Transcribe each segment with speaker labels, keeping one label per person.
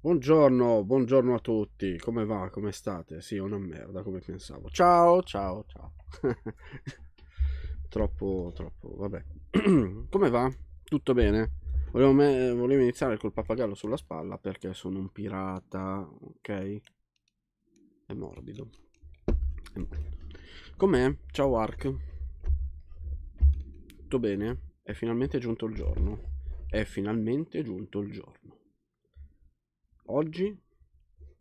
Speaker 1: Buongiorno, buongiorno a tutti. Come va? Come state? Sì, è una merda, come pensavo. Ciao, ciao, ciao. Troppo, vabbè. Come va? Tutto bene? Volevo iniziare col pappagallo sulla spalla perché sono un pirata, ok? È morbido. È morbido. Com'è? Ciao Ark. Tutto bene? È finalmente giunto il giorno. È finalmente giunto il giorno. Oggi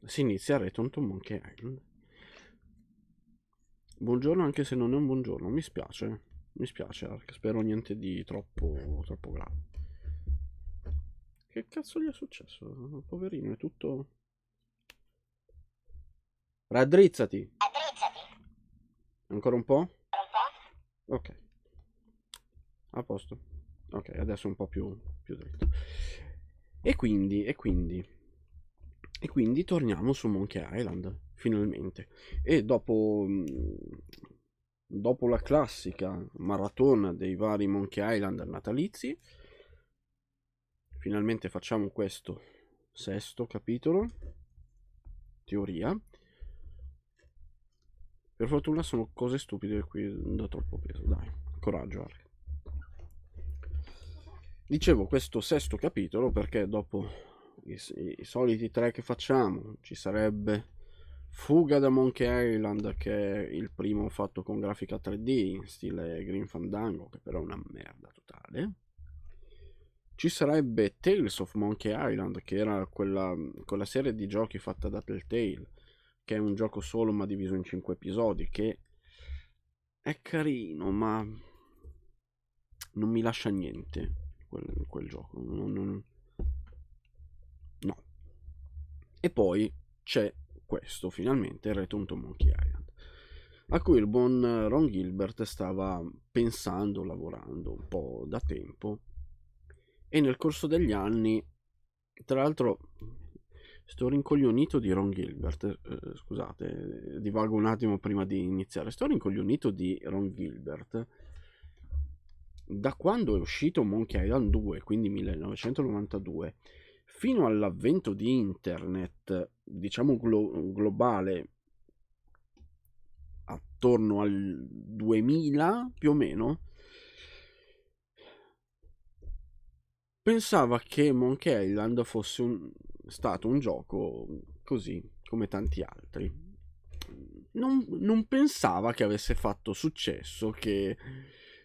Speaker 1: si inizia a Return to Monkey Island. Buongiorno anche se non è un buongiorno, mi spiace Ark, spero niente di troppo grave. Che cazzo gli è successo? Poverino, è tutto... Raddrizzati! Ancora un po'? Ok, a posto. Ok, adesso un po' più dritto. E quindi torniamo su Monkey Island, finalmente. E dopo la classica maratona dei vari Monkey Island natalizi, finalmente facciamo questo sesto capitolo, teoria. Per fortuna sono cose stupide qui da troppo peso, dai, coraggio Ark. Dicevo questo sesto capitolo perché dopo i soliti tre che facciamo ci sarebbe Fuga da Monkey Island, che è il primo fatto con grafica 3D in stile Green Fandango, che però è una merda totale. Ci sarebbe Tales of Monkey Island, che era quella serie di giochi fatta da Telltale, che è un gioco solo ma diviso in 5 episodi, che è carino, ma non mi lascia niente quel gioco. No. E poi c'è questo, finalmente, Return to Monkey Island, a cui il buon Ron Gilbert stava pensando, lavorando un po' da tempo, e nel corso degli anni, tra l'altro, sto rincoglionito di Ron Gilbert, scusate, divago un attimo prima di iniziare, sto rincoglionito di Ron Gilbert da quando è uscito Monkey Island 2, quindi 1992, fino all'avvento di internet, diciamo globale, attorno al 2000 più o meno, pensava che Monkey Island fosse stato un gioco così come tanti altri. Non pensava che avesse fatto successo, che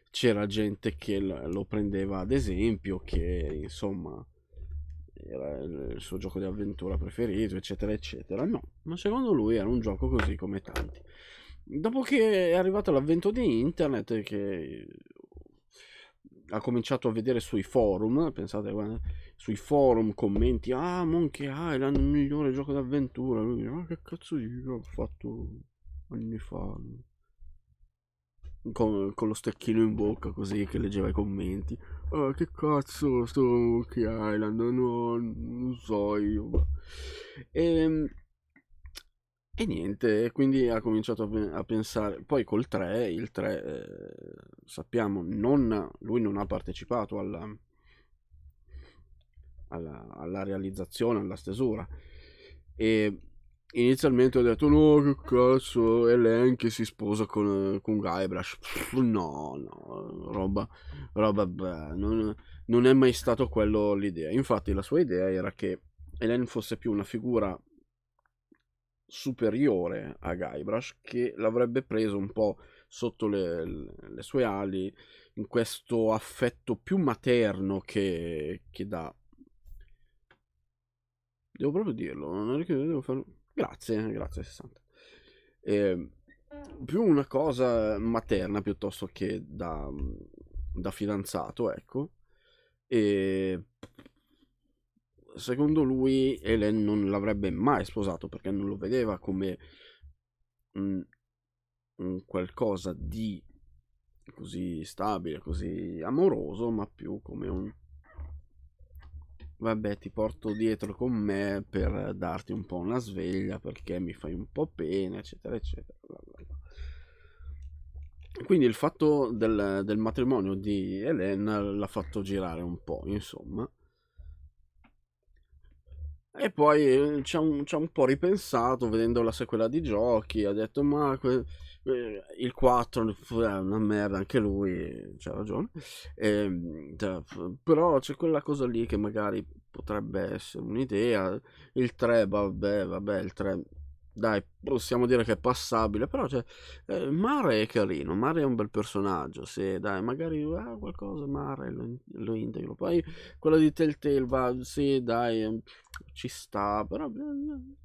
Speaker 1: c'era gente che lo prendeva ad esempio, che insomma era il suo gioco di avventura preferito, eccetera, eccetera. No, ma secondo lui era un gioco così come tanti. Dopo che è arrivato l'avvento di internet, che ha cominciato a vedere sui forum, pensate, guarda, sui forum commenti, ah, Monkey Island, il migliore gioco d'avventura. Lui, ah, che cazzo io ho fatto anni fa, con lo stecchino in bocca così che leggeva i commenti. Ah, che cazzo sto Monkey Island, no, non so io. E, e niente, quindi ha cominciato a pensare, poi col 3, il 3, sappiamo, lui non ha partecipato alla realizzazione, alla stesura, e inizialmente ho detto no, che cazzo, Ellen che si sposa con Guybrush. No, roba beh, non è mai stato quello l'idea. Infatti la sua idea era che Ellen fosse più una figura superiore a Guybrush, che l'avrebbe preso un po' sotto le sue ali, in questo affetto più materno che dà. Devo proprio dirlo, non è che devo farlo. Grazie 60. Eh, Più una cosa materna piuttosto che da fidanzato, ecco. E secondo lui Helen non l'avrebbe mai sposato perché non lo vedeva come un, un qualcosa di così stabile, così amoroso, ma più come un vabbè, ti porto dietro con me per darti un po' una sveglia perché mi fai un po' pena, eccetera, eccetera. Bla bla bla. Quindi il fatto del matrimonio di Elena l'ha fatto girare un po', insomma. E poi ci ha un po' ripensato vedendo la sequela di giochi, ha detto ma il 4 è una merda, anche lui c'ha ragione. Però c'è quella cosa lì che magari potrebbe essere un'idea. Il 3, vabbè, il 3 dai, possiamo dire che è passabile, però Mare è carino, Mare è un bel personaggio, sì, dai, magari qualcosa Mare lo integro. Poi quello di Telltale va, sì, dai, ci sta, però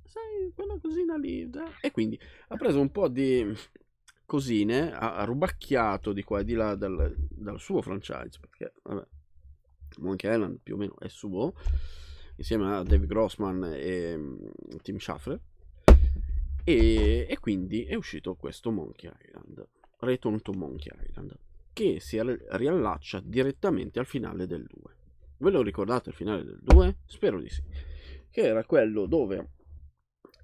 Speaker 1: sai, quella cosina lì, dai. E quindi ha preso un po' di cosine, ha rubacchiato di qua e di là dal suo franchise, perché vabbè, Monkey Island più o meno è suo, insieme a Dave Grossman e Tim Schafer, e quindi è uscito questo Monkey Island, Return to Monkey Island, che si riallaccia direttamente al finale del 2. Ve lo ricordate il finale del 2? Spero di sì. Che era quello dove,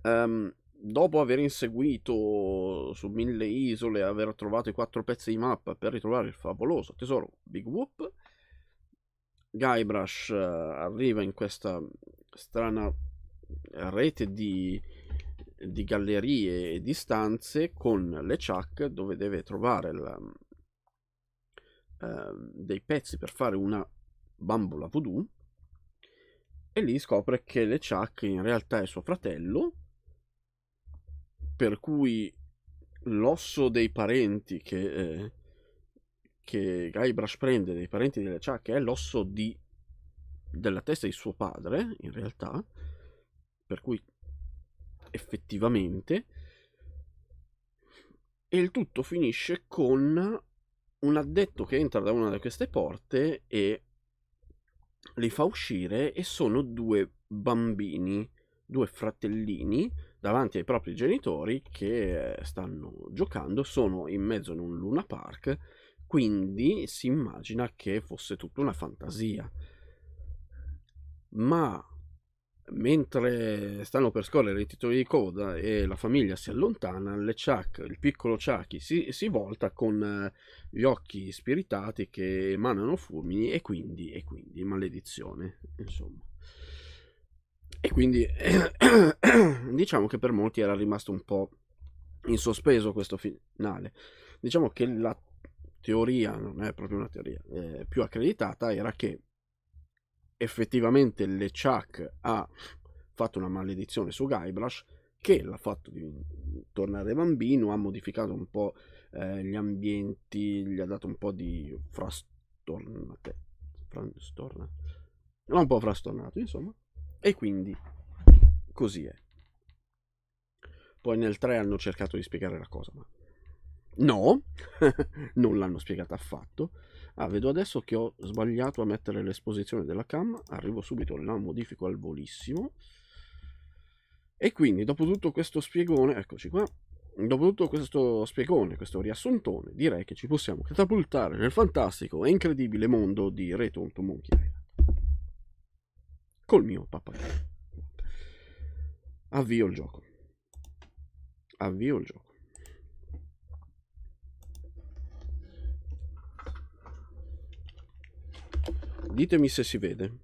Speaker 1: dopo aver inseguito su 1000 isole, aver trovato i 4 pezzi di mappa per ritrovare il favoloso tesoro Big Whoop, Guybrush arriva in questa strana rete di gallerie e di stanze con le Chuck, dove deve trovare dei pezzi per fare una bambola voodoo, e lì scopre che le Chuck in realtà è suo fratello, per cui l'osso dei parenti che Guybrush prende dei parenti delle Chuck è l'osso della testa di suo padre, in realtà, per cui effettivamente, e il tutto finisce con un addetto che entra da una di queste porte e li fa uscire, e sono due bambini, due fratellini davanti ai propri genitori che stanno giocando, sono in mezzo in un Luna Park, quindi si immagina che fosse tutta una fantasia. Ma mentre stanno per scorrere i titoli di coda e la famiglia si allontana, il piccolo Chucky si volta con gli occhi spiritati che emanano fulmini, e quindi maledizione, insomma. E quindi diciamo che per molti era rimasto un po' in sospeso questo finale. Diciamo che la teoria, non è proprio una teoria, più accreditata, era che effettivamente LeChuck ha fatto una maledizione su Guybrush, che l'ha fatto tornare bambino, ha modificato un po' gli ambienti, gli ha dato un po' di l'ha un po' frastornato, insomma, e quindi così è. Poi nel 3 hanno cercato di spiegare la cosa, ma no, non l'hanno spiegata affatto. Vedo adesso che ho sbagliato a mettere l'esposizione della cam, arrivo subito, la modifico al volissimo. E quindi dopo tutto questo spiegone, eccoci qua, dopo tutto questo spiegone, questo riassuntone, direi che ci possiamo catapultare nel fantastico e incredibile mondo di Return to Monkey Island col mio pappagallo. Avvio il gioco. Ditemi se si vede.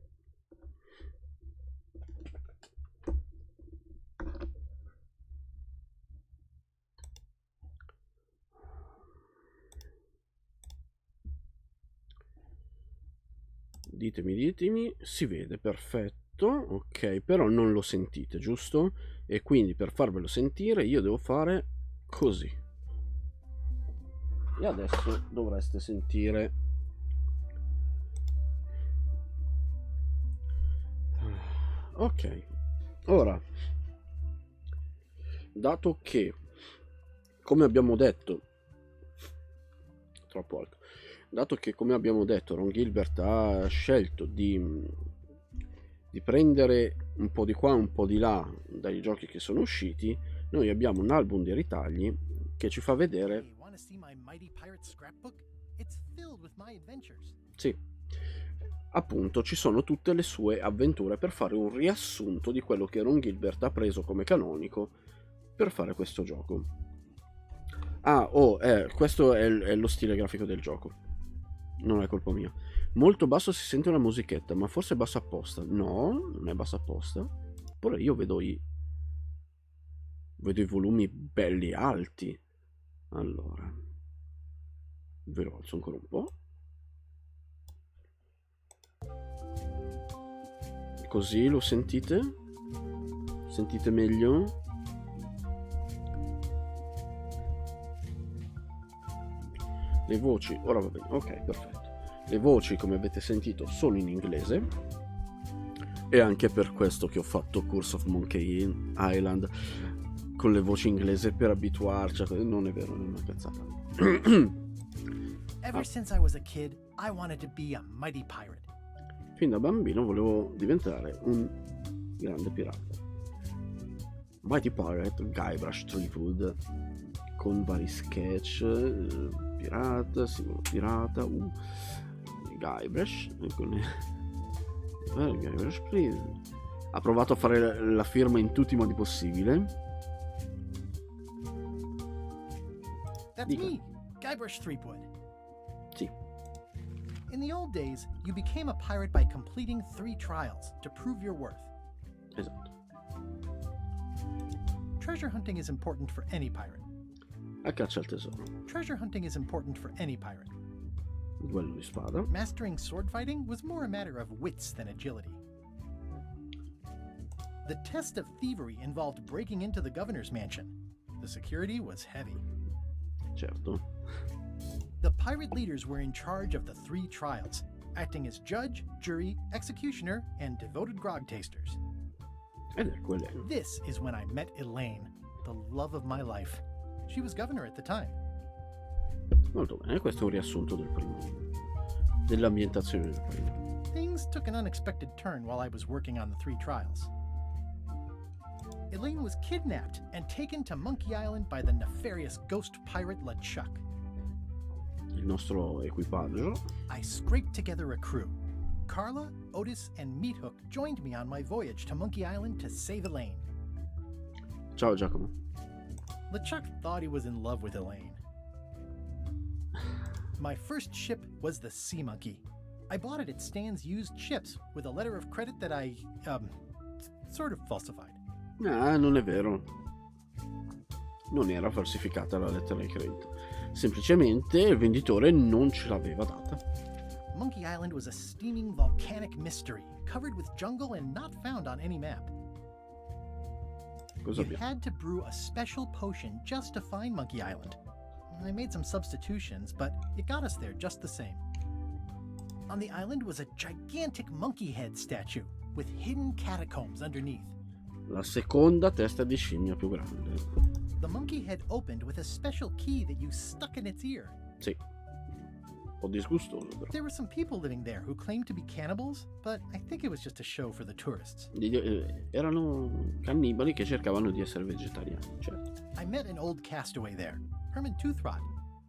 Speaker 1: Ditemi, si vede, perfetto, ok, però non lo sentite, giusto? E quindi per farvelo sentire io devo fare così. E adesso dovreste sentire. Ok, ora, dato che, come abbiamo detto, troppo alto, dato che come abbiamo detto Ron Gilbert ha scelto di prendere un po' di qua, un po' di là dai giochi che sono usciti, noi abbiamo un album di ritagli che ci fa vedere. Sì, appunto ci sono tutte le sue avventure per fare un riassunto di quello che Ron Gilbert ha preso come canonico per fare questo gioco. Questo è lo stile grafico del gioco, non è colpa mia. Molto basso si sente una musichetta, ma forse è bassa apposta. No, non è bassa apposta. Eppure io vedo i volumi belli alti. Allora, ve lo alzo ancora un po'. Così lo sentite? Sentite meglio? Le voci, ora va bene, ok, perfetto. Le voci, come avete sentito, sono in inglese. E anche per questo che ho fatto Curse of Monkey Island con le voci inglese, per abituarci a... Non è vero, non è una cazzata.
Speaker 2: Ever since I was a kid, I wanted to be a mighty pirate.
Speaker 1: Fin da bambino volevo diventare un grande pirata. Mighty Pirate, Guybrush Threepwood, con vari sketch, pirata, singolo pirata, Guybrush, Guybrush, ha provato a fare la firma in tutti i modi possibili.
Speaker 2: That's
Speaker 1: Dica.
Speaker 2: me, Guybrush Threepwood.
Speaker 1: Sì.
Speaker 2: In the old days, you became a pirate by completing 3 trials to prove your worth.
Speaker 1: Esatto.
Speaker 2: Treasure hunting is important for any pirate.
Speaker 1: A caccia al tesoro.
Speaker 2: Treasure hunting is important for any pirate.
Speaker 1: Duello di spada.
Speaker 2: Mastering sword fighting was more a matter of wits than agility. The test of thievery involved breaking into the governor's mansion. The security was heavy.
Speaker 1: Certo.
Speaker 2: The pirate leaders were in charge of the 3 trials, acting as judge, jury, executioner, and devoted grog tasters.
Speaker 1: Ed ecco Elena.
Speaker 2: This is when I met Elaine, the love of my life. She was governor at the time.
Speaker 1: Molto bene, questo è un riassunto del primo. Dell'ambientazione del primo.
Speaker 2: Things took an unexpected turn while I was working on the 3 trials. Elaine was kidnapped and taken to Monkey Island by the nefarious ghost pirate LeChuck.
Speaker 1: Il nostro equipaggio.
Speaker 2: I scraped together a crew. Carla, Otis, and Meathook joined me on my voyage to Monkey Island to save Elaine.
Speaker 1: Ciao Giacomo.
Speaker 2: LeChuck thought he was in love with Elaine. My first ship was the Sea Monkey. I bought it at Stan's used ships with a letter of credit that I, sort of falsified.
Speaker 1: Ah, non è vero. Non era falsificata la lettera di credito. Semplicemente il venditore non ce l'aveva data.
Speaker 2: Monkey Island was a steaming volcanic mystery, covered with jungle and not found on any map.
Speaker 1: Cosa
Speaker 2: You
Speaker 1: abbiamo?
Speaker 2: had to brew a special potion just to find Monkey Island. I made some substitutions, but it got us there just the same. On the island was a gigantic monkey head statue with hidden catacombs underneath.
Speaker 1: La seconda testa di scimmia più grande.
Speaker 2: The monkey head opened with a special key that you stuck in its ear.
Speaker 1: Sì. Un po' disgustoso però.
Speaker 2: There were some people living there who claimed to be cannibals, but I think it was just a show for the tourists.
Speaker 1: Erano cannibali che cercavano di essere vegetariani, certo.
Speaker 2: I met an old castaway there, Herman Toothrot.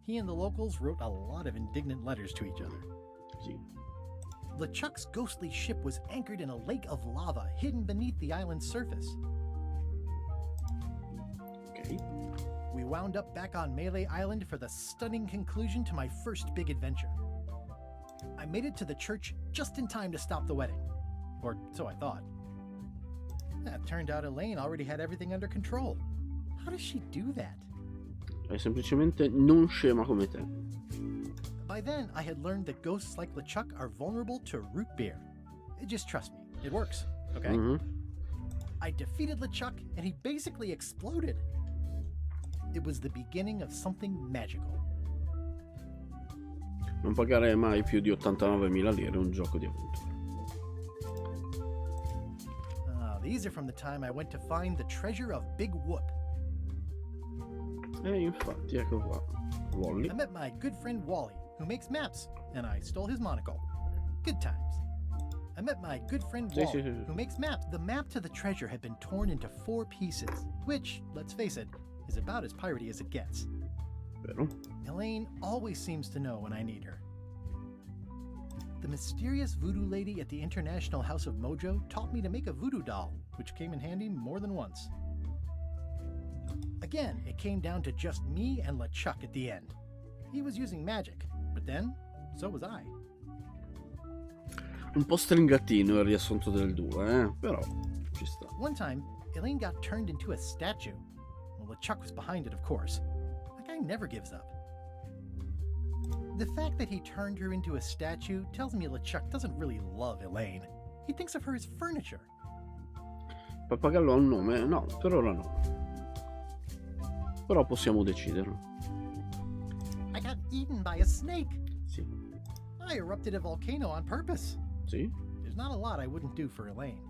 Speaker 2: He and the locals wrote a lot of indignant letters to each other.
Speaker 1: Sì.
Speaker 2: LeChuck's ghostly ship was anchored in a lake of lava hidden beneath the island's surface.
Speaker 1: Ok.
Speaker 2: We wound up back on Melee Island for the stunning conclusion to my first big adventure. I made it to the church just in time to stop the wedding. Or so I thought. It turned out Elaine already had everything under control. How does she do that?
Speaker 1: È semplicemente non scema come te.
Speaker 2: By then, I had learned that ghosts like LeChuck are vulnerable to root beer. Just trust me, it works, okay?
Speaker 1: Mhm.
Speaker 2: I defeated LeChuck and he basically exploded. It was the beginning of something magical.
Speaker 1: Non pagare mai più di 89.000 lire un gioco di avventura.
Speaker 2: These are from the time I went to find the treasure of Big Whoop.
Speaker 1: Infatti, ecco qua. Wally.
Speaker 2: I met my good friend Wally, who makes maps, and I stole his monocle. Good times. I met my good friend
Speaker 1: Sì,
Speaker 2: Wally,
Speaker 1: sì, sì.
Speaker 2: who makes maps. The map to the treasure had been torn into 4 pieces, which, let's face it, is about as piratey as it gets.
Speaker 1: Vero?
Speaker 2: Elaine always seems to know when I need her. The mysterious voodoo lady at the International House of Mojo taught me to make a voodoo doll, which came in handy more than once. Again, it came down to just me and LeChuck at the end. He was using magic, but then, so was I.
Speaker 1: Un po' stringatino il riassunto del 2, però Ci sta.
Speaker 2: One time, Elaine got turned into a statue. Well, LeChuck was behind it, of course. That guy never gives up. The fact that he turned her into a statue tells me LeChuck doesn't really love Elaine. He thinks of her as furniture.
Speaker 1: Pappagallo ha un nome? No, per ora no. Però possiamo deciderlo.
Speaker 2: I got eaten by a snake.
Speaker 1: Sì.
Speaker 2: I erupted a volcano on purpose.
Speaker 1: Sì?
Speaker 2: There's not a lot I wouldn't do for Elaine.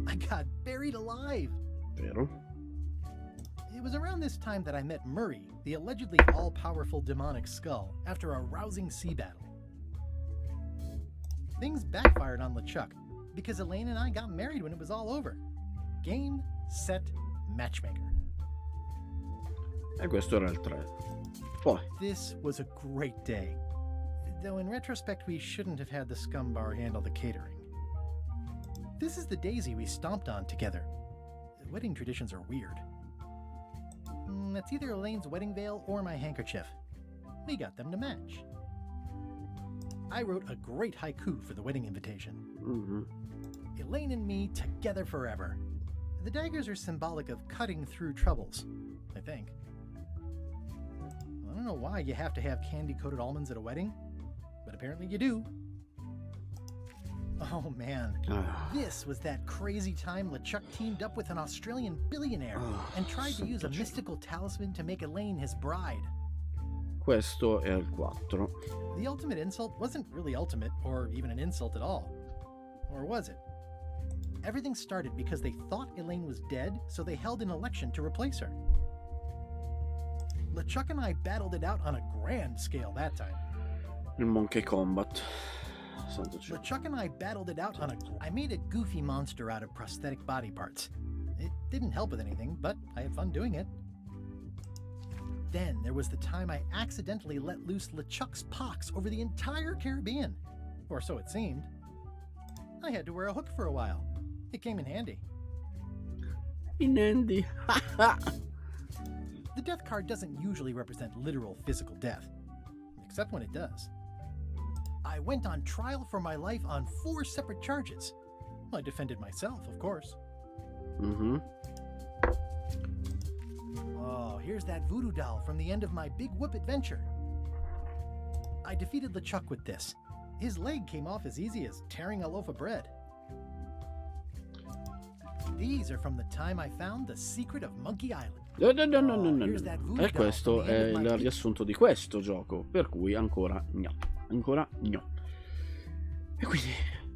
Speaker 2: I got buried alive.
Speaker 1: Vero?
Speaker 2: It was around this time that I met Murray, the allegedly all-powerful demonic skull, after a rousing sea battle. Things backfired on LeChuck, because Elaine and I got married when it was all over. Game, set, matchmaker.
Speaker 1: E questo era il 3. Poi.
Speaker 2: This was a great day. Though in retrospect we shouldn't have had the scum bar handle the catering. This is the daisy we stomped on together. Wedding traditions are weird. That's either Elaine's wedding veil or my handkerchief. We got them to match. I wrote a great haiku for the wedding invitation. Elaine and me together forever. The daggers are symbolic of cutting through troubles, I think. I don't know why you have to have candy-coated almonds at a wedding, but apparently you do. Oh man, this was that crazy time LeChuck teamed up with an Australian billionaire and tried to use a mystical talisman to make Elaine his bride.
Speaker 1: Questo è il 4.
Speaker 2: The ultimate insult wasn't really ultimate, or even an insult at all. Or was it? Everything started because they thought Elaine was dead, so they held an election to replace her. LeChuck and I battled it out on a grand scale that time.
Speaker 1: Il Monkey Combat. Santo cielo.
Speaker 2: LeChuck and I battled it out on I made a goofy monster out of prosthetic body parts. It didn't help with anything, but I had fun doing it. Then there was the time I accidentally let loose LeChuck's pox over the entire Caribbean. Or so it seemed. I had to wear a hook for a while. It came in handy.
Speaker 1: In handy.
Speaker 2: The death card doesn't usually represent literal physical death, except when it does. I went on trial for my life on 4 separate charges. I defended myself, of course. Oh, here's that voodoo doll from the end of my Big Whoop adventure. I defeated LeChuck with this. His leg came off as easy as tearing a loaf of bread. These are from the time I found the secret of Monkey Island.
Speaker 1: No. E questo è il riassunto di questo gioco, per cui ancora no. E quindi,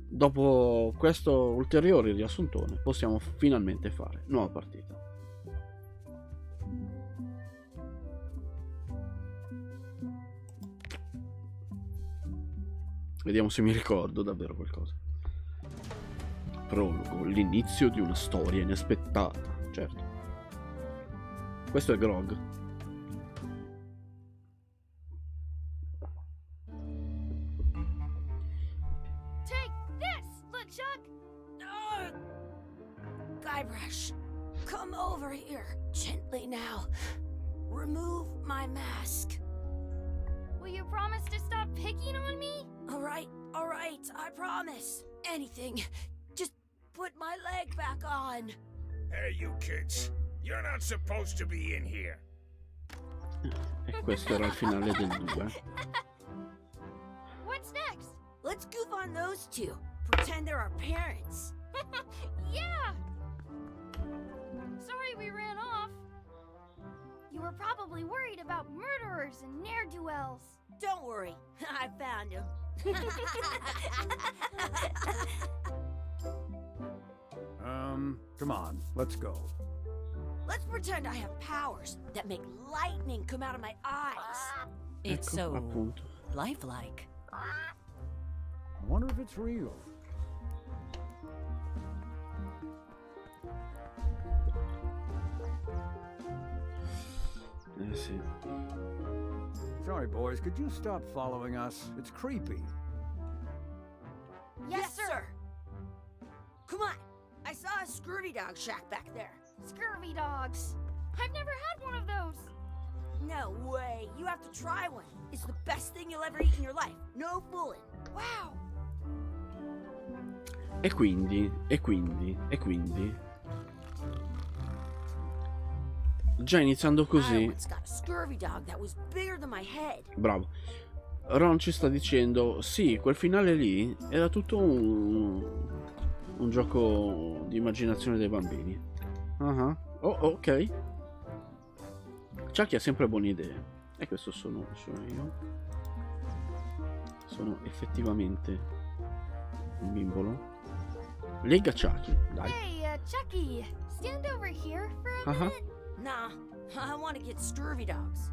Speaker 1: dopo questo ulteriore riassuntone, possiamo finalmente fare nuova partita. Vediamo se mi ricordo davvero qualcosa. Prologo, l'inizio di una storia inaspettata, certo. Questo è Grog.
Speaker 3: Take this, LeChuck! Guybrush, come over here, gently now. Remove my mask. Will you promise to stop picking on me? All right, I promise. Anything. Just put my leg back on.
Speaker 4: Hey, you kids. You're not supposed to be in here.
Speaker 1: E questo era il finale del 2.
Speaker 3: What's next? Let's goof on those two. Pretend they're our parents. Yeah! Sorry we ran off. You were probably worried about murderers and ne'er-do-wells. Don't worry, I found him.
Speaker 5: Come on, let's go.
Speaker 3: Let's pretend I have powers that make lightning come out of my eyes.
Speaker 6: It's
Speaker 1: Ecco,
Speaker 6: so
Speaker 1: appunto.
Speaker 6: lifelike.
Speaker 5: I wonder if it's real.
Speaker 1: Sì.
Speaker 5: Sorry, boys, could you stop following us? It's creepy.
Speaker 3: Yes, sir. Come on. I saw a scurvy dog shack back there. Scurvy dogs? I've never had one of those. No way. You have to try one. It's the best thing you'll ever eat in your life. No fooling. Wow.
Speaker 1: E quindi. Già iniziando così. Bravo. Ron ci sta dicendo, sì, quel finale lì era tutto un gioco di immaginazione dei bambini. Oh, ok. Chucky ha sempre buone idee. E questo sono io. Sono effettivamente un bimbolo. Lega Chucky, dai.
Speaker 3: Hey, Chucky, stand over here for a minute. Nah, I want to get scurvy dogs.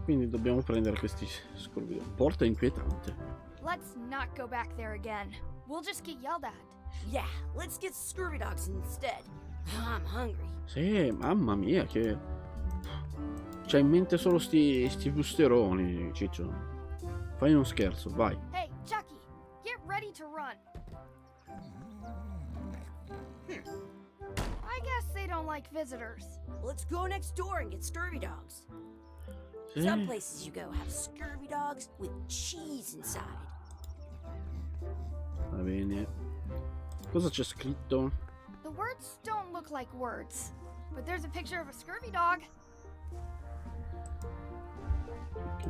Speaker 1: Quindi dobbiamo prendere questi scorpioni. Porta inquietante.
Speaker 3: Let's not go back there again. We'll just get yelled at. Yeah, let's get scurvy dogs instead. I'm hungry.
Speaker 1: Sì, mamma mia, che... C'hai in mente solo sti busteroni, Ciccio. Fai uno scherzo, vai.
Speaker 3: Hey, Chucky, get ready to run. I guess they don't like visitors. Let's go next door and get scurvy dogs.
Speaker 1: Sì.
Speaker 3: Some places you go have scurvy dogs with cheese inside.
Speaker 1: Va bene. Cosa c'è scritto?
Speaker 3: The words don't look like words, but there's a picture of a scurvy dog.
Speaker 1: Ok.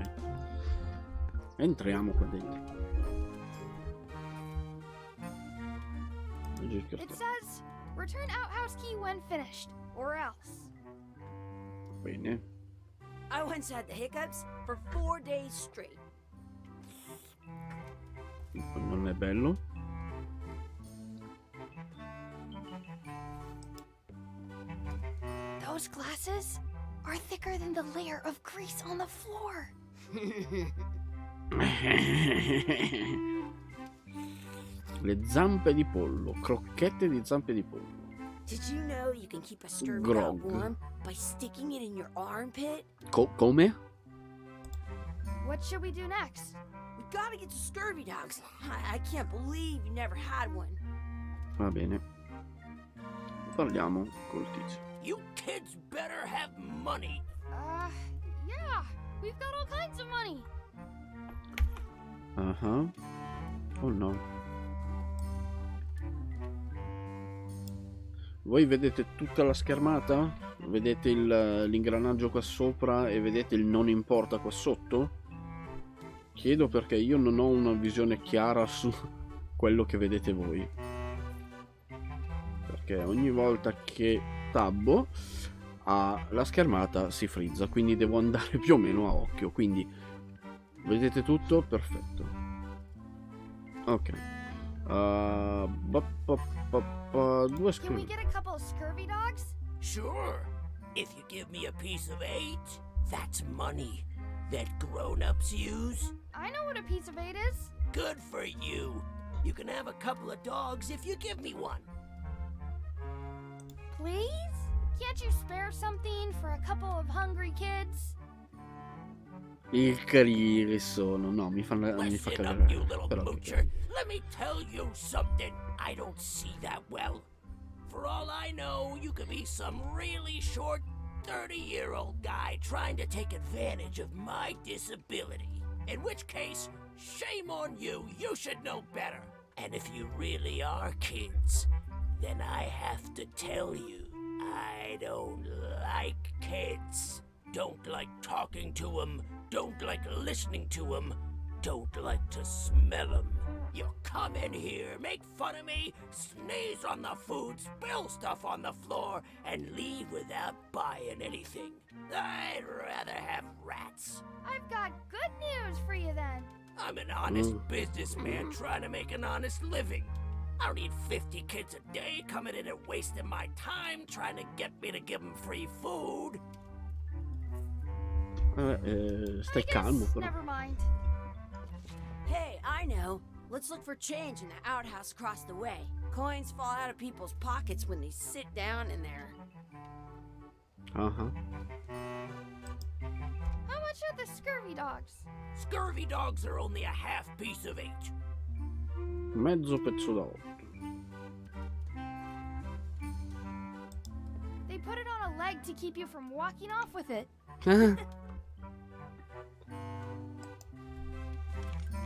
Speaker 1: Entriamo qua dentro.
Speaker 3: It says, return outhouse key when finished, or else.
Speaker 1: Bene.
Speaker 3: I once had the hiccups for 4 days straight.
Speaker 1: Non è bello.
Speaker 3: Those glasses are thicker than the layer of grease on the floor.
Speaker 1: Le zampe di pollo, crocchette di zampe di pollo.
Speaker 3: Did you know you can keep a scurvy
Speaker 1: Grog.
Speaker 3: dog warm by sticking it in your armpit?
Speaker 1: Come?
Speaker 3: What should we do next? We gotta get to scurvy dogs. I can't believe you never had one.
Speaker 1: Va bene. Parliamo col tizio.
Speaker 4: You kids better have money.
Speaker 3: Yeah, we've got all kinds of money.
Speaker 1: Oh no. Voi vedete tutta la schermata? Vedete l'ingranaggio qua sopra e vedete il non importa qua sotto? Chiedo perché io non ho una visione chiara su quello che vedete voi. Perché ogni volta che tabbo la schermata si frizza, quindi devo andare più o meno a occhio. Quindi vedete tutto? Perfetto. Ok. Due
Speaker 3: Can we get a couple of scurvy dogs?
Speaker 4: Sure. If you give me a piece of 8, that's money that grown-ups use.
Speaker 3: I know what a piece of 8 is.
Speaker 4: Good for you. You can have a couple of dogs if you give me one.
Speaker 3: Please? Can't you spare something for a couple of hungry kids?
Speaker 1: Il carini sono. No, mi fa
Speaker 4: Listen
Speaker 1: cagare.
Speaker 4: up, you little
Speaker 1: Però,
Speaker 4: moocher. Let me tell you something. I don't see that well. For all I know, you could be some really short 30-year-old guy trying to take advantage of my disability. In which case, shame on you. You should know better. And if you really are kids, then I have to tell you, I don't like kids. Don't like talking to them. Don't like listening to them. Don't like to smell them. You come in here, make fun of me, sneeze on the food, spill stuff on the floor, and leave without buying anything. I'd rather have rats.
Speaker 3: I've got good news for you then.
Speaker 4: I'm an honest businessman trying to make an honest living. I don't need 50 kids a day coming in and wasting my time trying to get me to give them free food.
Speaker 1: stai calmo però.
Speaker 3: Never mind. Hey, I know. Let's look for change in the outhouse across the way. Coins fall out of people's pockets when they sit down in there. How much are the scurvy dogs?
Speaker 4: Scurvy dogs are only a half piece of 8.
Speaker 1: Mezzo pezzo da 8.
Speaker 3: They put it on a leg to keep you from walking off with it.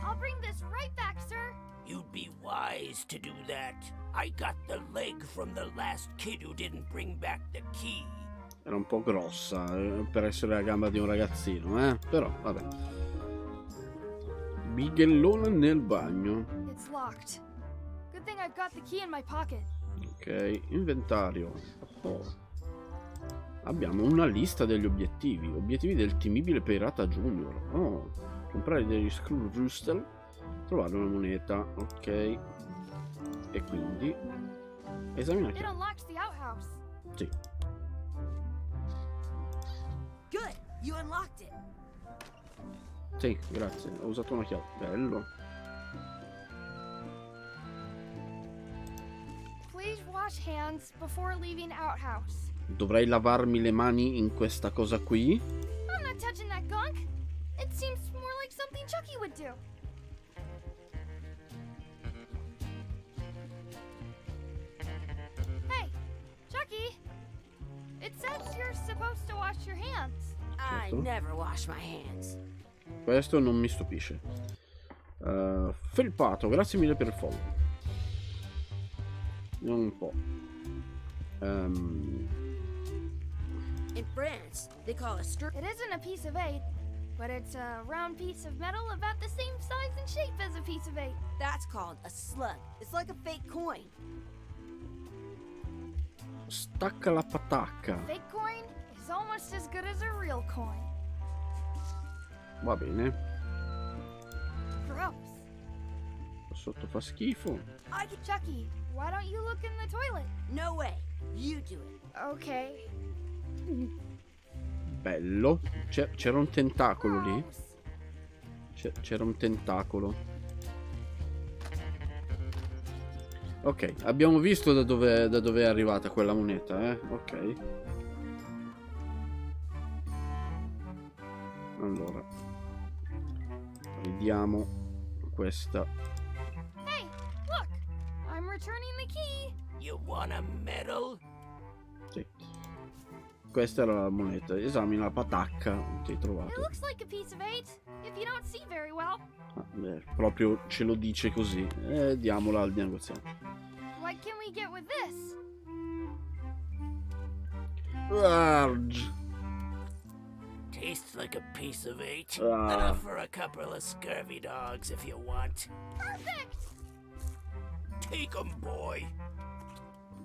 Speaker 3: I'll bring this right back
Speaker 4: you'd be wise to do that. I got the leg from the last kid who didn't bring back the key.
Speaker 1: Era un po' grossa per essere la gamba di un ragazzino, però vabbè. Bighellone nel bagno.
Speaker 3: It's locked. Good thing I've got the key in my pocket.
Speaker 1: Ok, inventario. Oh. Abbiamo una lista degli obiettivi. Obiettivi del temibile pirata junior. Oh, comprare degli screw rooster, trovare una moneta. Ok. E quindi esamina
Speaker 3: It
Speaker 1: chiave.
Speaker 3: unlocks the outhouse.
Speaker 1: Sì.
Speaker 3: Good. You unlocked it.
Speaker 1: Sì, grazie. Ho usato una chiave. Bello.
Speaker 3: Please wash hands before leaving outhouse.
Speaker 1: Dovrei lavarmi le mani in questa cosa qui?
Speaker 3: I'm not touching that gunk. It seems more like something Chucky would do. Hey, Chucky. It says you're supposed to wash your hands.
Speaker 4: I
Speaker 1: Certo.
Speaker 4: never wash my hands.
Speaker 1: Questo non mi stupisce. Felpato, grazie mille per il follow. Vediamo un po'.
Speaker 4: In France, they call a strip.
Speaker 3: It isn't a piece of eight, but it's a round piece of metal about the same size and shape as a piece of eight.
Speaker 4: That's called a slug. It's like a fake coin.
Speaker 1: Stacca la patacca.
Speaker 3: Fake coin is almost as good as a real coin.
Speaker 1: Va bene.
Speaker 3: Gross.
Speaker 1: Sotto fa schifo.
Speaker 3: Chucky, why don't you look in the toilet?
Speaker 4: No way. You do it.
Speaker 3: Okay.
Speaker 1: Bello. C'era un tentacolo lì.
Speaker 3: Gross.
Speaker 1: C'era un tentacolo. Ok, abbiamo visto da dove è arrivata quella moneta, ok. Allora, vediamo questa.
Speaker 3: Hey, look! I'm returning the key.
Speaker 4: You want a medal?
Speaker 1: Sì. Questa era la moneta. Esamina la patacca che hai
Speaker 3: It
Speaker 1: trovato.
Speaker 3: looks like a piece of eight, if you don't see very well.
Speaker 1: Ah, beh, proprio ce lo dice così. Diamola al negoziante.
Speaker 3: What can we get with this?
Speaker 1: Large.
Speaker 4: Tastes like a piece of eight.
Speaker 1: Ah.
Speaker 4: Enough for a couple of scurvy dogs if you want.
Speaker 3: Perfect!
Speaker 4: Take 'em, boy.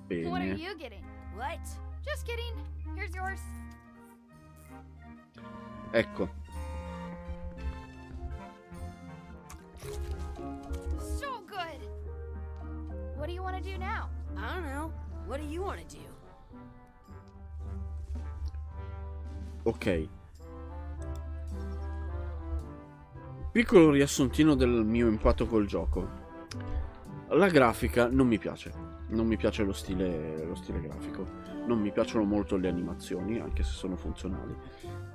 Speaker 3: What are
Speaker 1: Bene.
Speaker 3: you getting?
Speaker 4: What?
Speaker 3: Just kidding. Here's yours.
Speaker 1: Ecco.
Speaker 3: So good. What do you want to do now?
Speaker 4: I don't know. What do you want to do?
Speaker 1: Ok. Piccolo riassuntino del mio impatto col gioco. La grafica non mi piace. Non mi piace lo stile grafico. Non mi piacciono molto le animazioni, anche se sono funzionali.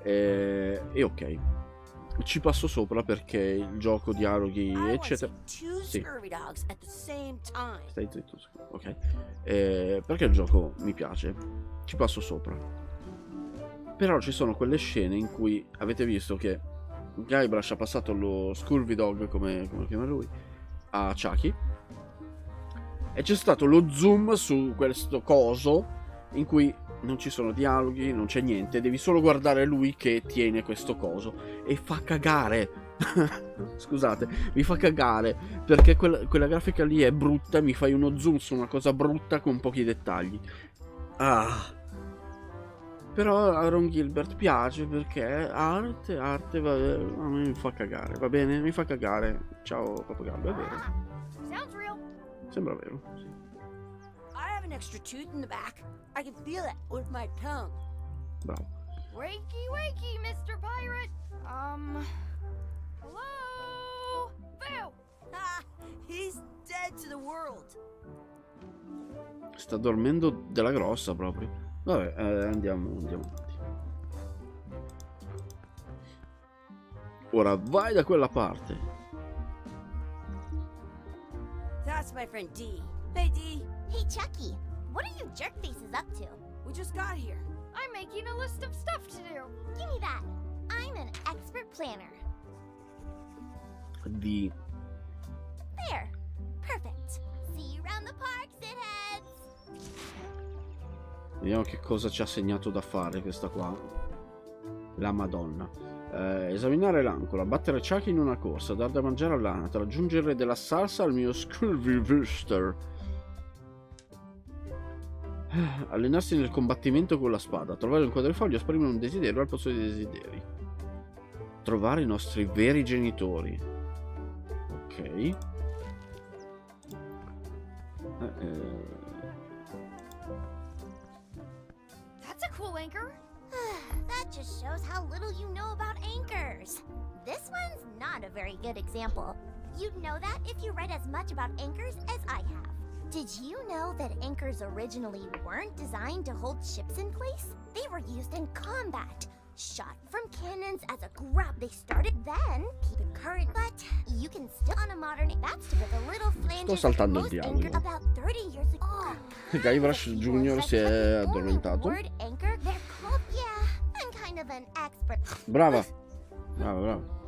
Speaker 1: E ok. Ci passo sopra perché il gioco, dialoghi, eccetera.
Speaker 4: Two
Speaker 1: Sì.
Speaker 4: scurvy dogs at the same time.
Speaker 1: Stai zitto, ok. Perché il gioco mi piace. Ci passo sopra. Però ci sono quelle scene in cui avete visto che Guybrush ha passato lo Scurvy Dog, come lo chiama lui, a Chucky. E c'è stato lo zoom su questo coso in cui non ci sono dialoghi, non c'è niente, devi solo guardare lui che tiene questo coso e fa cagare. Scusate, mi fa cagare perché quella grafica lì è brutta, mi fai uno zoom su una cosa brutta con pochi dettagli. Però a Ron Gilbert piace perché arte, vabbè, a me mi fa cagare, va bene? Mi fa cagare. Ciao Pappagallo, è vero.
Speaker 3: Sounds real.
Speaker 1: Sembra vero, sì.
Speaker 4: I have an extra tooth in the back. I can feel it with my tongue.
Speaker 1: Bravo.
Speaker 3: Wakey, wakey, Mr. Pirate. Hello? Boo!
Speaker 4: Ah, he's dead to the world.
Speaker 1: Sta dormendo della grossa proprio. Vabbè, andiamo avanti. Ora vai da quella parte.
Speaker 4: That's my friend D. Hey, D.
Speaker 6: Hey, Chucky, what are you jerk faces up to?
Speaker 4: We just got here.
Speaker 3: I'm making a list of stuff to do.
Speaker 6: Give me that. I'm an expert planner.
Speaker 1: Di
Speaker 6: There. Perfect. See you around the park, shitheads.
Speaker 1: Vediamo che cosa ci ha segnato da fare questa qua. La Madonna. Esaminare l'ancora, battere Chucky in una corsa, dar da mangiare all'anatra, aggiungere della salsa al mio Scurvy-Wurster. Allenarsi nel combattimento con la spada, trovare un quadrifoglio, esprimere un desiderio al posto dei desideri. Trovare i nostri veri genitori. Ok.
Speaker 3: That's a cool anchor.
Speaker 6: That just shows how little you know about anchors. This one's not a very good example. You'd know that if you read as much about anchors as I have. Did you know that anchors originally weren't designed to hold ships in place? They were used in combat. Shot from cannons as a grab. They started then, keep it current, but you can still on a modern. That's with a little flange.
Speaker 1: Sto saltando il dialogo.
Speaker 6: About 30 years ago. Oh,
Speaker 1: Guybrush Jr. si è addormentato.
Speaker 6: Word anchor, they're called, yeah, I'm kind of an expert.
Speaker 1: Brava. Brava.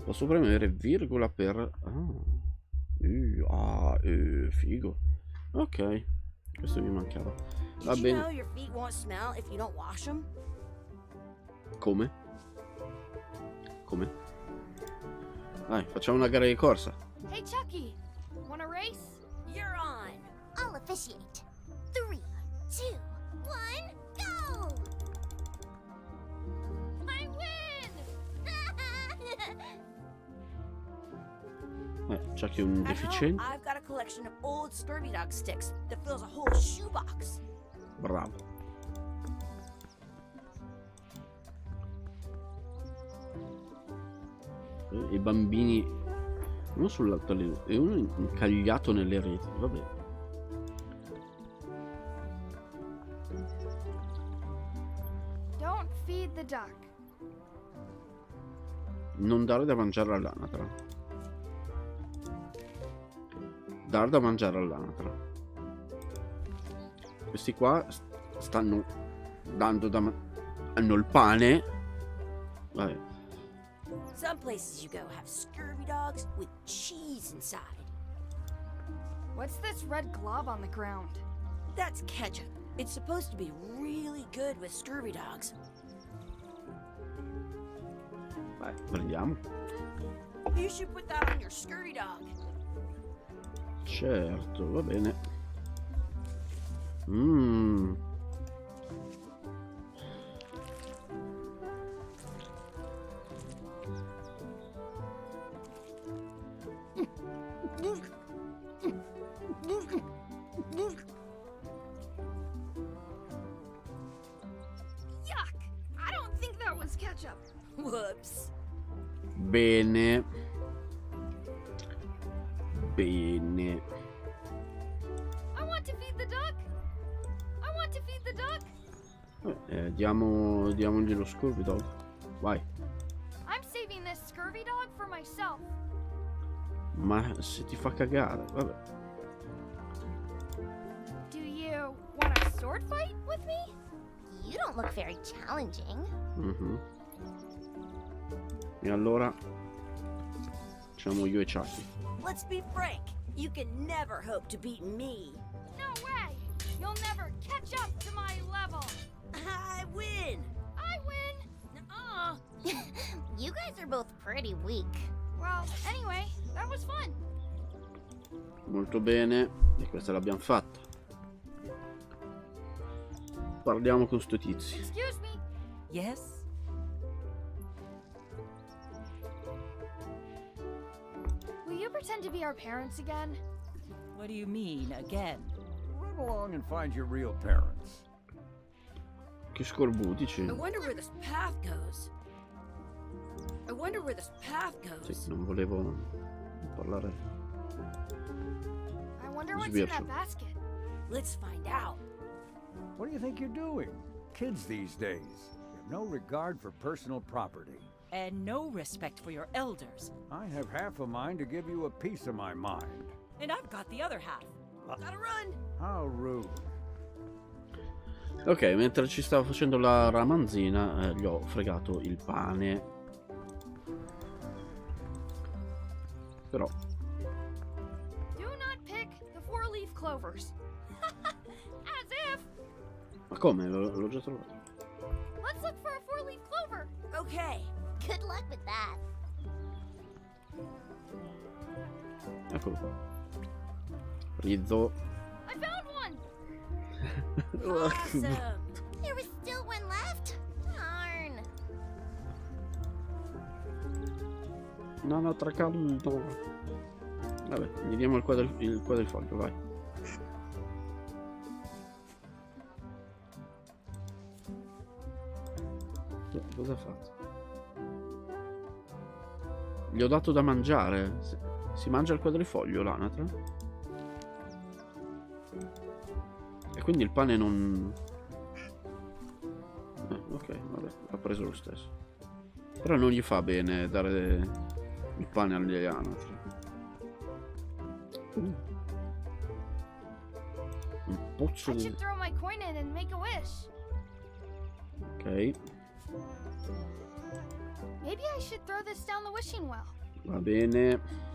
Speaker 1: Posso premere virgola per... figo. Ok. Questo mi mancava. Va bene. Come? Come? Dai, facciamo una gara di corsa.
Speaker 3: Hey Chucky, wanna race?
Speaker 6: You're on. I'll officiate. 3, 2, 1, go!
Speaker 3: I win!
Speaker 1: Chucky è un deficiente.
Speaker 4: I've got a collection of old Scurvy Dog sticks that fills a whole shoebox.
Speaker 1: Bravo. I bambini, uno sull'altalena e uno incagliato nelle reti. Vabbè.
Speaker 3: Don't feed the duck.
Speaker 1: Non dare da mangiare all'anatra. Dar da mangiare all'anatra. Questi qua stanno dando da hanno il pane. Vabbè.
Speaker 4: Some places you go have Scurvy Dogs with cheese inside.
Speaker 3: What's this red glob on the ground?
Speaker 4: That's ketchup. It's supposed to be really good with Scurvy Dogs.
Speaker 1: Vai, prendiamo.
Speaker 4: You should put that on your Scurvy Dog.
Speaker 1: Certo, va bene.
Speaker 3: Yuck! I don't think that was ketchup.
Speaker 4: Whoops.
Speaker 1: Bene. Bene.
Speaker 3: I want to feed the duck. I want to feed the duck.
Speaker 1: Diamogli lo Scurvy Dog. Vai.
Speaker 3: I'm saving this scurvy dog for myself.
Speaker 1: Ma se ti fa cagare, vabbè.
Speaker 3: Do you want a sword fight with me?
Speaker 6: You don't look very challenging.
Speaker 1: E allora facciamo io e Chucky.
Speaker 4: Let's be frank. You can never hope to beat me.
Speaker 3: No way! You'll never catch up to my level.
Speaker 4: I win.
Speaker 3: I win.
Speaker 6: You guys are both pretty weak.
Speaker 3: Well, anyway, that was fun.
Speaker 1: Molto bene. E questa l'abbiamo fatta. Parliamo con sto tizio.
Speaker 3: Excuse me.
Speaker 4: Yes?
Speaker 3: Will you pretend to be our parents again?
Speaker 7: What do you mean, again?
Speaker 5: Run along and find your real parents.
Speaker 1: Che scorbutici.
Speaker 4: I wonder where this path goes. I wonder where this path goes.
Speaker 1: Sì, non volevo parlare.
Speaker 3: I wonder what's in that
Speaker 1: Sbircio.
Speaker 3: basket.
Speaker 4: Let's find out.
Speaker 5: What do you think you're doing? Kids these days have no regard for personal property.
Speaker 7: And no respect for your elders.
Speaker 5: I have half a mind to give you a piece of my mind.
Speaker 7: And I've got the other half.
Speaker 4: Gotta run.
Speaker 5: How rude.
Speaker 1: Ok, mentre ci stavo facendo la ramanzina, gli ho fregato il pane. Però
Speaker 3: Do not pick the 4-leaf clovers. As if.
Speaker 1: ma come? L'ho già trovato.
Speaker 3: Let's look for a 4-leaf clover.
Speaker 7: Okay.
Speaker 6: Good luck with that.
Speaker 1: Eccolo qua. Rizzo.
Speaker 3: I found one.
Speaker 7: Awesome.
Speaker 6: There was still one left? Darn.
Speaker 1: Non ho tracanto. Vabbè, gli diamo il quadrifoglio, vai. Cosa ha fatto? Gli ho dato da mangiare. Si mangia il quadrifoglio l'anatra? E quindi il pane non... ok, vabbè, l'ha preso lo stesso. Però non gli fa bene dare il pane agli anatri. Un pozzo
Speaker 3: I
Speaker 1: di...
Speaker 3: should throw my coin in and make a wish.
Speaker 1: Ok,
Speaker 3: Maybe I should throw this down the wishing well.
Speaker 1: va bene.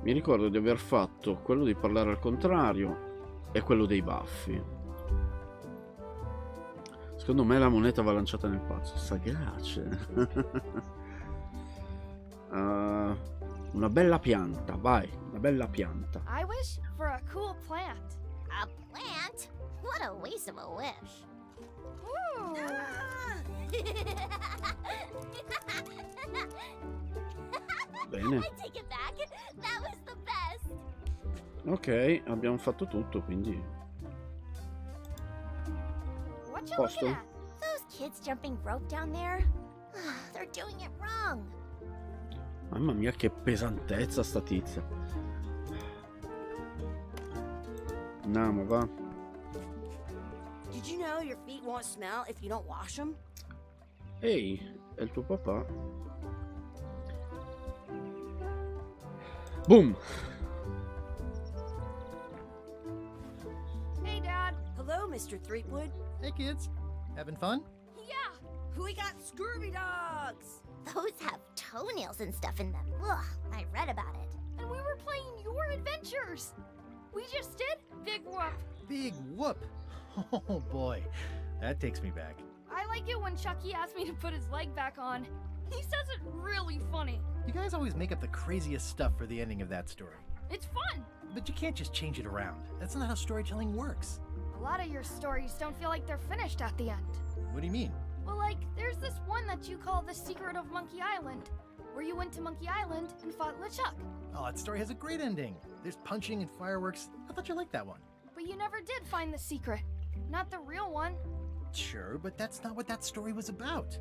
Speaker 1: Mi ricordo di aver fatto quello di parlare al contrario e quello dei baffi. Secondo me la moneta va lanciata nel pazzo. Sagace. Una bella pianta, vai, una bella pianta.
Speaker 3: I wish for a cool plant.
Speaker 6: A plant? What a waste of a wish.
Speaker 3: Ooh.
Speaker 1: Bene.
Speaker 6: I take it back. That was the best.
Speaker 1: Ok, abbiamo fatto tutto, quindi
Speaker 3: What you
Speaker 1: posto.
Speaker 3: looking at?
Speaker 6: Those kids jumping rope down there? They're doing it wrong.
Speaker 1: Mamma mia, che pesantezza sta tizia. Andiamo, va.
Speaker 7: Did you know your feet won't smell if you don't wash them?
Speaker 1: Ehi, è il tuo papà. Boom!
Speaker 3: Hey, Dad.
Speaker 7: Hello, Mr. Threepwood.
Speaker 2: Hey, kids. Having fun?
Speaker 3: Yeah.
Speaker 7: We got scurvy dogs.
Speaker 6: Those have toenails and stuff in them. Ugh, I read about it.
Speaker 3: And we were playing your adventures. We just did Big Whoop.
Speaker 2: Big whoop. Oh boy, that takes me back.
Speaker 3: I like it when Chucky asked me to put his leg back on. He says it really funny.
Speaker 2: You guys always make up the craziest stuff for the ending of that story.
Speaker 3: It's fun.
Speaker 2: But you can't just change it around. That's not how storytelling works.
Speaker 3: A lot of your stories don't feel like they're finished at the end.
Speaker 2: What do you mean?
Speaker 3: Well, like, there's this one that you call The Secret of Monkey Island, where you went to Monkey Island and fought LeChuck.
Speaker 2: Oh, that story has a great ending. There's punching and fireworks. I thought you liked that one.
Speaker 3: But you never did find the secret. Not the real one.
Speaker 2: Sure, but that's not what that story was about.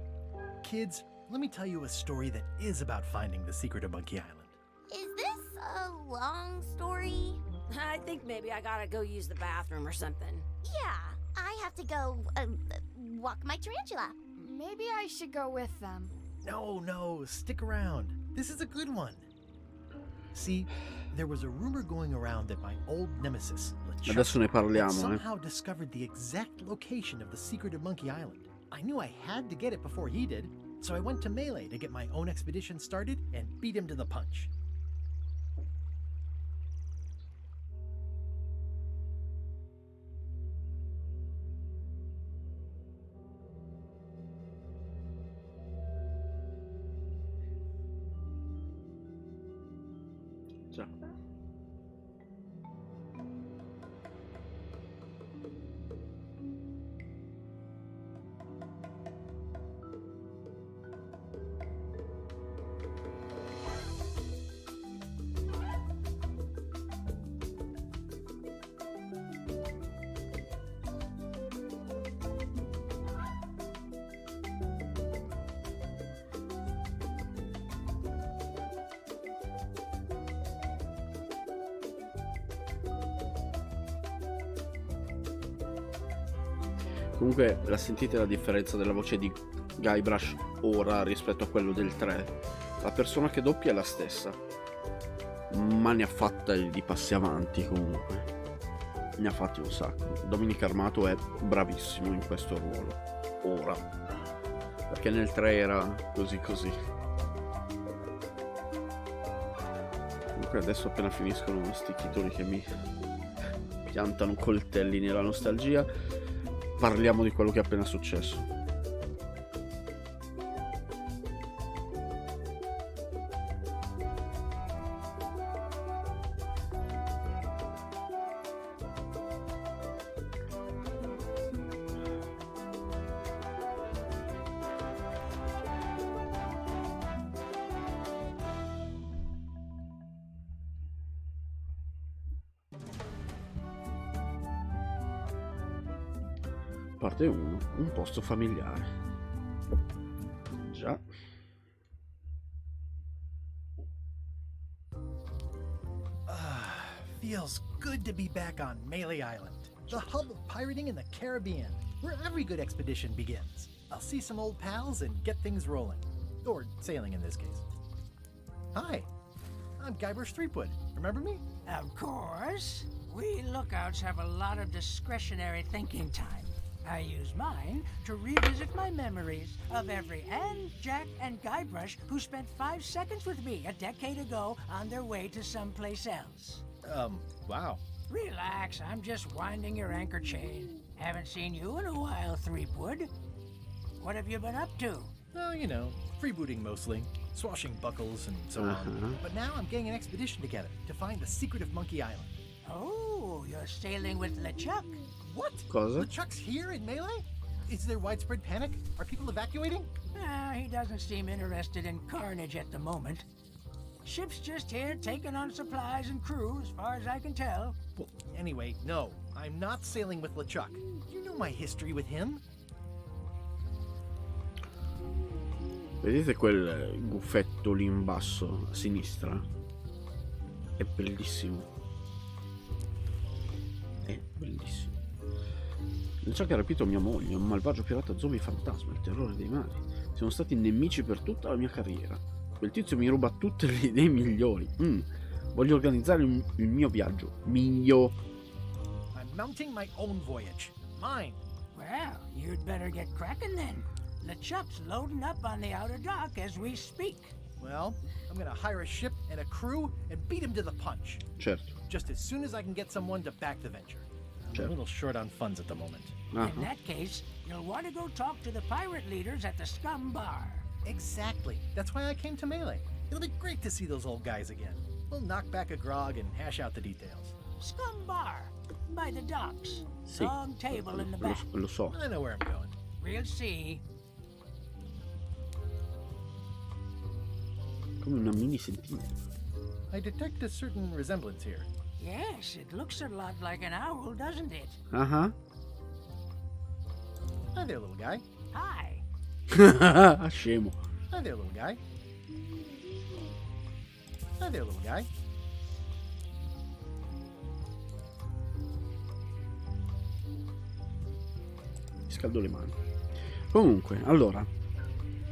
Speaker 2: Kids, let me tell you a story that is about finding the secret of Monkey Island.
Speaker 6: Is this a long story?
Speaker 7: I think maybe I gotta go use the bathroom or something.
Speaker 6: Yeah, I have to go walk my tarantula.
Speaker 3: Maybe I should go with them.
Speaker 2: No, stick around. This is a good one. See, there was a rumor going around that my old nemesis, LeChuck,
Speaker 1: Adesso ne
Speaker 2: had
Speaker 1: parliamo,
Speaker 2: somehow discovered the exact location of the secret of Monkey Island. I knew I had to get it before he did, so I went to Melee to get my own expedition started and beat him to the punch.
Speaker 1: Già. Comunque la sentite la differenza della voce di Guybrush ora rispetto a quello del 3. La persona che doppia è la stessa, ma ne ha fatta di passi avanti comunque. Ne ha fatti un sacco. Dominic Armato è bravissimo in questo ruolo ora, perché nel 3 era così così. Comunque adesso appena finiscono questi titoli che mi piantano coltelli nella nostalgia, parliamo di quello che è appena successo. Parte 1, un posto familiare. Già.
Speaker 2: Feels good to be back on Melee Island, the hub of pirating in the Caribbean, where every good expedition begins. I'll see some old pals and get things rolling. Or sailing in this case. Hi, I'm Guybrush Threepwood. Remember me?
Speaker 8: Of course. We lookouts have a lot of discretionary thinking time. I use mine to revisit my memories of every Anne, Jack, and Guybrush who spent 5 seconds with me a decade ago on their way to someplace else.
Speaker 2: Wow.
Speaker 8: Relax, I'm just winding your anchor chain. Haven't seen you in a while, Threepwood. What have you been up to?
Speaker 2: Oh, you know, freebooting mostly, swashing buckles and so on. But now I'm getting an expedition together to find the secret of Monkey Island.
Speaker 8: Oh, you're sailing with LeChuck.
Speaker 2: What?
Speaker 1: Cosa?
Speaker 2: LeChuck's here in Melee? Is there widespread panic? Are people evacuating?
Speaker 8: He doesn't seem interested in carnage at the moment. Ship's just here taking on supplies and crew, as far as I can tell.
Speaker 2: Anyway, no, I'm not sailing with LeChuck. You know my history with him.
Speaker 1: Vedete quel guffetto lì in basso a sinistra? È bellissimo. È bellissimo. LeChuck ha rapito mia moglie, un malvagio pirata zombie fantasma, il terrore dei mari. Siamo stati nemici per tutta la mia carriera. Quel tizio mi ruba tutte le idee migliori. Voglio organizzare il mio viaggio. Mio.
Speaker 2: I'm mounting my own voyage. Mine.
Speaker 8: Well, you'd better get cracking then. LeChuck's loading up on the outer dock as we speak.
Speaker 2: Well, I'm gonna hire a ship and a crew and beat him to the punch.
Speaker 1: Certo.
Speaker 2: Just as soon as I can get someone to back the venture. I'm
Speaker 1: Certo.
Speaker 2: a little short on funds at the moment.
Speaker 8: In that case, you'll want to go talk to the pirate leaders at the Scum Bar.
Speaker 2: Exactly. That's why I came to Melee. It'll be great to see those old guys again. We'll knock back a grog and hash out the details.
Speaker 8: Scum Bar, by the docks.
Speaker 1: Sì.
Speaker 8: Long table in the back.
Speaker 1: Lo so.
Speaker 2: I know where I'm going.
Speaker 8: We'll see.
Speaker 1: Come una mini sentinella.
Speaker 2: I detect a certain resemblance here.
Speaker 8: Yes, it looks a lot like an owl, doesn't it?
Speaker 1: Ah
Speaker 2: Hi there, little guy.
Speaker 8: Hi.
Speaker 1: ah. Scemo.
Speaker 2: Hi there, little guy. Hi there, little guy.
Speaker 1: Mi scaldo le mani. Comunque, allora,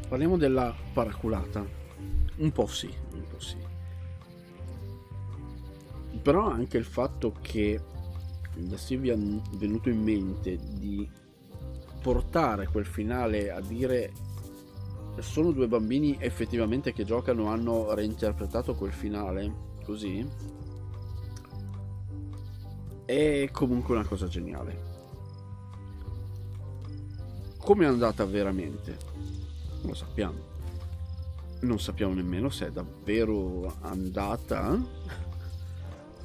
Speaker 1: parliamo della paraculata. Un po' sì. Però anche il fatto che da Steve è venuto in mente di portare quel finale a dire sono 2 bambini effettivamente che giocano, hanno reinterpretato quel finale così, è comunque una cosa geniale. Come è andata veramente non lo sappiamo, non sappiamo nemmeno se è davvero andata,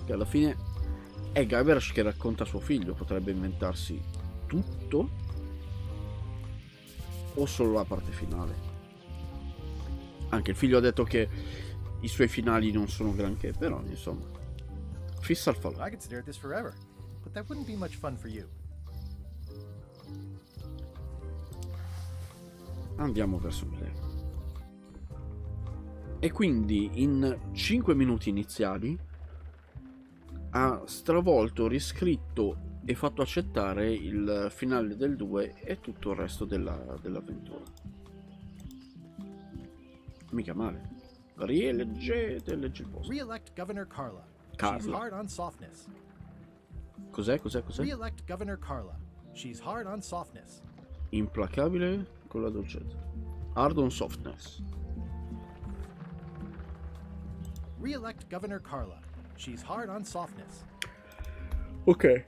Speaker 1: che alla fine è Guybrush che racconta suo figlio, potrebbe inventarsi tutto o solo la parte finale. Anche il figlio ha detto che i suoi finali non sono granché, però insomma, fissa al fallo.
Speaker 2: I could stare at this forever, but that wouldn't be much fun for you.
Speaker 1: Andiamo verso Melee. E quindi in 5 minuti iniziali ha stravolto, riscritto e fatto accettare il finale del 2 e tutto il resto dell'avventura. Mica male. Leggi il posto.
Speaker 2: Re-elect Governor Carla.
Speaker 1: Carla.
Speaker 2: She's hard on softness.
Speaker 1: Cos'è?
Speaker 2: Re-elect Governor Carla. She's hard on softness.
Speaker 1: Implacabile con la dolcezza. Hard on softness.
Speaker 2: Re-elect Governor Carla. She's hard on softness.
Speaker 1: Ok.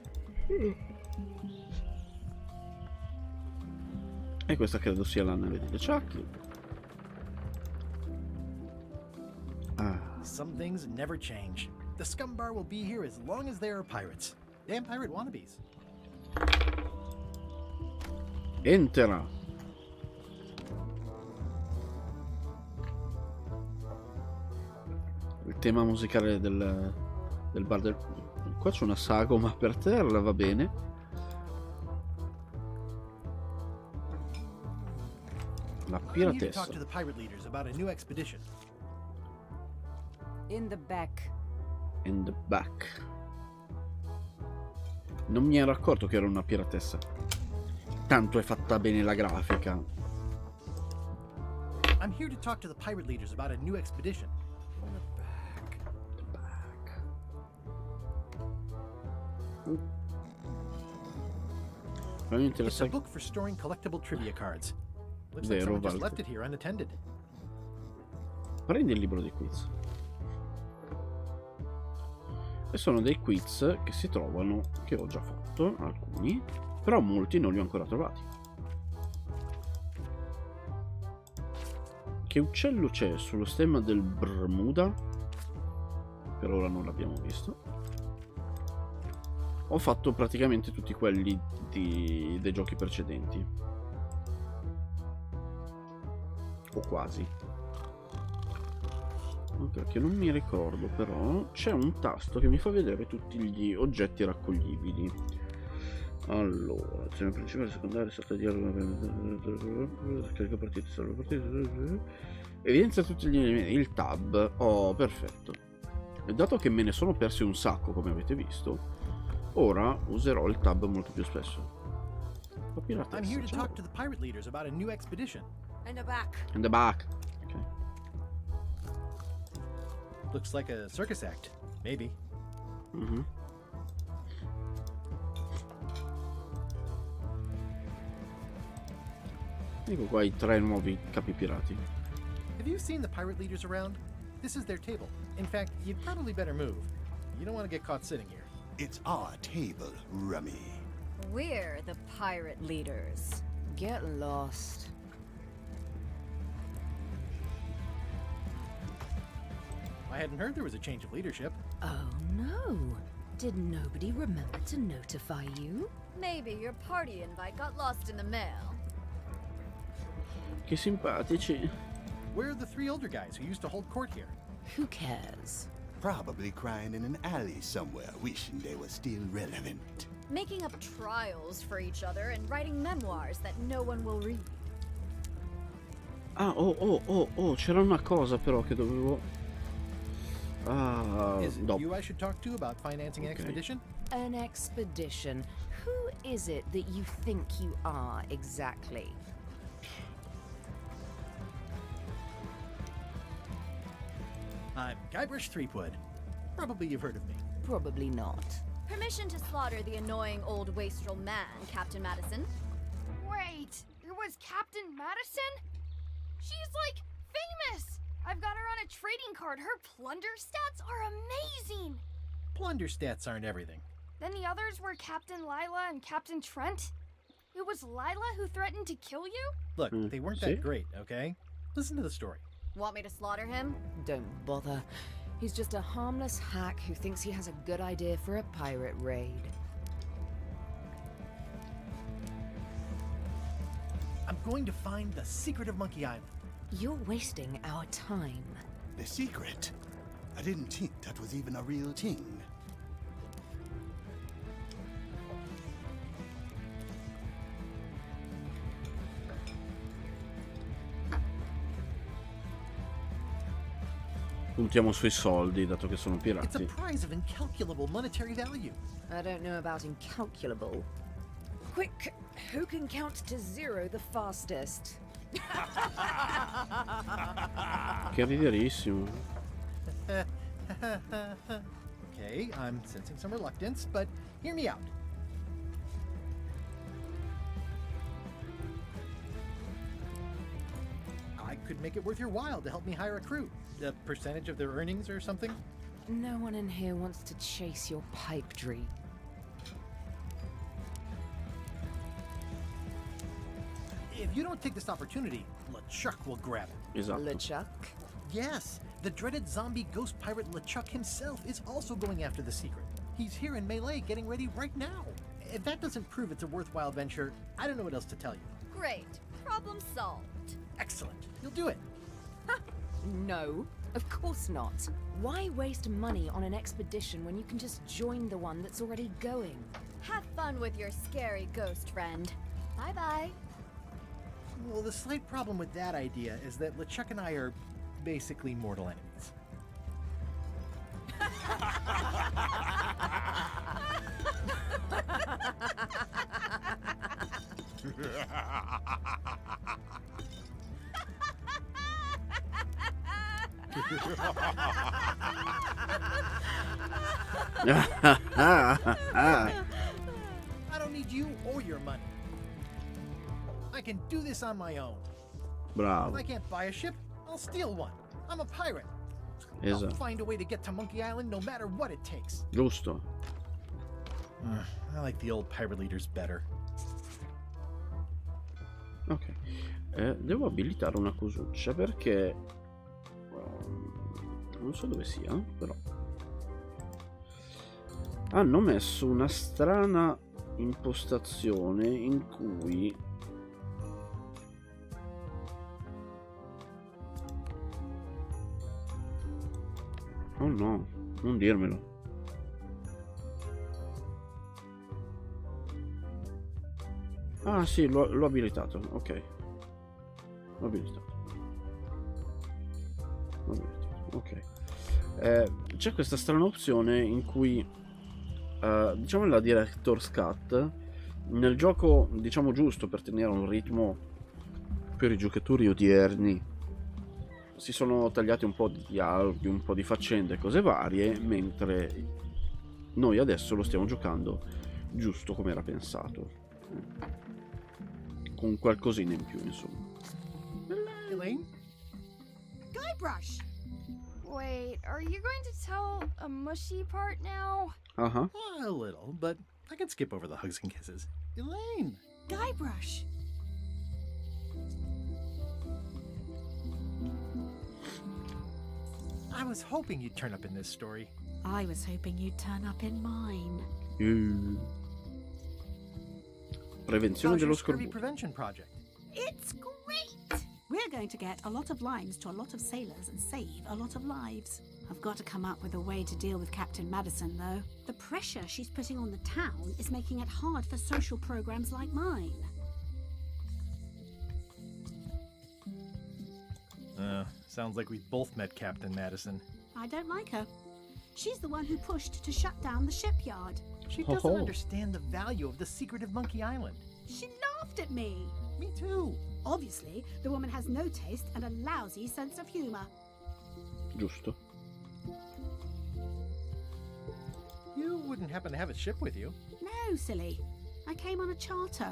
Speaker 1: E questa credo sia l'anello di Chucky.
Speaker 2: Some things never change. The scum bar will be here as long as there are pirates. Damn pirate wannabes.
Speaker 1: Entera. Il tema musicale del bar del... Qua c'è una sagoma per terra, va bene. La
Speaker 2: I'm here to
Speaker 1: piratessa.
Speaker 2: talk to the pirate leaders about a new expedition.
Speaker 9: In the back.
Speaker 1: In the back. Non mi ero accorto che era una piratessa. Tanto è fatta bene la grafica.
Speaker 2: I'm here to talk to the pirate leaders about a new expedition.
Speaker 1: In the back. The back. Ma mi
Speaker 2: It's a
Speaker 1: interessa.
Speaker 2: book for storing collectible trivia cards. Looks like
Speaker 1: Vero,
Speaker 2: someone just
Speaker 1: Walter.
Speaker 2: left it here unattended.
Speaker 1: Prendi il libro dei quiz. E sono dei quiz che si trovano, che ho già fatto, alcuni, però molti non li ho ancora trovati. Che uccello c'è sullo stemma del Bermuda? Per ora non l'abbiamo visto. Ho fatto praticamente tutti quelli dei giochi precedenti. O quasi. Perché non mi ricordo, però c'è un tasto che mi fa vedere tutti gli oggetti raccoglibili. Allora, azione principale, secondaria, salta dialogo, carica partite, salva partite, evidenzia tutti gli elementi, il tab. Oh, perfetto. E dato che me ne sono persi un sacco, come avete visto, ora userò il tab molto più spesso. La piratessa,
Speaker 2: I'm here to
Speaker 1: ciao.
Speaker 2: talk to the pirate leaders about a new expedition.
Speaker 7: In the back.
Speaker 1: In the back. Ok.
Speaker 2: Looks like a circus act. Maybe.
Speaker 1: Mhm. Ecco qua i 3 nuovi capi pirati.
Speaker 2: Have you seen the pirate leaders around? This is their table. In fact, you'd probably better move. You don't want to get caught sitting here.
Speaker 10: It's our table, Rummy.
Speaker 9: We're the pirate leaders. Get lost.
Speaker 2: I hadn't heard there was a change of leadership.
Speaker 9: Oh no. Did nobody remember to notify you?
Speaker 3: Maybe your party invite got lost in the mail.
Speaker 1: Che simpatici.
Speaker 2: Where are the 3 older guys who used to hold court here?
Speaker 9: Who cares?
Speaker 10: Probably crying in an alley somewhere, wishing they were still relevant.
Speaker 3: Making up trials for each other and writing memoirs that no one will read.
Speaker 1: Ah, oh, c'era una cosa però che dovevo... Ah,
Speaker 2: Is it
Speaker 1: dopo.
Speaker 2: you I should talk to about financing an
Speaker 1: Okay.
Speaker 2: expedition?
Speaker 9: An expedition. Who is it that you think you are exactly?
Speaker 2: I'm Guybrush Threepwood. Probably you've heard of me.
Speaker 9: Probably not.
Speaker 3: Permission to slaughter the annoying old wastrel man, Captain Madison. Wait, it was Captain Madison? She's like famous! I've got her on a trading card. Her plunder stats are amazing!
Speaker 2: Plunder stats aren't everything.
Speaker 3: Then the others were Captain Lila and Captain Trent? It was Lila who threatened to kill you?
Speaker 2: Look, they weren't
Speaker 1: see?
Speaker 2: that great, okay? Listen to the story.
Speaker 3: Want me to slaughter him?
Speaker 9: Don't bother. He's just a harmless hack who thinks he has a good idea for a pirate raid.
Speaker 2: I'm going to find the secret of Monkey Island.
Speaker 9: You're wasting our time.
Speaker 10: The secret? I didn't think that was even a real thing.
Speaker 1: Puntiamo sui soldi, dato che sono
Speaker 2: It's a
Speaker 1: pirati.
Speaker 2: prize of incalculable monetary value.
Speaker 9: I don't know about incalculable. Quick, who can count to 0 the fastest?
Speaker 1: Che riderissimo.
Speaker 2: Okay, I'm sensing some reluctance, but hear me out. I could make it worth your while to help me hire a crew. A percentage of their earnings or something?
Speaker 9: No one in here wants to chase your pipe dream.
Speaker 2: If you don't take this opportunity, LeChuck will grab it.
Speaker 1: Esatto.
Speaker 9: LeChuck?
Speaker 2: Yes, the dreaded zombie ghost pirate LeChuck himself is also going after the secret. He's here in Melee getting ready right now. If that doesn't prove it's a worthwhile venture, I don't know what else to tell you.
Speaker 11: Great. Problem solved.
Speaker 2: Excellent. You'll do it.
Speaker 9: No, of course not. Why waste money on an expedition when you can just join the one that's already going?
Speaker 11: Have fun with your scary ghost friend. Bye-bye.
Speaker 2: Well, the slight problem with that idea is that LeChuck and I are basically mortal enemies. I don't need you or your money. I can do this on my own.
Speaker 1: Bravo.
Speaker 2: If I can't buy a ship, I'll steal one. I'm a pirate. I'll
Speaker 1: Esatto.
Speaker 2: find a way to get to Monkey Island no matter what it takes.
Speaker 1: Giusto.
Speaker 2: I like the old pirate leaders better.
Speaker 1: Ok. Devo abilitare una cosuccia perché non so dove sia, però hanno messo una strana impostazione in cui oh no, non dirmelo. Ah sì, l'ho abilitato, ok. L'ho abilitato, ok. C'è questa strana opzione in cui diciamo la Director's Cut nel gioco, diciamo, giusto per tenere un ritmo per i giocatori odierni, si sono tagliati un po' di dialoghi, un po' di faccende, cose varie, mentre noi adesso lo stiamo giocando giusto come era pensato, con qualcosina in più, insomma.
Speaker 2: Elaine?
Speaker 3: Guybrush! Wait, are you going to tell a mushy part now?
Speaker 1: Uh-huh.
Speaker 2: A little, but I can skip over the hugs and kisses. Elaine!
Speaker 3: Guybrush!
Speaker 2: I was hoping you'd turn up in this story.
Speaker 12: I was hoping you'd turn up in mine.
Speaker 1: Prevenzione
Speaker 2: How's
Speaker 1: dello
Speaker 2: your scurvy
Speaker 1: scorbuto.
Speaker 2: prevention project?
Speaker 12: It's great! We're going to get a lot of lines to a lot of sailors and save a lot of lives. I've got to come up with a way to deal with Captain Madison, though. The pressure she's putting on the town is making it hard for social programs like mine.
Speaker 2: Sounds like we've both met Captain Madison.
Speaker 12: I don't like her. She's the one who pushed to shut down the shipyard.
Speaker 2: She doesn't understand the value of the secret of Monkey Island.
Speaker 12: She laughed at me.
Speaker 2: Me too.
Speaker 12: Obviously, the woman has no taste and a lousy sense of humor.
Speaker 1: Giusto.
Speaker 2: You wouldn't happen to have a ship with you?
Speaker 12: No, silly. I came on a charter.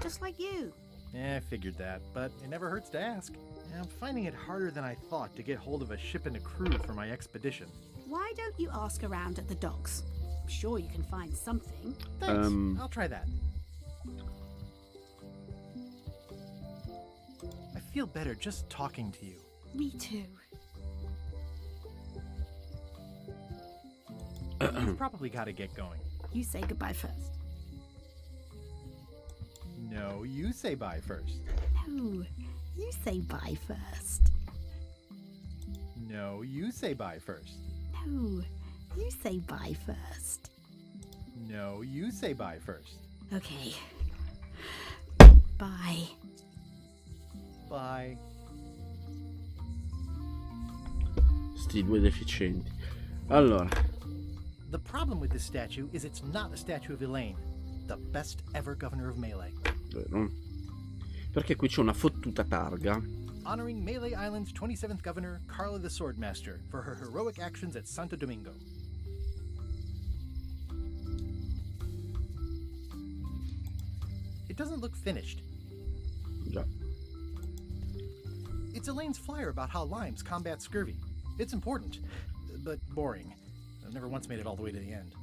Speaker 12: Just like you.
Speaker 2: I figured that, but it never hurts to ask. I'm finding it harder than I thought to get hold of a ship and a crew for my expedition.
Speaker 12: Why don't you ask around at the docks? I'm sure you can find something.
Speaker 2: Thanks. I'll try that. I feel better just talking to you.
Speaker 12: Me too.
Speaker 2: You've probably got to get going.
Speaker 12: You say goodbye first.
Speaker 2: No, you say bye first.
Speaker 12: No, you say bye first.
Speaker 2: No, you say bye first.
Speaker 12: No, you say bye first.
Speaker 2: No, you say bye first.
Speaker 12: Okay. Bye.
Speaker 2: Bye.
Speaker 1: Sti due deficienti. Allora.
Speaker 2: The problem with this statue is it's not a statue of Elaine, the best ever governor of Melee.
Speaker 1: Vero. Perché qui c'è una fottuta targa.
Speaker 2: Honoring Melee Island's 27th governor, Carla the Swordmaster, for her heroic actions at Santo Domingo. It doesn't look finished.
Speaker 1: Già.
Speaker 2: It's Elaine's flyer about how limes combat scurvy. It's important, but boring. I've never once made it all the way to the end.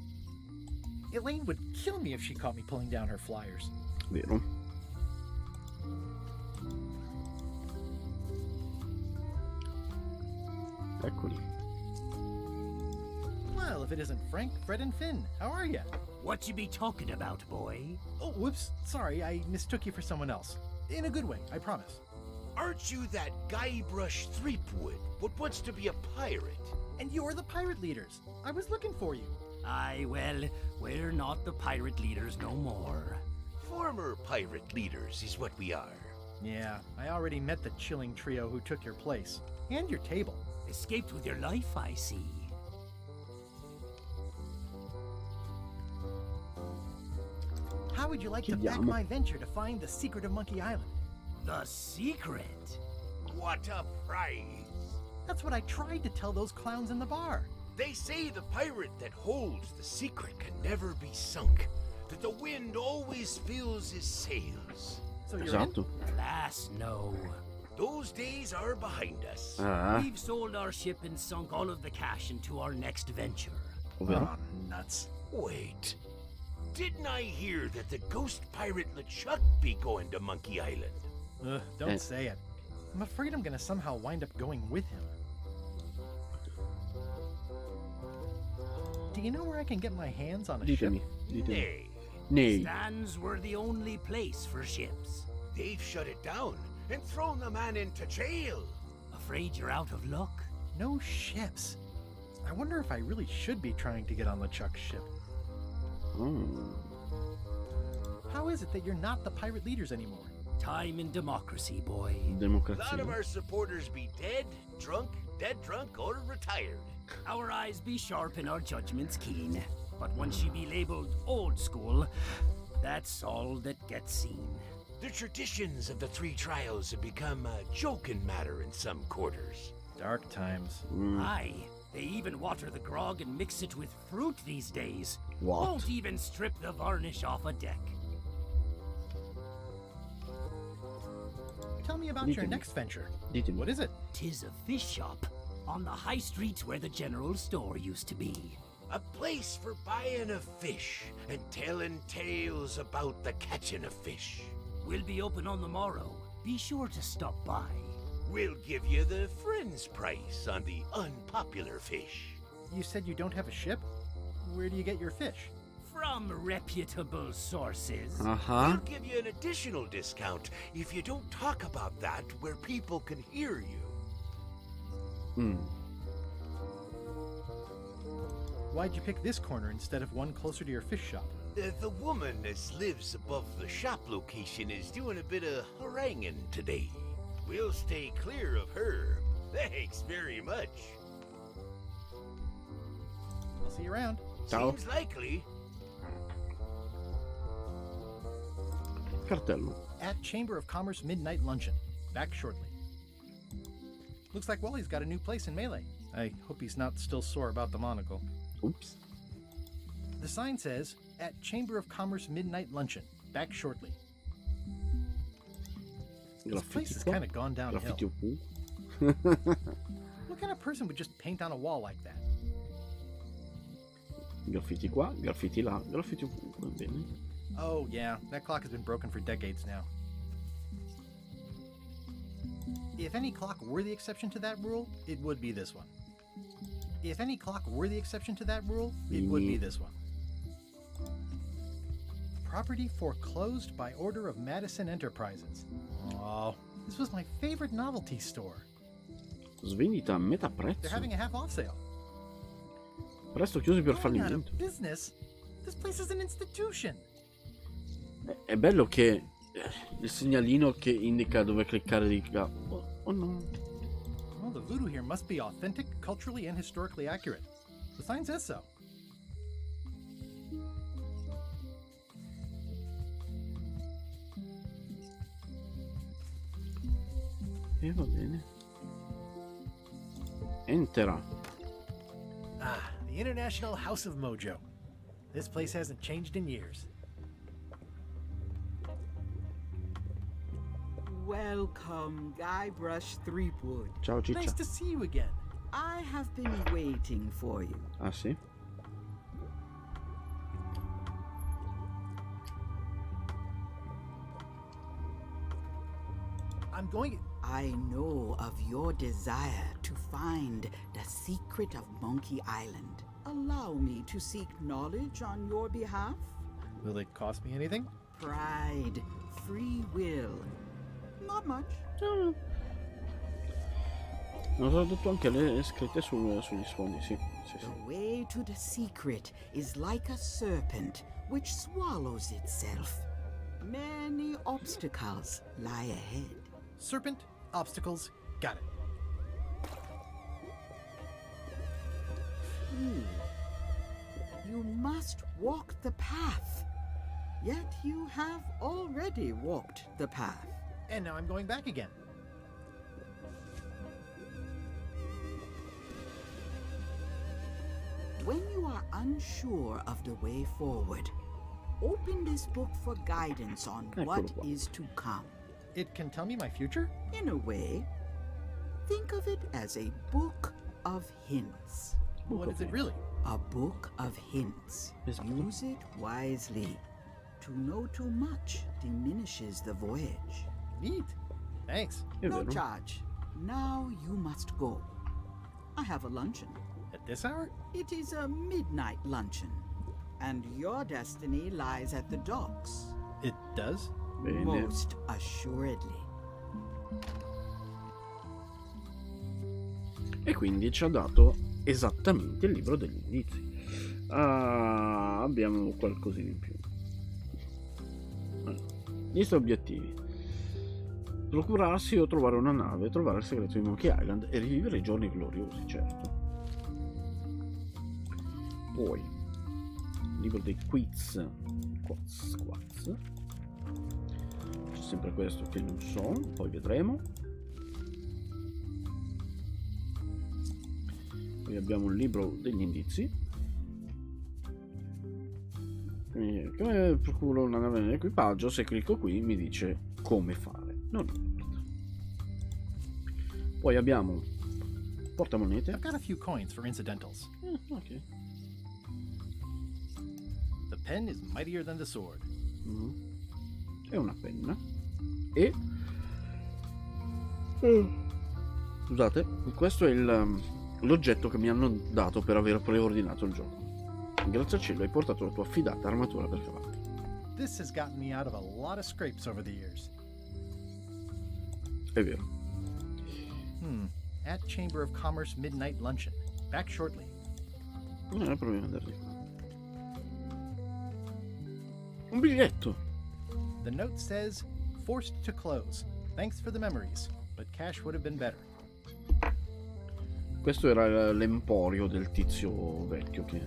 Speaker 2: Elaine would kill me if she caught me pulling down her flyers.
Speaker 1: Vero. Eccoli.
Speaker 2: Well, if it isn't Frank, Fred, and Finn, how are ya?
Speaker 4: What you be talking about, boy?
Speaker 2: Oh, whoops. Sorry, I mistook you for someone else. In a good way, I promise.
Speaker 13: Aren't you that Guybrush Threepwood, what wants to be a pirate?
Speaker 2: And you're the pirate leaders. I was looking for you.
Speaker 4: Aye, well, we're not the pirate leaders no more.
Speaker 13: Former pirate leaders is what we are.
Speaker 2: Yeah, I already met the chilling trio who took your place. And your table.
Speaker 4: Escaped with your life, I see.
Speaker 2: How would you like to back my venture to find the secret of Monkey Island?
Speaker 4: The secret?
Speaker 13: What a prize!
Speaker 2: That's what I tried to tell those clowns in the bar.
Speaker 13: They say the pirate that holds the secret can never be sunk, that the wind always fills his sails.
Speaker 2: So you're
Speaker 1: Esatto.
Speaker 4: Alas, no.
Speaker 13: Those days are behind us.
Speaker 4: We've sold our ship and sunk all of the cash into our next venture.
Speaker 1: Ovvero?
Speaker 2: Oh, nuts.
Speaker 13: Wait. Didn't I hear that the ghost pirate LeChuck be going to Monkey Island?
Speaker 2: Don't say it. I'm afraid I'm gonna somehow wind up going with him. Do you know where I can get my hands on a ship?
Speaker 13: Nay.
Speaker 1: Nay.
Speaker 4: Stands were the only place for ships.
Speaker 13: They've shut it down and thrown the man into jail.
Speaker 4: Afraid you're out of luck?
Speaker 2: No ships. I wonder if I really should be trying to get on LeChuck's ship. How is it that you're not the pirate leaders anymore?
Speaker 4: Time and democracy, boy.
Speaker 13: A lot of our supporters be dead drunk, or retired.
Speaker 4: Our eyes be sharp and our judgments keen. But once you be labeled old school, that's all that gets seen.
Speaker 13: The traditions of the three trials have become a joking matter in some quarters.
Speaker 2: Dark times.
Speaker 4: Aye. They even water the grog and mix it with fruit these days.
Speaker 1: What?
Speaker 4: Won't even strip the varnish off a deck.
Speaker 2: Tell me about your next venture. What is it?
Speaker 4: 'Tis a fish shop on the high street where the general store used to be.
Speaker 13: A place for buying a fish and telling tales about the catching of fish.
Speaker 4: We'll be open on the morrow. Be sure to stop by.
Speaker 13: We'll give you the friend's price on the unpopular fish.
Speaker 2: You said you don't have a ship? Where do you get your fish?
Speaker 4: From reputable sources.
Speaker 13: We'll give you an additional discount if you don't talk about that where people can hear you.
Speaker 2: Why'd you pick this corner instead of one closer to your fish shop?
Speaker 13: The woman that lives above the shop location is doing a bit of haranguing today. We'll stay clear of her. Thanks very much.
Speaker 2: I'll see you around.
Speaker 1: Ciao.
Speaker 13: Seems likely.
Speaker 1: Cartello.
Speaker 2: At Chamber of Commerce Midnight Luncheon. Back shortly. Looks like Wally's got a new place in Melee. I hope he's not still sore about the monocle.
Speaker 1: Oops.
Speaker 2: The sign says, at Chamber of Commerce Midnight Luncheon. Back shortly. This place has kind of gone downhill. What kind of person would just paint on a wall like that?
Speaker 1: Graffiti qua, graffiti là, graffiti ovunque, bene.
Speaker 2: Oh, yeah, that clock has been broken for decades now. If any clock were the exception to that rule, it would be this one. If any clock were the exception to that rule, it would be this one. Property foreclosed by order of Madison Enterprises. Oh, this was my favorite novelty store.
Speaker 1: Svendita a metà
Speaker 2: They're
Speaker 1: prezzo.
Speaker 2: having a half-off sale.
Speaker 1: Presto chiusi per
Speaker 2: Going out
Speaker 1: fallimento.
Speaker 2: of business? This place is an institution.
Speaker 1: È bello che il segnalino che indica dove cliccare di là. Oh no.
Speaker 2: Well, the voodoo here must be authentic, culturally, and historically accurate. The sign says so.
Speaker 1: E va bene. Entera.
Speaker 2: Ah, the International House of Mojo. This place hasn't changed in years.
Speaker 14: Welcome, Guybrush Threepwood.
Speaker 1: Ciao Ciccia.
Speaker 2: Nice to see you again.
Speaker 14: I have been waiting for you.
Speaker 1: Ah sì?
Speaker 2: I'm going...
Speaker 14: I know of your desire to find the secret of Monkey Island. Allow me to seek knowledge on your behalf?
Speaker 2: Will it cost me anything?
Speaker 14: Pride, free will. Not much.
Speaker 1: Ho tradotto anche le scritte sugli sfondi, sì. Sì, sì.
Speaker 14: The way to the secret is like a serpent which swallows itself. Many obstacles lie ahead.
Speaker 2: Serpent, obstacles, got it.
Speaker 14: You must walk the path. Yet you have already walked the path.
Speaker 2: And now I'm going back again.
Speaker 14: When you are unsure of the way forward, open this book for guidance on what is to come.
Speaker 2: It can tell me my future?
Speaker 14: In a way, think of it as a book of hints.
Speaker 2: What is it really?
Speaker 14: A book of hints. Use it wisely. To know too much diminishes the voyage.
Speaker 2: Neat. Thanks.
Speaker 14: No charge. Now you must go. I have a luncheon.
Speaker 2: At this hour?
Speaker 14: It is a midnight luncheon. And your destiny lies at the docks.
Speaker 2: It does?
Speaker 1: Bene.
Speaker 14: Most assuredly.
Speaker 1: E quindi ci ha dato esattamente il libro degli indizi. Abbiamo qualcosina in più. Allora, lista obiettivi: procurarsi o trovare una nave, trovare il segreto di Monkey Island e rivivere i giorni gloriosi, certo. Poi libro dei quiz. C'è sempre questo che non so, poi vedremo. Poi abbiamo il libro degli indizi. Come procuro una nave nell'equipaggio? Se clicco qui mi dice come fare. Non importa. Poi abbiamo portamonete.
Speaker 2: I've got a few coins for incidentals.
Speaker 1: Ok.
Speaker 2: The pen is mightier than the sword.
Speaker 1: E una penna. E scusate, questo è l'oggetto che mi hanno dato per aver preordinato il gioco. Grazie al cielo hai portato la tua affidata armatura per cavalli.
Speaker 2: This has gotten me out of a lot of scrapes over the years.
Speaker 1: È vero.
Speaker 2: At Chamber of Commerce Midnight Luncheon. Back shortly.
Speaker 1: Proviamo ad andare di qua. Un biglietto.
Speaker 2: The note says, forced to close. Thanks for the memories, but cash would have been better.
Speaker 1: Questo era l'emporio del tizio vecchio che...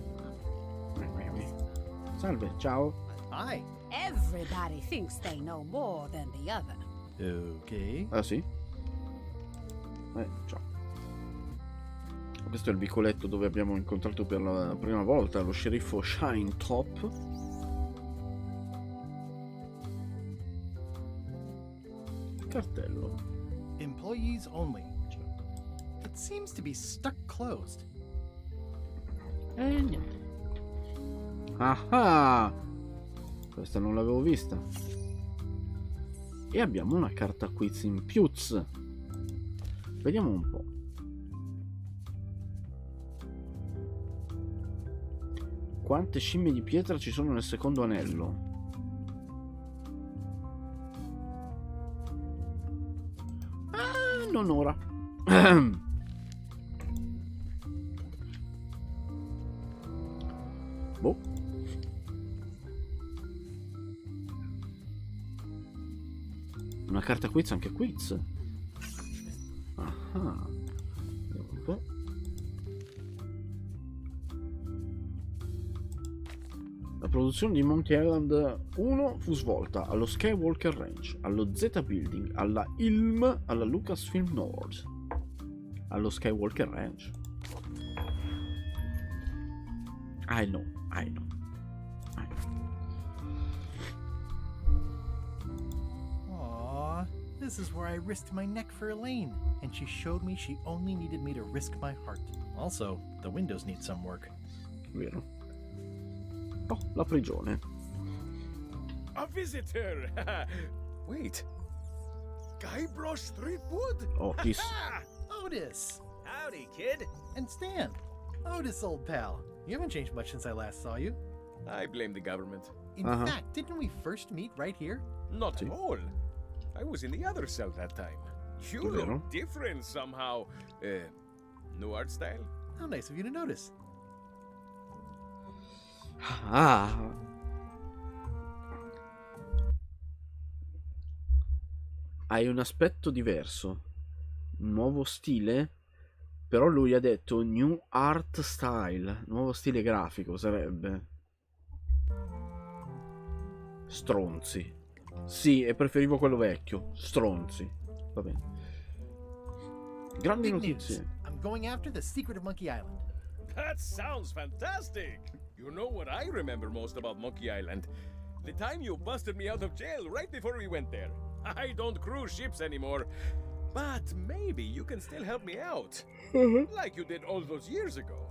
Speaker 1: Salve, ciao.
Speaker 2: Hi.
Speaker 15: Everybody thinks they know more than the other.
Speaker 2: Ok.
Speaker 1: Ah sì? Ciao. Questo è il vicoletto dove abbiamo incontrato per la prima volta lo sceriffo Shine Top. Cartello.
Speaker 2: Employees only. It seems to be stuck closed.
Speaker 1: Niente. Ah! Questa non l'avevo vista. E abbiamo una carta quiz in più. Vediamo un po'. Quante scimmie di pietra ci sono nel secondo anello? Non ora. Boh. Una carta quiz, anche quiz. Ah. Vediamo un po'. La produzione di Monkey Island 1 fu svolta allo Skywalker Ranch, allo Z Building, alla ILM, alla Lucasfilm North. Allo Skywalker Ranch. I know.
Speaker 2: Aww, this is where I risked my neck for Elaine, and she showed me she only needed me to risk my heart. Also, the windows need some work.
Speaker 1: Vero. Oh, la prigione.
Speaker 16: A visitor! Wait. Guybrush Threepwood?
Speaker 1: Otis.
Speaker 2: Otis!
Speaker 16: Howdy, kid.
Speaker 2: And Stan. Otis, old pal. You haven't changed much since I last saw you.
Speaker 16: I blame the government.
Speaker 2: In fact, didn't we first meet right here?
Speaker 16: Not at all. I was in the other cell that time. You look different somehow. New art style?
Speaker 2: How nice of you to notice.
Speaker 1: Ah. Hai un aspetto diverso. Nuovo stile? Però lui ha detto new art style. Nuovo stile grafico sarebbe. Stronzi. Sì, e preferivo quello vecchio. Stronzi. Va bene. Grandi notizie.
Speaker 2: I'm going after the secret of Monkey Island.
Speaker 16: That sounds fantastic! You know what I remember most about Monkey Island? The time you busted me out of jail right before we went there. I don't cruise ships anymore. But maybe you can still help me out. Like you did all those years ago.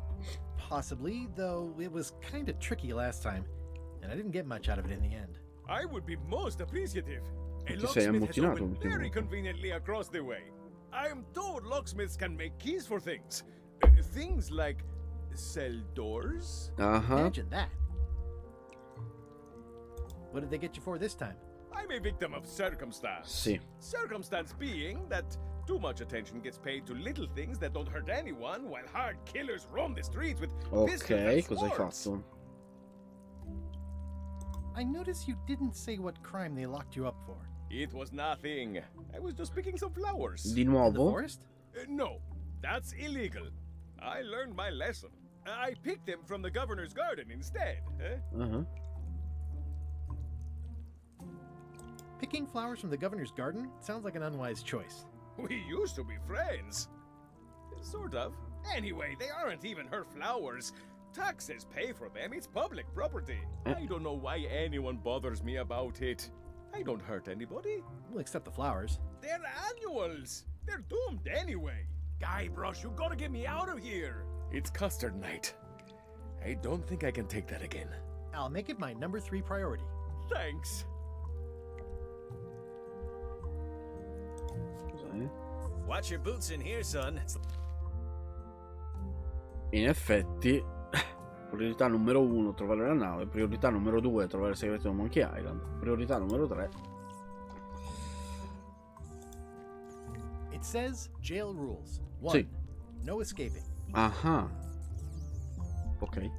Speaker 2: Possibly, though it was kind of tricky last time, and I didn't get much out of it in the end.
Speaker 16: I would be most appreciative. A
Speaker 1: Ti sei
Speaker 16: locksmith has
Speaker 1: ammutinato
Speaker 16: opened
Speaker 1: l'ultima
Speaker 16: very
Speaker 1: volta.
Speaker 16: conveniently across the way. I am told locksmiths can make keys for things. Things like cell doors.
Speaker 2: Imagine that. What did they get you for this time?
Speaker 16: I'm a victim of circumstance.
Speaker 1: Sì.
Speaker 16: Circumstance being that too much attention gets paid to little things that don't hurt anyone, while hard killers roam the streets with pistols
Speaker 1: Ok,
Speaker 16: and
Speaker 1: cosa hai
Speaker 16: swords.
Speaker 1: fatto?
Speaker 2: I noticed you didn't say what crime they locked you up for.
Speaker 16: It was nothing. I was just picking some flowers.
Speaker 1: Di
Speaker 2: In the
Speaker 1: nuovo?
Speaker 2: forest?
Speaker 16: No, that's illegal. I learned my lesson. I picked them from the governor's garden instead.
Speaker 2: Picking flowers from the governor's garden sounds like an unwise choice.
Speaker 16: We used to be friends. Sort of. Anyway, they aren't even her flowers. Taxes pay for them. It's public property. I don't know why anyone bothers me about it. I don't hurt anybody.
Speaker 2: We'll accept the flowers.
Speaker 16: They're annuals. They're doomed anyway. Guybrush, you gotta get me out of here. It's custard night. I don't think I can take that again.
Speaker 2: I'll make it my number 3 priority.
Speaker 16: Thanks.
Speaker 1: Cos'è?
Speaker 17: Watch your boots in here, son.
Speaker 1: In effetti, priorità numero 1 trovare la nave, priorità numero 2 trovare il segreto di Monkey Island, priorità numero 3.
Speaker 2: It says jail rules. 1.
Speaker 1: Sì.
Speaker 2: No escaping.
Speaker 1: Ah. Ok.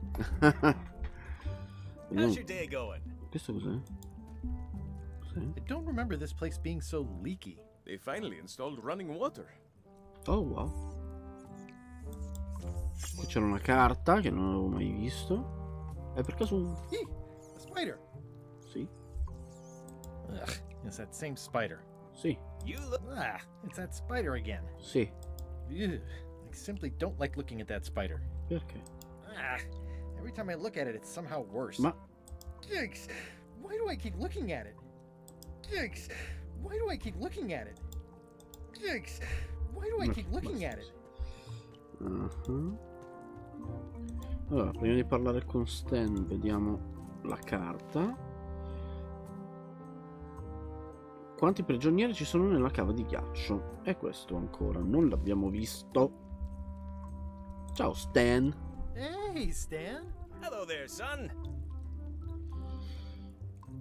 Speaker 17: How's your day going?
Speaker 1: Questo cos'è? Cos'è?
Speaker 2: I don't remember this place being so leaky.
Speaker 16: They finally installed running water.
Speaker 1: Oh wow. Qui c'era una carta che non avevo mai visto. È per caso...
Speaker 2: A spider.
Speaker 1: Sì.
Speaker 2: Ugh, it's that same spider.
Speaker 1: Sì.
Speaker 2: It's that spider again.
Speaker 1: Sì.
Speaker 2: Ugh, I simply don't like looking at that spider.
Speaker 1: Perché?
Speaker 2: Every time I look at it, it's somehow worse.
Speaker 1: Ma...
Speaker 2: Yikes! Why do I keep looking at it? Yikes! Why do I keep looking at it? Yikes! Why do I keep looking at it?
Speaker 1: Allora, prima di parlare con Stan, vediamo la carta. Quanti prigionieri ci sono nella cava di ghiaccio? E questo ancora non l'abbiamo visto. Ciao Stan.
Speaker 2: Hey, Stan.
Speaker 17: Hello there, son.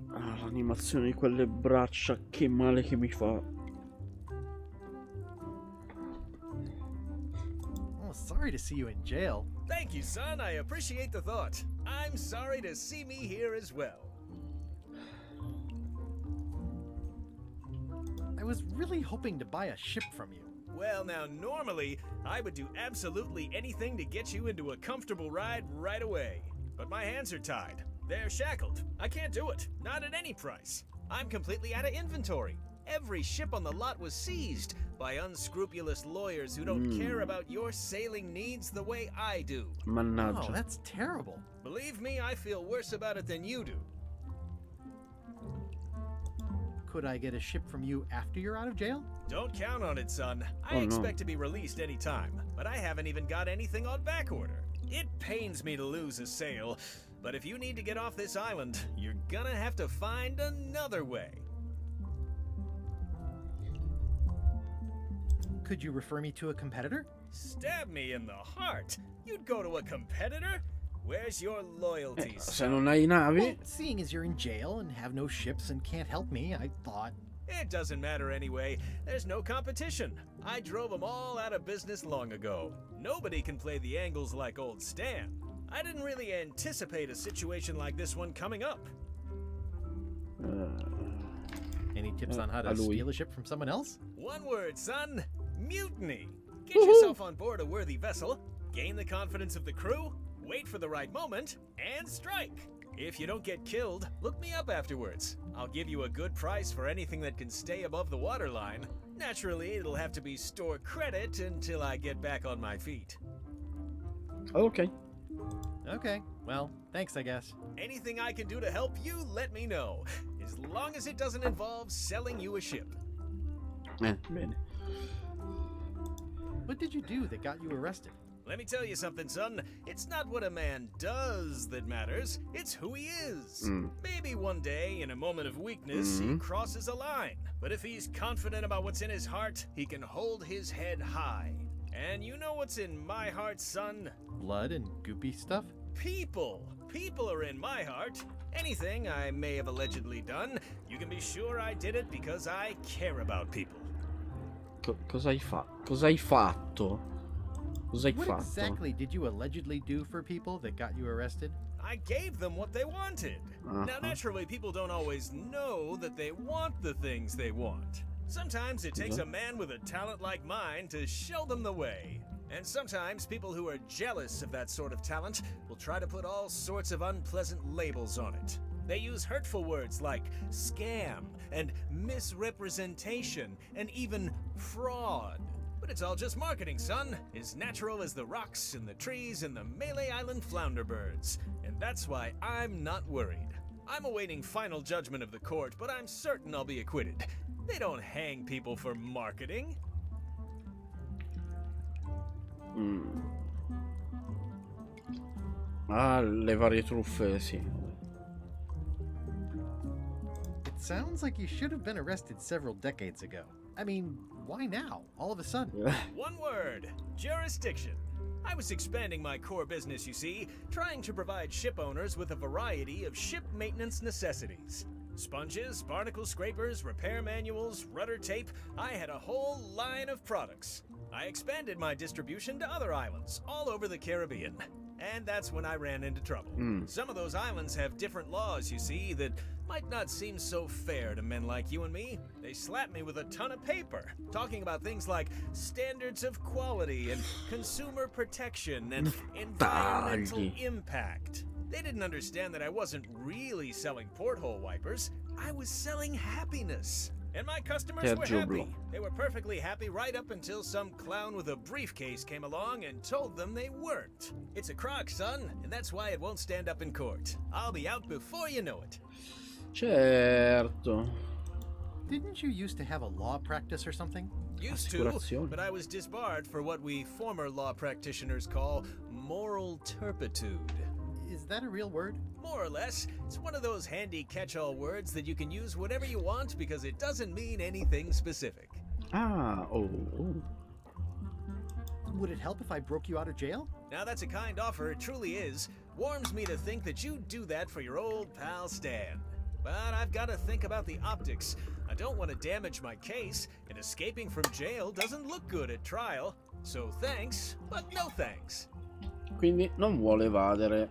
Speaker 1: L'animazione di quelle braccia, che male che mi fa.
Speaker 2: Oh, sorry to see you in jail.
Speaker 17: Thank you, son. I appreciate the thought. I'm sorry to see me here as well.
Speaker 2: I was really hoping to buy a ship from you.
Speaker 17: Well, now, normally, I would do absolutely anything to get you into a comfortable ride right away. But my hands are tied. They're shackled. I can't do it. Not at any price. I'm completely out of inventory. Every ship on the lot was seized by unscrupulous lawyers who don't care about your sailing needs the way I do.
Speaker 1: Mannaggia.
Speaker 2: Oh, that's terrible.
Speaker 17: Believe me, I feel worse about it than you do.
Speaker 2: Could I get a ship from you after you're out of jail?
Speaker 17: Don't count on it, son. I expect to be released any time, but I haven't even got anything on back order. It pains me to lose a sail, but if you need to get off this island, you're gonna have to find another way.
Speaker 2: Could you refer me to a competitor?
Speaker 17: Stab me in the heart. You'd go to a competitor? Where's your loyalty,
Speaker 1: Se non hai navi...
Speaker 2: Well, seeing as you're in jail and have no ships and can't help me, I thought...
Speaker 17: It doesn't matter anyway. There's no competition. I drove them all out of business long ago. Nobody can play the angles like old Stan. I didn't really anticipate a situation like this one coming up.
Speaker 2: Any tips on how to steal a ship from someone else?
Speaker 17: One word, son. Mutiny. Get yourself on board a worthy vessel, gain the confidence of the crew, wait for the right moment, and strike. If you don't get killed, look me up afterwards. I'll give you a good price for anything that can stay above the waterline. Naturally, it'll have to be store credit until I get back on my feet.
Speaker 1: Okay.
Speaker 2: Okay, well, thanks, I guess.
Speaker 17: Anything I can do to help you, let me know. As long as it doesn't involve selling you a ship.
Speaker 1: Bene.
Speaker 2: What did you do that got you arrested?
Speaker 17: Let me tell you something, son. It's not what a man does that matters. It's who he is. Maybe one day, in a moment of weakness, he crosses a line. But if he's confident about what's in his heart, he can hold his head high. And you know what's in my heart, son?
Speaker 2: Blood and goopy stuff?
Speaker 17: People. People are in my heart. Anything I may have allegedly done, you can be sure I did it because I care about people.
Speaker 1: Cosa hai fatto? Cosa hai fatto?
Speaker 2: What exactly did you allegedly do for people that got you arrested?
Speaker 17: I gave them what they wanted. Now, naturally, people don't always know that they want the things they want. Sometimes it takes a man with a talent like mine to show them the way. And sometimes people who are jealous of that sort of talent will try to put all sorts of unpleasant labels on it. They use hurtful words like scam and misrepresentation and even fraud. But it's all just marketing, son. As natural as the rocks and the trees and the Melee Island flounder birds. And that's why I'm not worried. I'm awaiting final judgment of the court, but I'm certain I'll be acquitted. They don't hang people for marketing.
Speaker 1: Le varie truffe, sì.
Speaker 2: It sounds like you should have been arrested several decades ago. I mean, why now, all of a sudden?
Speaker 17: One word, jurisdiction. I was expanding my core business, you see, trying to provide ship owners with a variety of ship maintenance necessities. Sponges, barnacle scrapers, repair manuals, rudder tape, I had a whole line of products. I expanded my distribution to other islands, all over the Caribbean. And that's when I ran into trouble. Some of those islands have different laws, you see, that might not seem so fair to men like you and me. They slapped me with a ton of paper, talking about things like standards of quality and consumer protection and environmental impact. They didn't understand that I wasn't really selling porthole wipers. I was selling happiness. And my customers were happy. They were perfectly happy right up until some clown with a briefcase came along and told them they weren't. It's a crock, son, and that's why it won't stand up in court. I'll be out before you know it.
Speaker 1: Certo.
Speaker 2: Didn't you used to have a law practice or something?
Speaker 17: Used to, but I was disbarred for what we former law practitioners call moral turpitude.
Speaker 2: Is that a real word?
Speaker 17: More or less. It's one of those handy catch-all words that you can use whatever you want because it doesn't mean anything specific.
Speaker 2: Would it help if I broke you out of jail?
Speaker 17: Now that's a kind offer, it truly is. Warms me to think that you'd do that for your old pal Stan. But I've got to think about the optics. I don't want to damage my case, and escaping from jail doesn't look good at trial. So thanks, but no thanks.
Speaker 1: Quindi non vuole evadere.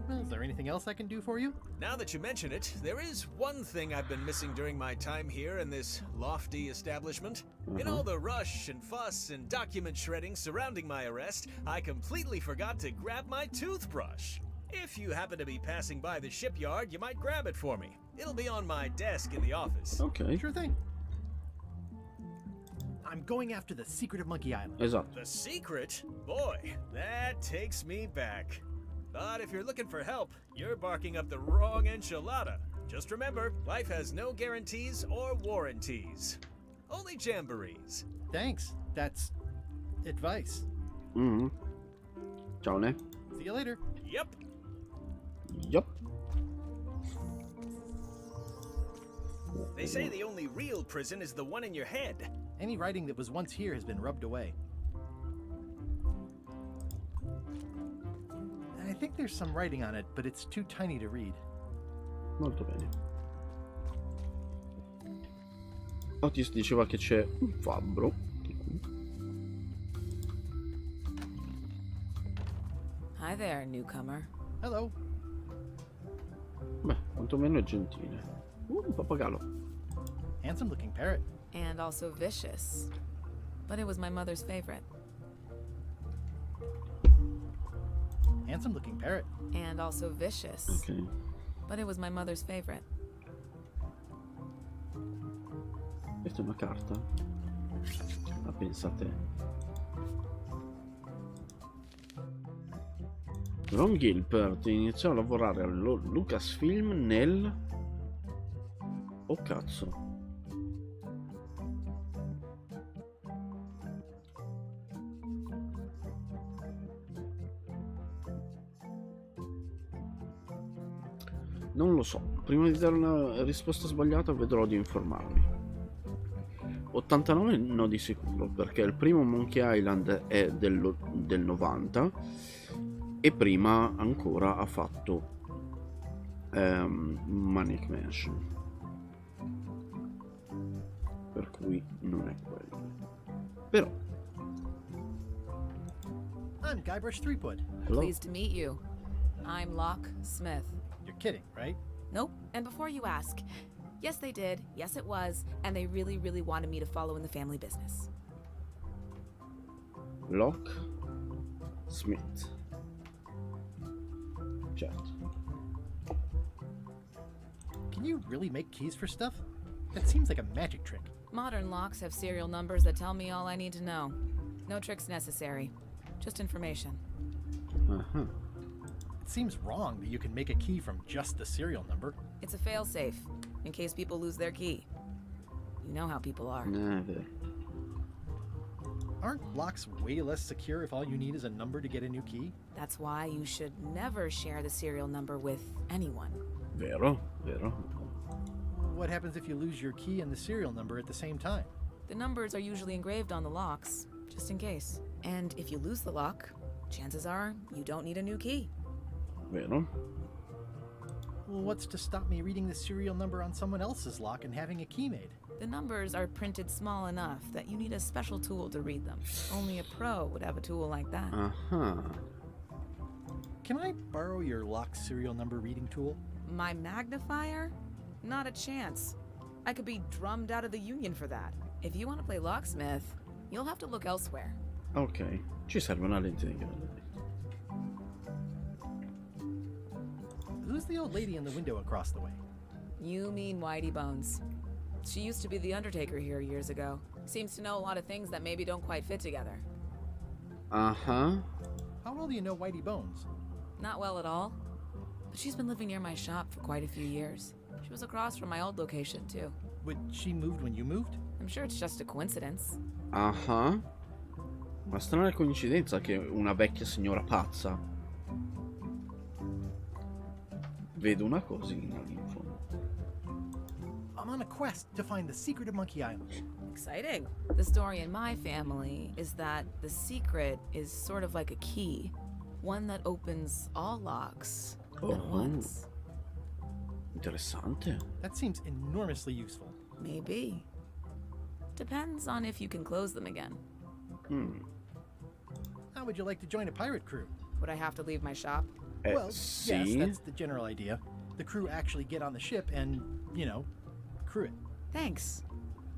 Speaker 2: Well, is there there anything else I can do for you?
Speaker 17: Now that you mention it, there is one thing I've been missing during my time here in this lofty establishment. In all the rush and fuss and document shredding surrounding my arrest, I completely forgot to grab my toothbrush. If you happen to be passing by the shipyard, you might grab it for me. It'll be on my desk in the office.
Speaker 1: Ok.
Speaker 2: Sure thing. I'm going after the secret of Monkey Island.
Speaker 1: Esatto.
Speaker 17: The secret? Boy, that takes me back. But if you're looking for help, you're barking up the wrong enchilada. Just remember, life has no guarantees or warranties. Only jamborees.
Speaker 2: Thanks. That's advice.
Speaker 1: Ciao, ne?
Speaker 2: See you later.
Speaker 17: Yep.
Speaker 1: Yup.
Speaker 17: They say the only real prison is the one in your head.
Speaker 2: Any writing that was once here has been rubbed away. I think there's some writing on it, but it's too tiny to read.
Speaker 1: Molto bene. Otis diceva che c'è un fabbro.
Speaker 9: Hi there, newcomer.
Speaker 2: Hello.
Speaker 1: Beh, quantomeno è gentile. Un pappagallo.
Speaker 2: Handsome looking parrot.
Speaker 9: And also vicious. But it was my mother's favorite.
Speaker 2: Handsome looking parrot.
Speaker 9: And also vicious.
Speaker 1: Ok.
Speaker 9: But it was my mother's favorite.
Speaker 1: Questa è una carta. Ma pensa a te. Ron Gilbert iniziò a lavorare allo Lucasfilm nel... Oh cazzo. Non lo so. Prima di dare una risposta sbagliata vedrò di informarmi. 89 no di sicuro, perché il primo Monkey Island è del 90 e prima ancora ha fatto Maniac Mansion, per cui non è quello. Però
Speaker 2: I'm Guybrush Threepwood.
Speaker 1: Hello.
Speaker 9: Pleased to meet you. I'm Locke Smith.
Speaker 2: You're kidding, right?
Speaker 9: Nope. And before you ask, yes they did, yes it was, and they really, really wanted me to follow in the family business.
Speaker 1: Locke Smith. Certo.
Speaker 2: Can you really make keys for stuff? That seems like a magic trick.
Speaker 9: Modern locks have serial numbers that tell me all I need to know. No tricks necessary. Just information.
Speaker 1: Uh-huh.
Speaker 2: It seems wrong that you can make a key from just the serial number.
Speaker 9: It's a failsafe, in case people lose their key. You know how people are.
Speaker 1: Vero.
Speaker 2: Aren't locks way less secure if all you need is a number to get a new key?
Speaker 9: That's why you should never share the serial number with anyone.
Speaker 1: Vero, vero.
Speaker 2: What happens if you lose your key and the serial number at the same time?
Speaker 9: The numbers are usually engraved on the locks, just in case. And if you lose the lock, chances are you don't need a new key.
Speaker 1: Vero.
Speaker 2: Well, what's to stop me reading the serial number on someone else's lock and having a key made?
Speaker 9: The numbers are printed small enough that you need a special tool to read them. Only a pro would have a tool like that.
Speaker 1: Uh-huh.
Speaker 2: Can I borrow your lock serial number reading tool?
Speaker 9: My magnifier? Not a chance. I could be drummed out of the union for that. If you want to play locksmith, you'll have to look elsewhere.
Speaker 1: Ok, ci serve una lente di grado.
Speaker 2: Who's the old lady in the window across the way?
Speaker 9: You mean Whitey Bones. She used to be the Undertaker here years ago. Seems to know a lot of things that maybe don't quite fit together.
Speaker 1: Uh-huh.
Speaker 2: How well do you know Whitey Bones?
Speaker 9: Not well at all. But she's been living near my shop for quite a few years. She was across from my old location, too.
Speaker 2: But she moved when you moved?
Speaker 9: I'm sure it's just a coincidence.
Speaker 1: Uh-huh. Una strana coincidenza che una vecchia signora pazza. Vedo una cosina lì in fondo.
Speaker 2: I'm on a quest to find the secret of Monkey Island.
Speaker 9: Exciting. The story in my family is that the secret is sort of like a key. One that opens all locks at once.
Speaker 1: Interessante.
Speaker 2: That seems enormously useful.
Speaker 9: Maybe. Depends on if you can close them again.
Speaker 2: How would you like to join a pirate crew?
Speaker 9: Would I have to leave my shop?
Speaker 2: Well,
Speaker 1: sì.
Speaker 2: yes, that's the general idea. The crew actually get on the ship and, crew it.
Speaker 9: Thanks.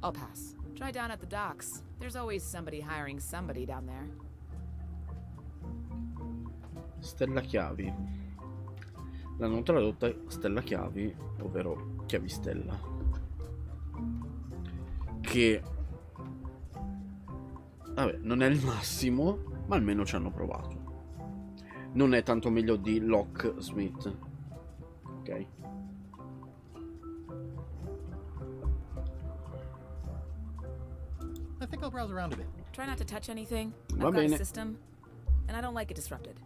Speaker 9: I'll pass. Try down at the docks. There's always somebody hiring somebody down there.
Speaker 1: Stella chiavi. L'hanno tradotta stella chiavi, ovvero chiavistella. Che vabbè, non è il massimo, ma almeno ci hanno provato. Non è tanto meglio di locksmith. Ok.
Speaker 2: I think I'll browse around a bit.
Speaker 9: Try not to touch anything.
Speaker 1: Va
Speaker 9: I've got
Speaker 1: bene.
Speaker 9: a system, and I don't like it disrupted.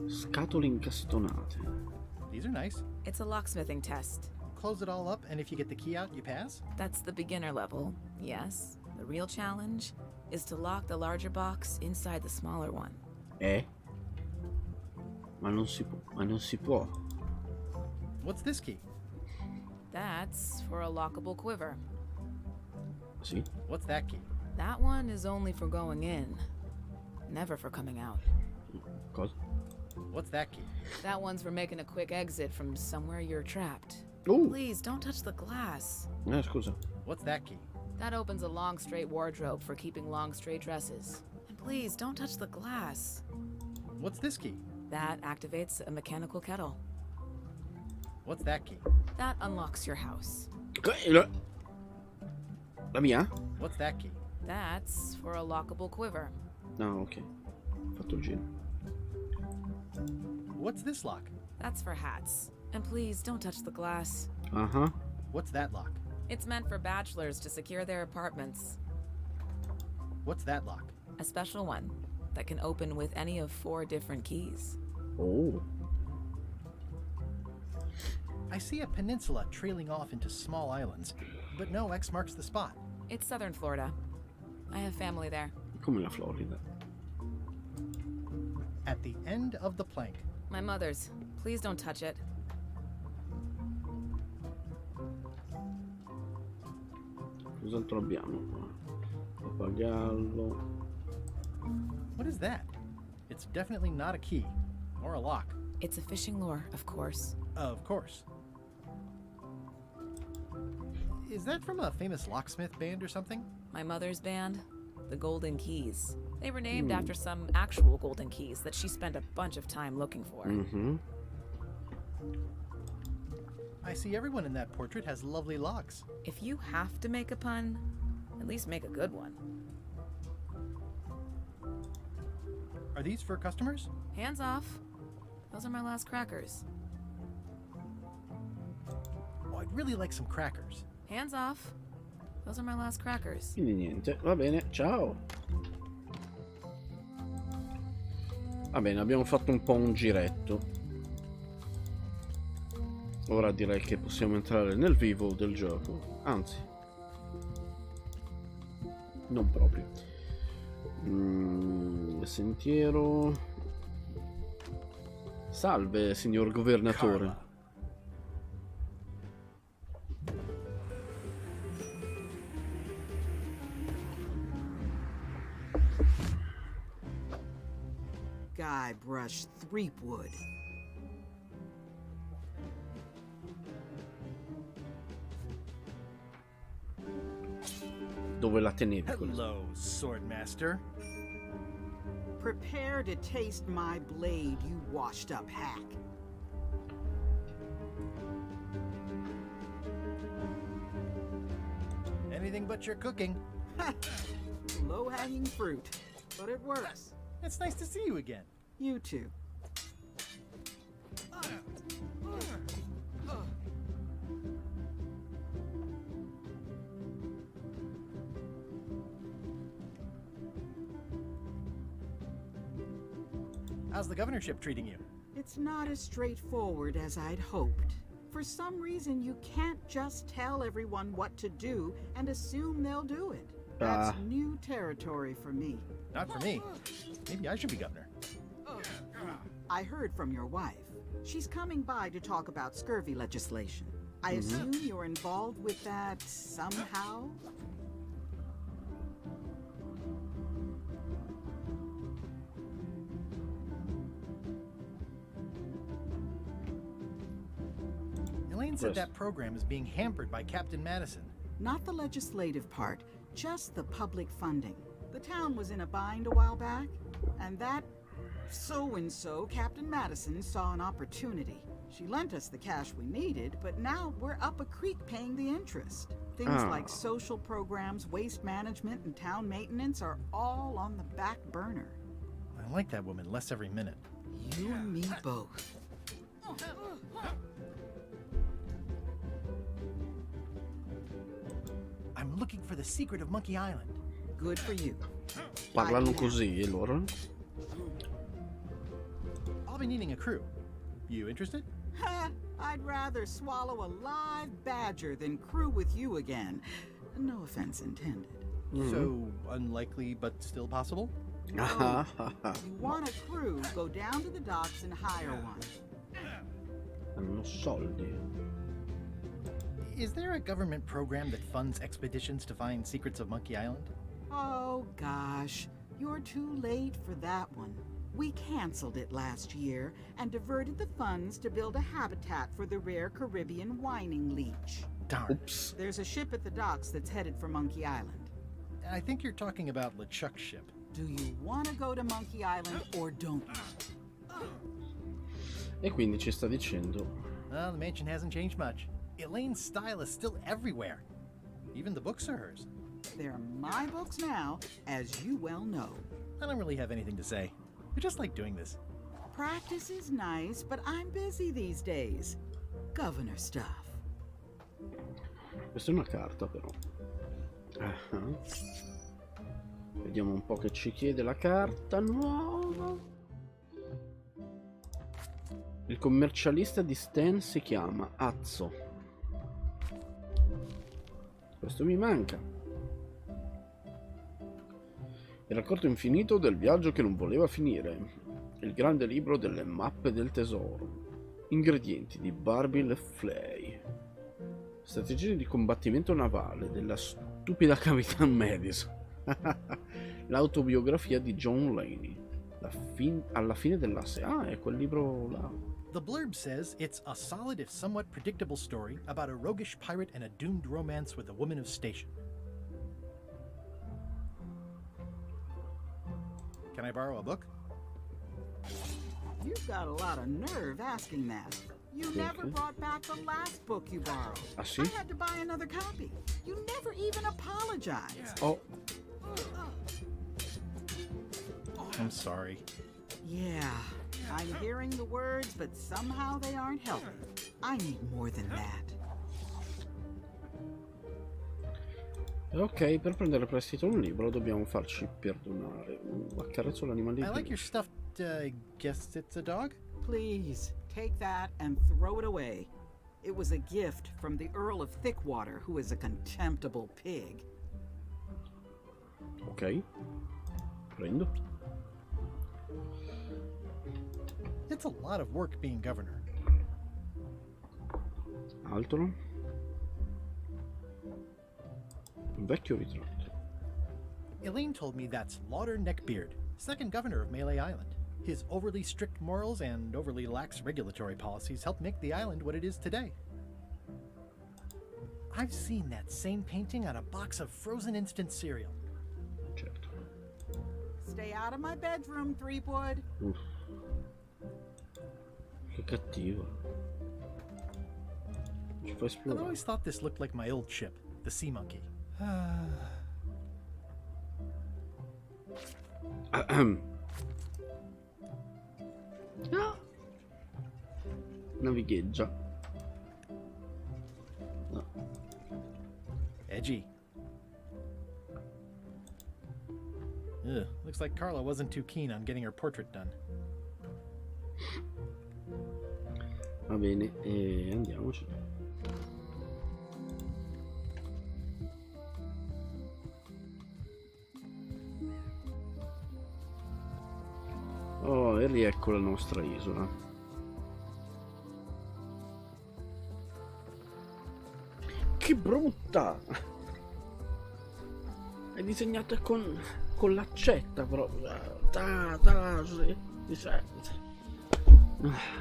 Speaker 1: Scatole incastonate.
Speaker 2: These are nice.
Speaker 9: It's a locksmithing test.
Speaker 2: Close it all up, and if you get the key out, you pass?
Speaker 9: That's the beginner level, yes. The real challenge is to lock the larger box inside the smaller one.
Speaker 1: Ma non si può.
Speaker 2: What's this key?
Speaker 9: That's for a lockable quiver.
Speaker 1: Sì.
Speaker 2: What's that key?
Speaker 9: That one is only for going in, never for coming out.
Speaker 1: Cosa?
Speaker 2: What's that key?
Speaker 9: That one's for making a quick exit from somewhere you're trapped.
Speaker 1: Ooh.
Speaker 9: Please, don't touch the glass.
Speaker 1: Scusa.
Speaker 2: What's that key?
Speaker 9: That opens a long straight wardrobe for keeping long straight dresses. And please, don't touch the glass.
Speaker 2: What's this key?
Speaker 9: That activates a mechanical kettle.
Speaker 2: What's that key?
Speaker 9: That unlocks your house.
Speaker 1: La mia?
Speaker 2: What's that key?
Speaker 9: That's for a lockable quiver.
Speaker 1: No, ok. Ho fatto il giro.
Speaker 2: What's this lock?
Speaker 9: That's for hats. And please, don't touch the glass.
Speaker 1: Uh-huh.
Speaker 2: What's that lock?
Speaker 9: It's meant for bachelors to secure their apartments.
Speaker 2: What's that lock?
Speaker 9: A special one that can open with any of 4 different keys.
Speaker 1: Oh.
Speaker 2: I see a peninsula trailing off into small islands, but no X marks the spot.
Speaker 9: It's southern Florida. I have family there.
Speaker 1: Come la Florida.
Speaker 2: At the end of the plank.
Speaker 9: My mother's. Please don't touch it.
Speaker 1: Cos'altro abbiamo qua? Papagallo.
Speaker 2: What is that? It's definitely not a key. Or a lock.
Speaker 9: It's a fishing lure, of course.
Speaker 2: Of course. Is that from a famous locksmith band or something?
Speaker 9: My mother's band, the Golden Keys. They were named after some actual golden keys that she spent a bunch of time looking for.
Speaker 1: Mm-hmm.
Speaker 2: I see everyone in that portrait has lovely locks.
Speaker 9: If you have to make a pun, at least make a good one.
Speaker 2: Are these for customers?
Speaker 9: Hands off. Those are my last crackers.
Speaker 2: Oh, I'd really like some crackers.
Speaker 9: Hands off. Those are my last crackers.
Speaker 1: Quindi niente, va bene, ciao. Va bene, abbiamo fatto un po' un giretto. Ora direi che possiamo entrare nel vivo del gioco. Anzi, non proprio. Sentiero. Salve, signor governatore.
Speaker 2: Carla.
Speaker 14: Guybrush Threepwood.
Speaker 1: Dove la tenevi?
Speaker 2: Hello, Swordmaster.
Speaker 14: Prepare to taste my blade, you washed up hack.
Speaker 2: Anything but your cooking.
Speaker 14: Low-hanging fruit, but it works.
Speaker 2: It's nice to see you again.
Speaker 14: You too.
Speaker 2: How's the governorship treating you?
Speaker 14: It's not as straightforward as I'd hoped. For some reason, you can't just tell everyone what to do and assume they'll do it. That's new territory for me.
Speaker 2: Not for me. Maybe I should be governor.
Speaker 14: I heard from your wife. She's coming by to talk about scurvy legislation. I assume you're involved with that somehow?
Speaker 2: Elaine said that program is being hampered by Captain Madison.
Speaker 14: Not the legislative part, just the public funding. The town was in a bind a while back, and that so-and-so, Captain Madison, saw an opportunity. She lent us the cash we needed, but now we're up a creek paying the interest. Things like social programs, waste management, and town maintenance are all on the back burner.
Speaker 2: I like that woman less every minute.
Speaker 14: You and me both.
Speaker 2: I'm looking for the secret of Monkey Island.
Speaker 14: Good for you.
Speaker 1: Parlano così loro.
Speaker 2: I'll be needing a crew. You interested?
Speaker 14: Ha! I'd rather swallow a live badger than crew with you again. No offense intended.
Speaker 2: So unlikely but still possible?
Speaker 14: No. You want a crew, go down to the docks and hire one.
Speaker 1: Hanno soldi.
Speaker 2: Is there a government program that funds expeditions to find secrets of Monkey Island?
Speaker 14: Oh gosh, you're too late for that one. We canceled it last year and diverted the funds to build a habitat for the rare Caribbean whining leech.
Speaker 2: Darn.
Speaker 1: Oops.
Speaker 14: There's a ship at the docks that's headed for Monkey Island.
Speaker 2: I think you're talking about LeChuck's ship.
Speaker 14: Do you want to go to Monkey Island or don't you?
Speaker 1: E quindi ci sta dicendo...
Speaker 2: Well, the mansion hasn't changed much. Elaine's style is still everywhere. Even the books are hers.
Speaker 14: They're my books now, as you well know.
Speaker 2: I don't really have anything to say. I just like doing this.
Speaker 14: Practice is nice, but I'm busy these days. Governor stuff.
Speaker 1: Questa è una carta però. Vediamo un po' che ci chiede la carta nuova. Il commercialista di Stan si chiama Azzo. Questo mi manca. Il racconto infinito del viaggio che non voleva finire. Il grande libro delle mappe del tesoro. Ingredienti di Barbie e Flay. Strategie di combattimento navale della stupida Capitan Madison. L'autobiografia di John Laney. Alla fine dell'asse. Ah, è quel libro là.
Speaker 2: The blurb says it's a solid if somewhat predictable story about a roguish pirate and a doomed romance with a woman of station. Can I borrow a book?
Speaker 14: You've got a lot of nerve asking that. You never brought back the last book you borrowed.
Speaker 1: Ah, sì?
Speaker 14: I had to buy another copy. You never even apologized.
Speaker 1: Oh.
Speaker 2: I'm sorry.
Speaker 14: Yeah, I'm hearing the words, but somehow they aren't helping. I need more than that.
Speaker 1: Ok, per prendere prestito un libro dobbiamo farci perdonare. Accarezzo l'animale di
Speaker 2: I like your stuffed, guess it's a dog?
Speaker 14: Please, take that and throw it away. It was a gift from the Earl of Thickwater, who is a contemptible pig.
Speaker 1: Ok. Prendo.
Speaker 2: It's a lot of work being governor.
Speaker 1: Altro. Un vecchio ritratto.
Speaker 2: Elaine told me that's Lauder Neckbeard, second governor of Melee Island. His overly strict morals and overly lax regulatory policies helped make the island what it is today. I've seen that same painting on a box of frozen instant cereal.
Speaker 1: Certo.
Speaker 14: Stay out of my bedroom, Threepwood.
Speaker 1: Uff. Che cattivo. Ci fai
Speaker 2: I've
Speaker 1: esplorare.
Speaker 2: always thought this looked like my old ship, the Sea Monkey.
Speaker 1: Navigheggia. No.
Speaker 2: Edgy. Ugh, looks like Carla wasn't too keen on getting her portrait done.
Speaker 1: Va bene, e andiamoci. Oh, e riecco la nostra isola. Che brutta! È disegnata con l'accetta proprio.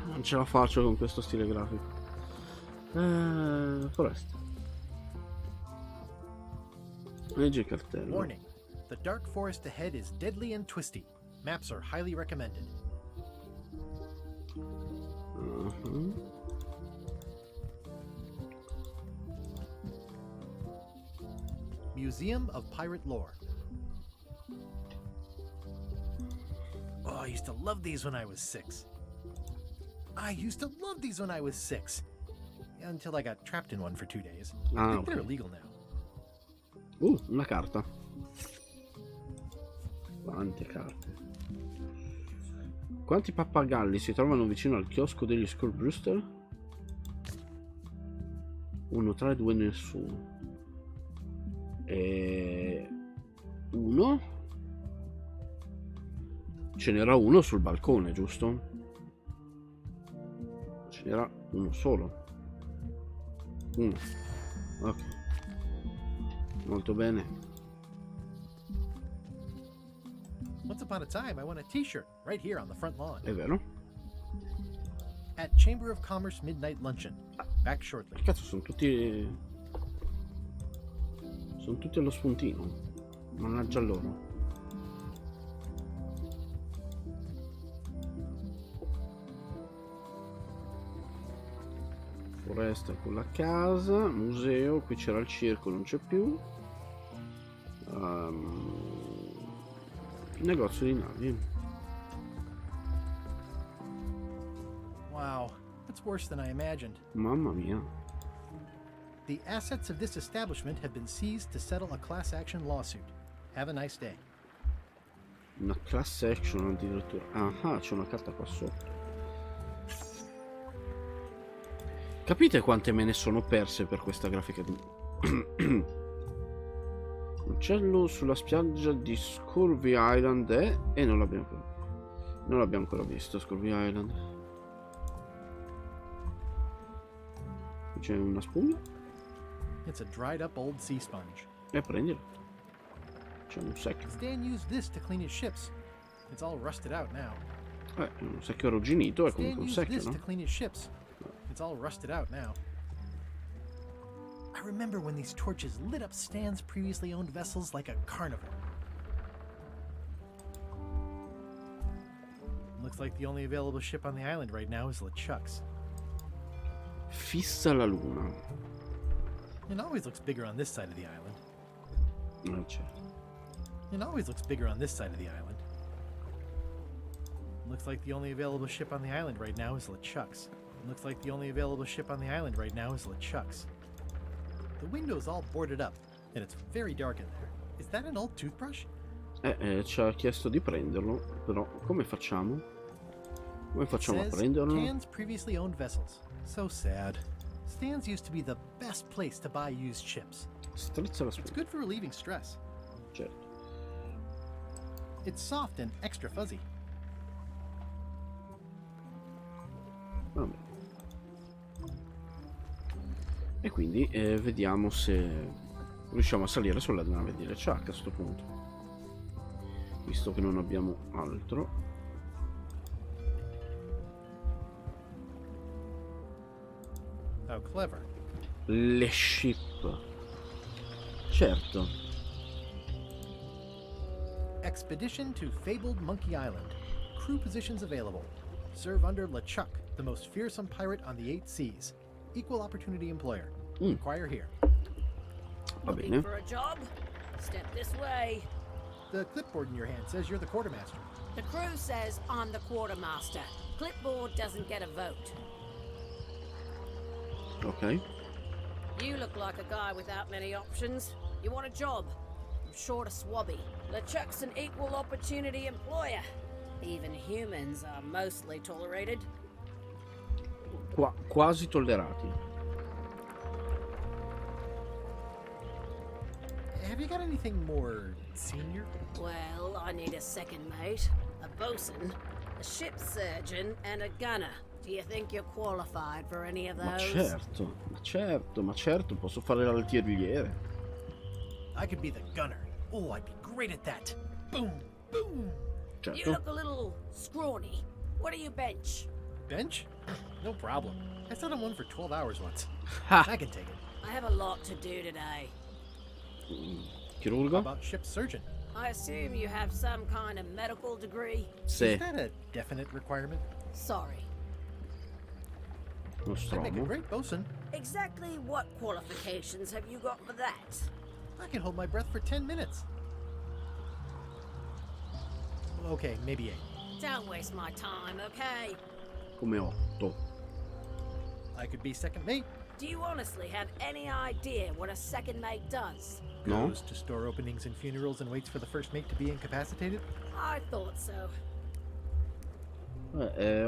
Speaker 1: Non ce la faccio con questo stile grafico. Foresta. Leggi il cartello.
Speaker 2: Warning. The dark forest ahead is deadly and twisty. Maps are highly recommended. Museum of Pirate Lore. Oh, I used to love these when I was 6. Until I got trapped in one for 2 days. I think they're illegal now.
Speaker 1: Una carta. Quante carte. Quanti pappagalli si trovano vicino al chiosco degli Skull Brewster? 1, 3, 2, nessuno. E 1. Ce n'era uno sul balcone, giusto? Ce n'era uno solo. Uno. Ok. Molto bene.
Speaker 2: Once upon a time, I won a t-shirt right here on the front lawn.
Speaker 1: È vero?
Speaker 2: At Chamber of Commerce Midnight Luncheon. Back shortly.
Speaker 1: Cazzo, sono tutti allo spuntino. Mannaggia loro. Foresta con la casa, museo, qui c'era il circo, non c'è più. Negozio di navi.
Speaker 2: Wow, that's worse than I imagined.
Speaker 1: Mamma mia.
Speaker 2: The assets of this establishment have been seized to settle a class action lawsuit. Have a nice day.
Speaker 1: Una class action addirittura. Ah, c'è una carta qua sotto. Capite quante me ne sono perse per questa grafica di... Uccello sulla spiaggia di Scurvy Island e non l'abbiamo ancora visto. Scurvy Island. C'è una spugna.
Speaker 2: It's a dried up old sea sponge.
Speaker 1: E prendilo. C'è un secchio.
Speaker 2: Stan used this to clean his ships. It's all rusted out now.
Speaker 1: Un secchio arrugginito è comunque un
Speaker 2: Stan
Speaker 1: secchio,
Speaker 2: used this
Speaker 1: no?
Speaker 2: to clean his ships. It's all rusted out now. I remember when these torches lit up Stan's previously owned vessels like a carnivore. Looks like the only available ship on the island right now is LeChuck's.
Speaker 1: Fissa la luna.
Speaker 2: It always looks bigger on this side of the island.
Speaker 1: Certo.
Speaker 2: It always looks bigger on this side of the island. Looks like the only available ship on the island right now is LeChuck's. Looks like the only available ship on the island right now is LeChuck's. The window's all boarded up, and it's very dark in there. Is that an old toothbrush?
Speaker 1: Ci ha chiesto di prenderlo, però come facciamo? Come facciamo a
Speaker 2: Says
Speaker 1: prenderlo?
Speaker 2: Stan's previously owned vessels. So sad. Stan's used to be the best place to buy used ships.
Speaker 1: Strizza la
Speaker 2: It's
Speaker 1: spugna.
Speaker 2: good for relieving stress.
Speaker 1: Certo.
Speaker 2: It's soft and extra fuzzy.
Speaker 1: Vabbè. E quindi vediamo se riusciamo a salire sulla nave di LeChuck a questo punto, visto che non abbiamo altro.
Speaker 2: How clever.
Speaker 1: Le ship. Certo.
Speaker 2: Expedition to fabled Monkey Island. Crew positions available. Serve under LeChuck, the most fearsome pirate on the 8 seas. Equal opportunity employer. Inquire here.
Speaker 1: Va
Speaker 7: Looking
Speaker 1: bene.
Speaker 7: for a job? Step this way.
Speaker 2: The clipboard in your hand says you're the quartermaster.
Speaker 7: The crew says I'm the quartermaster. Clipboard doesn't get a vote.
Speaker 1: Ok.
Speaker 7: You look like a guy without many options. You want a job? I'm short a swabby. LeChuck's an equal opportunity employer. Even humans are mostly tolerated.
Speaker 1: Quasi tollerati.
Speaker 2: Have you got anything more senior?
Speaker 7: Well, I need a second mate, a bosun, a ship surgeon, and a gunner. Do you think you're qualified for any of
Speaker 1: Ma
Speaker 7: those?
Speaker 1: certo, posso fare l'altieriere.
Speaker 2: I could be the gunner. Oh, I'd be great at that. Boom, boom.
Speaker 1: Certo.
Speaker 7: You look a little scrawny. What do you bench?
Speaker 2: Bench? No problem. I sat on one for 12 hours once. I can take it.
Speaker 7: I have a lot to do today.
Speaker 1: Chirurgo?
Speaker 2: How about ship surgeon?
Speaker 7: I assume you have some kind of medical degree?
Speaker 1: Sì.
Speaker 2: Is that a definite requirement?
Speaker 7: Sorry.
Speaker 1: Nostromo.
Speaker 2: I'd make a great bosun.
Speaker 7: Exactly what qualifications have you got for that?
Speaker 2: I can hold my breath for 10 minutes. Okay, maybe 8.
Speaker 7: Don't waste my time, okay?
Speaker 1: Come 8.
Speaker 2: I could be second mate.
Speaker 7: Do you honestly have any idea what a second mate does?
Speaker 1: No.
Speaker 2: Goes to store openings and funerals and waits for the first mate to be incapacitated?
Speaker 7: I thought so.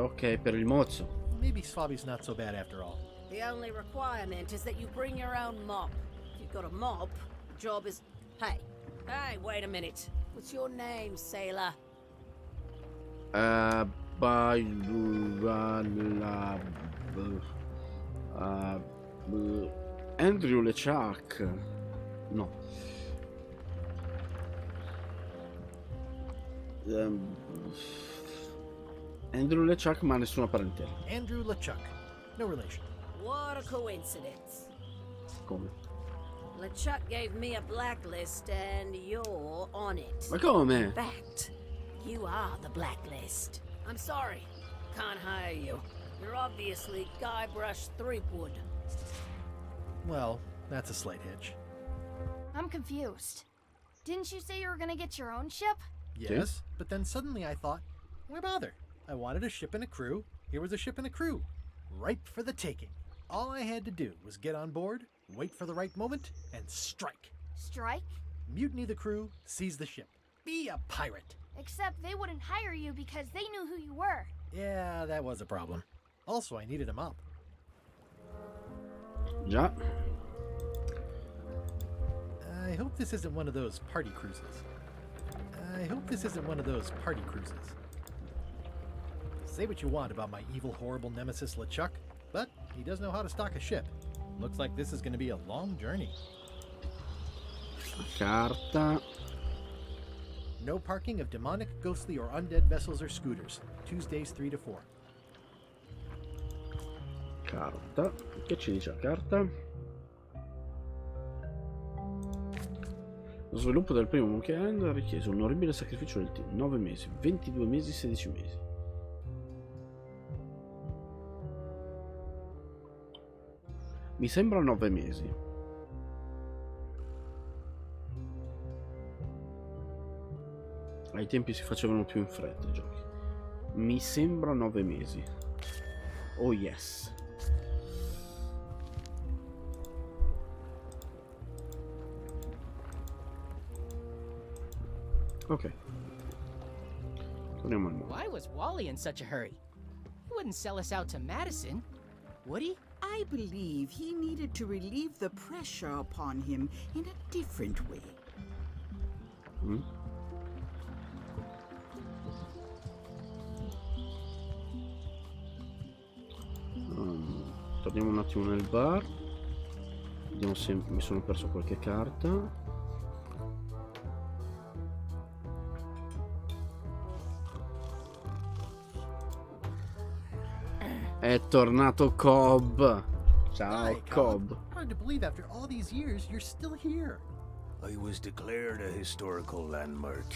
Speaker 1: Ok, per il mozzo.
Speaker 2: Maybe Swabby's not so bad after all.
Speaker 7: The only requirement is that you bring your own mop. If you've got a mop, the job is... Hey, wait a minute. What's your name, sailor?
Speaker 1: Andrew LeChuck. No. Andrew LeChuck, ma nessuna parentela.
Speaker 2: Andrew LeChuck. No relation.
Speaker 7: What a coincidence.
Speaker 1: Come?
Speaker 7: LeChuck gave me a blacklist and you're on it.
Speaker 1: Ma come?
Speaker 7: In fact, you are the blacklist. I'm sorry. Can't hire you. You're obviously Guybrush Threepwood.
Speaker 2: Well, that's a slight hitch.
Speaker 3: I'm confused. Didn't you say you were gonna get your own ship?
Speaker 2: Yes, but then suddenly I thought, why bother? I wanted a ship and a crew. Here was a ship and a crew. Ripe for the taking. All I had to do was get on board, wait for the right moment, and strike.
Speaker 3: Strike?
Speaker 2: Mutiny the crew, seize the ship. Be a pirate.
Speaker 3: Except they wouldn't hire you because they knew who you were.
Speaker 2: Yeah, that was a problem. Also, I needed a mop.
Speaker 1: Già.
Speaker 2: I hope this isn't one of those party cruises. Say what you want about my evil, horrible nemesis LeChuck, but he does know how to stock a ship. Looks like this is going to be a long journey.
Speaker 1: Carta.
Speaker 2: No parking of demonic, ghostly, or undead vessels or scooters. Tuesdays 3 to 4.
Speaker 1: Carta. Che ci dice la carta? Lo sviluppo del primo Monkey Island ha richiesto un orribile sacrificio del team. 9 mesi, 22 mesi, 16 mesi. Mi sembra 9 mesi. Ai tempi si facevano più in fretta i giochi. Mi sembra 9 mesi. Oh yes. Ok. Torniamo al mondo.
Speaker 18: Why was Wally in such a hurry? He wouldn't sell us out to Madison, would he?
Speaker 14: I believe he needed to relieve the pressure upon him in a different way.
Speaker 1: Torniamo un attimo nel bar. Vediamo se mi sono perso qualche carta. È tornato Cobb. Ciao,
Speaker 2: Hi,
Speaker 1: Cobb.
Speaker 2: Hard to believe after all these years you're still here.
Speaker 13: I was declared a historical landmark.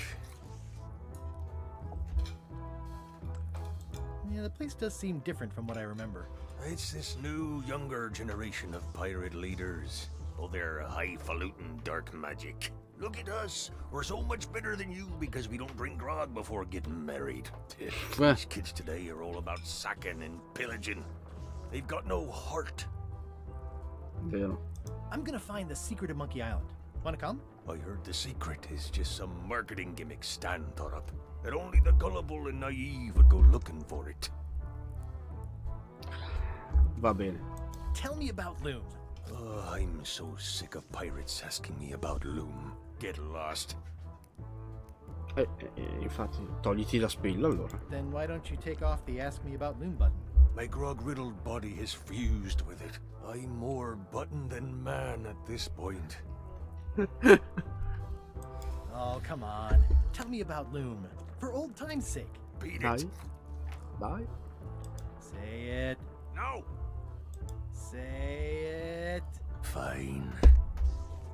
Speaker 2: Yeah, the place does seem different from what I remember.
Speaker 13: It's this new, younger generation of pirate leaders. Oh, they're highfalutin dark magic. Look at us. We're so much better than you because we don't drink grog before getting married. These kids today are all about sacking and pillaging. They've got no heart.
Speaker 1: Vero.
Speaker 2: I'm gonna find the secret of Monkey Island. Wanna come?
Speaker 13: I heard the secret is just some marketing gimmick Stan thought up. That only the gullible and naive would go looking for it.
Speaker 1: Va bene.
Speaker 2: Tell me about Loom.
Speaker 13: Oh, I'm so sick of pirates asking me about Loom. Get lost.
Speaker 1: Infatti, togliti la spilla allora.
Speaker 2: Then why don't you take off the Ask Me About Loom button?
Speaker 13: My grog-riddled body is fused with it. I'm more button than man at this point.
Speaker 2: Oh, come on. Tell me about Loom. For old time's sake.
Speaker 13: Beat it.
Speaker 1: Dai.
Speaker 2: Say it.
Speaker 13: No.
Speaker 2: Say it.
Speaker 13: Fine.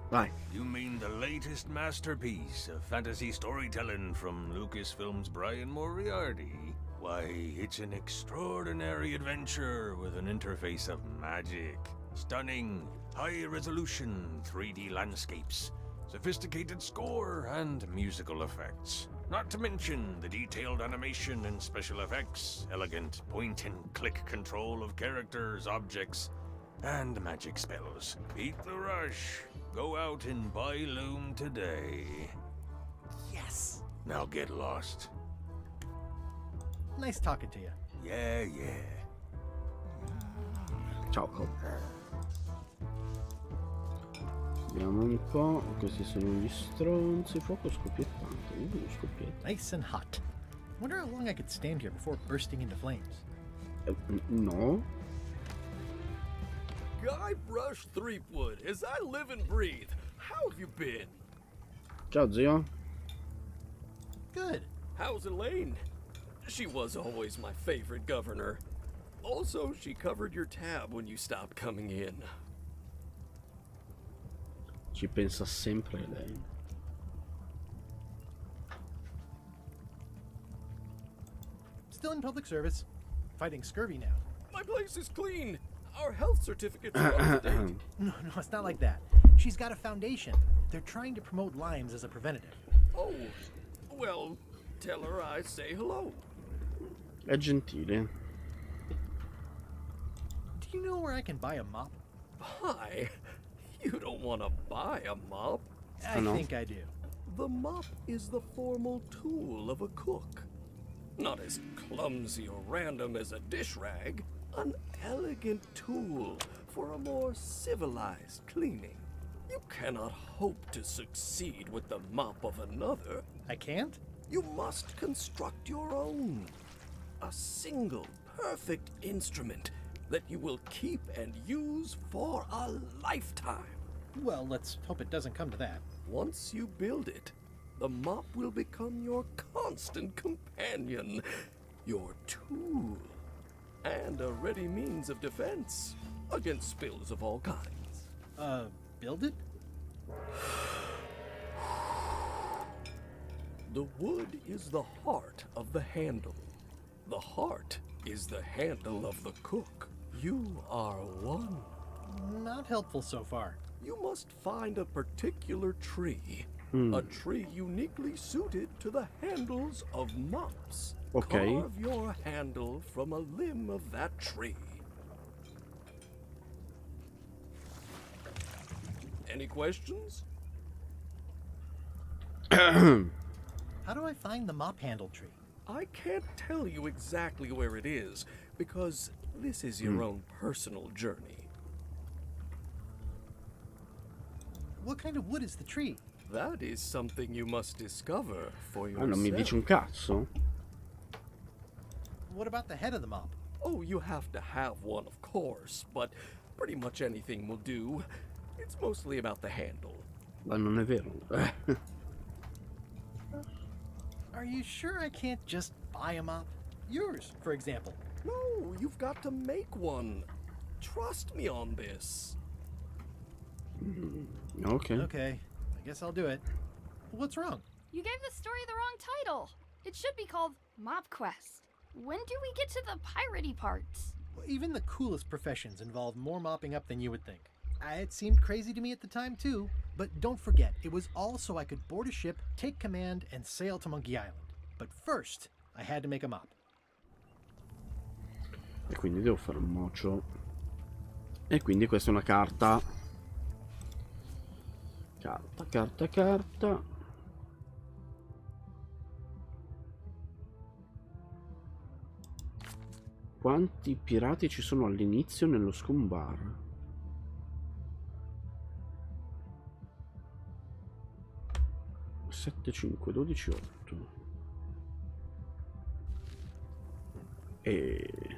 Speaker 1: Vai.
Speaker 13: You mean the latest masterpiece of fantasy storytelling from Lucasfilm's Brian Moriarty? Why, it's an extraordinary adventure with an interface of magic. Stunning, high-resolution 3D landscapes, sophisticated score, and musical effects. Not to mention the detailed animation and special effects, elegant point-and-click control of characters, objects, and magic spells. Beat the rush. Go out and buy Loom today.
Speaker 2: Yes.
Speaker 13: Now get lost.
Speaker 2: Nice talking to you.
Speaker 13: Yeah.
Speaker 1: Ciao. Vediamo un po'. Questi sono gli stronzi. Fuoco scoppiettante. Scoppiettante.
Speaker 2: Nice and hot. Wonder how long I could stand here before bursting into flames.
Speaker 1: No.
Speaker 19: Guybrush Threepwood, as I live and breathe. How have you been?
Speaker 1: Ciao, zio.
Speaker 19: Good. How's Elaine? She was always my favorite governor. Also, she covered your tab when you stopped coming in.
Speaker 1: Ci pensa sempre lei.
Speaker 2: Still in public service. Fighting scurvy now.
Speaker 19: My place is clean. Our health certificates are up to date.
Speaker 2: No, it's not like that. She's got a foundation. They're trying to promote Lyme's as a preventative.
Speaker 19: Oh, well, tell her I say hello.
Speaker 1: È gentile.
Speaker 2: Do you know where I can buy a mop?
Speaker 19: Buy? You don't want to buy a mop.
Speaker 2: I think I do.
Speaker 19: The mop is the formal tool of a cook. Not as clumsy or random as a dish rag. An elegant tool for a more civilized cleaning. You cannot hope to succeed with the mop of another.
Speaker 2: I can't?
Speaker 19: You must construct your own. A single, perfect instrument that you will keep and use for a lifetime.
Speaker 2: Well, let's hope it doesn't come to that.
Speaker 19: Once you build it, the mop will become your constant companion, your tool, and a ready means of defense against spills of all kinds.
Speaker 2: Build it?
Speaker 19: The wood is the heart of the handle. The heart is the handle of the cook. You are one.
Speaker 2: Not helpful so far.
Speaker 19: You must find a particular tree. A tree uniquely suited to the handles of mops.
Speaker 1: Okay.
Speaker 19: Carve your handle from a limb of that tree. Any questions?
Speaker 2: How do I find the mop handle tree?
Speaker 19: I can't tell you exactly where it is, because this is your own personal journey.
Speaker 2: What kind of wood is the tree?
Speaker 19: That is something you must discover for yourself.
Speaker 1: Non mi dice un cazzo.
Speaker 2: What about the head of the mop?
Speaker 19: Oh, you have to have one, of course, but pretty much anything will do. It's mostly about the handle.
Speaker 1: Ma non è vero.
Speaker 2: Are you sure I can't just buy a mop? Yours, for example.
Speaker 19: No, you've got to make one. Trust me on this.
Speaker 1: Okay.
Speaker 2: Okay, I guess I'll do it. What's wrong?
Speaker 3: You gave the story the wrong title. It should be called Mop Quest. When do we get to the piratey parts?
Speaker 2: Well, even the coolest professions involve more mopping up than you would think. It seemed crazy to me at the time too, but don't forget, it was all so I could board a ship, take command, and sail to Monkey Island. But first, I had to make a mop.
Speaker 1: E quindi devo fare un mocio. E quindi questa è una carta. Carta. Quanti pirati ci sono all'inizio nello scum bar? 7, 5, 12, 8. E...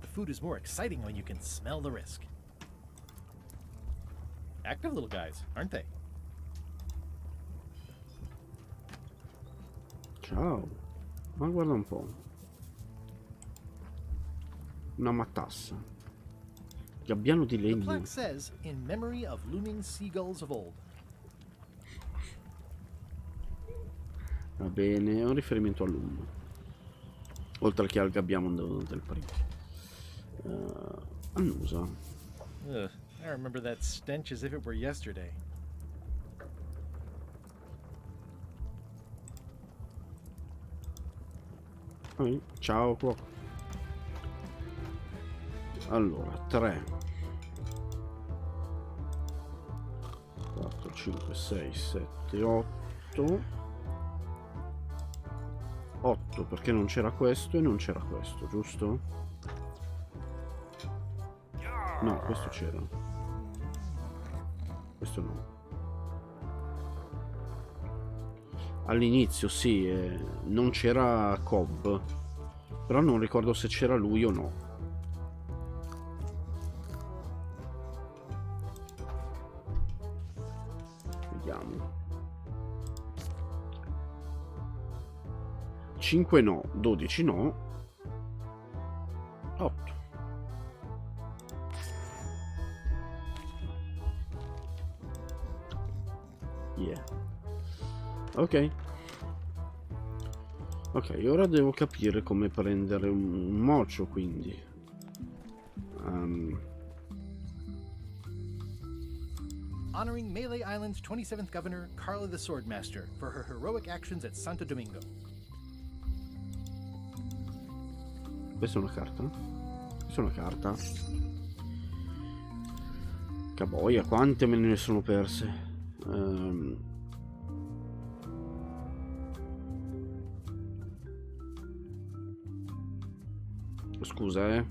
Speaker 2: The food is more exciting when you can smell the risk. Active little guys, aren't they?
Speaker 1: Ciao. Ma guarda un po'. Una matassa. Gabbiano di
Speaker 2: The
Speaker 1: legno.
Speaker 2: plaque says, in memory of looming seagulls of old.
Speaker 1: Va bene, è un riferimento all'uomo. Oltre che al gabbiano del primo. Annusa.
Speaker 2: Ugh, I remember that stench as if it were yesterday.
Speaker 1: Ciao cuoco. Allora, 3 4 5 6 7 8 8 perché non c'era questo e non c'era questo, giusto? No, questo c'era. Questo no. All'inizio sì, non c'era Cobb, però non ricordo se c'era lui o no. Vediamo. 5 no, 12 no, 8. Yeah. Ok. Ok, ora devo capire come prendere un mocio, quindi.
Speaker 2: Honoring Melee Island's 27th governor, Carla the Swordmaster, for her heroic actions at Santo Domingo.
Speaker 1: Questa è una carta? Questa è una carta. Caboia, quante me ne sono perse. Scusa,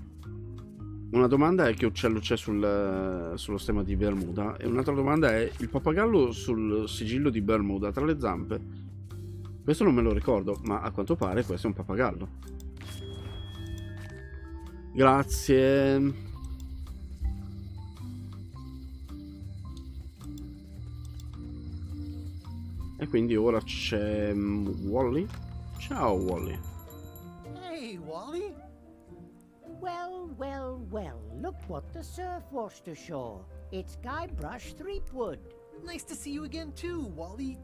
Speaker 1: Una domanda è che uccello c'è sullo stemma di Bermuda e un'altra domanda è il pappagallo sul sigillo di Bermuda tra le zampe. Questo non me lo ricordo, ma a quanto pare questo è un pappagallo. Grazie. E quindi ora c'è Wally. Ciao Wally.
Speaker 2: Hey, Wally.
Speaker 15: Well, look what the surf washed ashore. It's Guybrush Threepwood.
Speaker 2: Nice to see you again too, Wally.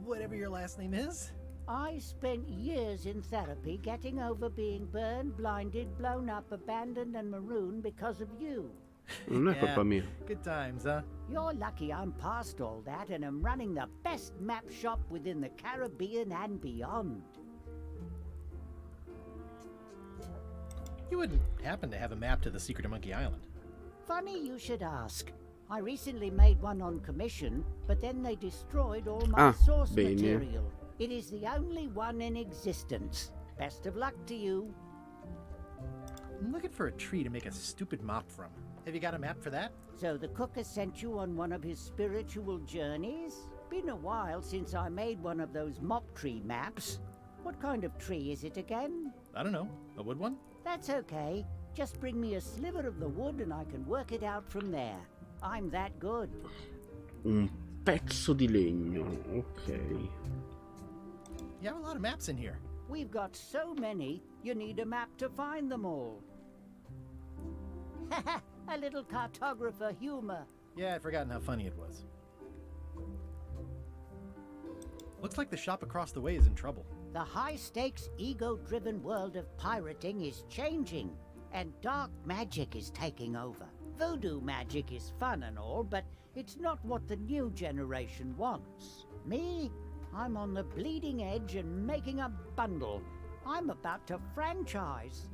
Speaker 2: Whatever your last name is.
Speaker 15: I spent years in therapy getting over being burned, blinded, blown up, abandoned and marooned because of you.
Speaker 1: Non è colpa mia.
Speaker 2: Good times, huh?
Speaker 15: You're lucky I'm past all that and am running the best map shop within the Caribbean and beyond.
Speaker 2: You wouldn't happen to have a map to the secret of Monkey Island.
Speaker 15: Funny you should ask. I recently made one on commission, but then they destroyed all my source material. It is the only one in existence. Best of luck to you.
Speaker 2: I'm looking for a tree to make a stupid mop from. Have you got a map for that?
Speaker 15: So the cook has sent you on one of his spiritual journeys? Been a while since I made one of those mop tree maps. What kind of tree is it again?
Speaker 2: I don't know. A wood one?
Speaker 15: That's okay. Just bring me a sliver of the wood and I can work it out from there. I'm that good.
Speaker 1: Un pezzo di legno, ok.
Speaker 2: You have a lot of maps in here.
Speaker 15: We've got so many, you need a map to find them all. A little cartographer humor.
Speaker 2: Yeah, I'd forgotten how funny it was. Looks like the shop across the way is in trouble.
Speaker 15: The high-stakes, ego-driven world of pirating is changing, and dark magic is taking over. Voodoo magic is fun and all, but it's not what the new generation wants. Me? I'm on the bleeding edge and making a bundle. I'm about to franchise.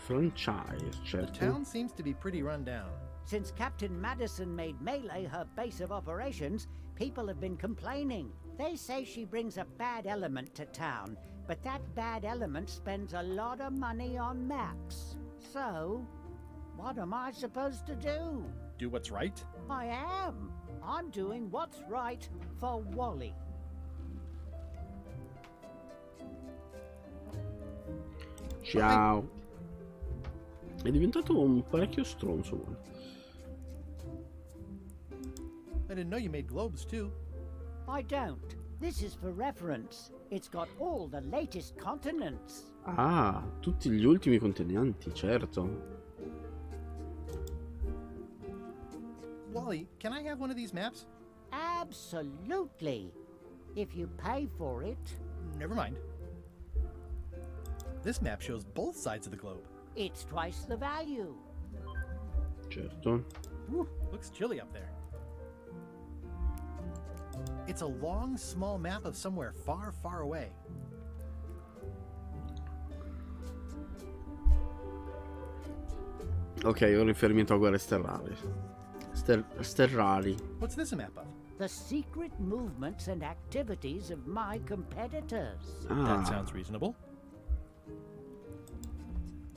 Speaker 1: Franchise, certo.
Speaker 2: The town seems to be pretty run down.
Speaker 15: Since Captain Madison made Melee her base of operations, people have been complaining. They say she brings a bad element to town, but that bad element spends a lot of money on maps. So, what am I supposed to do?
Speaker 2: Do what's right?
Speaker 15: I am. I'm doing what's right for Wally.
Speaker 1: Ciao. È diventato un parecchio stronzo.
Speaker 2: I didn't know you made globes too.
Speaker 15: I don't. This is for reference. It's got all the latest continents.
Speaker 1: Ah, tutti gli ultimi continenti, certo.
Speaker 2: Wally, can I have one of these maps?
Speaker 15: Absolutely. If you pay for it.
Speaker 2: Never mind. This map shows both sides of the globe.
Speaker 15: It's twice the value.
Speaker 1: Certo.
Speaker 2: Looks chilly up there. It's a long, small map of somewhere far, far away.
Speaker 1: Ok, un riferimento a guerre sterrali. Sterrali.
Speaker 2: What's this a map of?
Speaker 15: The secret movements and activities of my competitors.
Speaker 2: That sounds reasonable.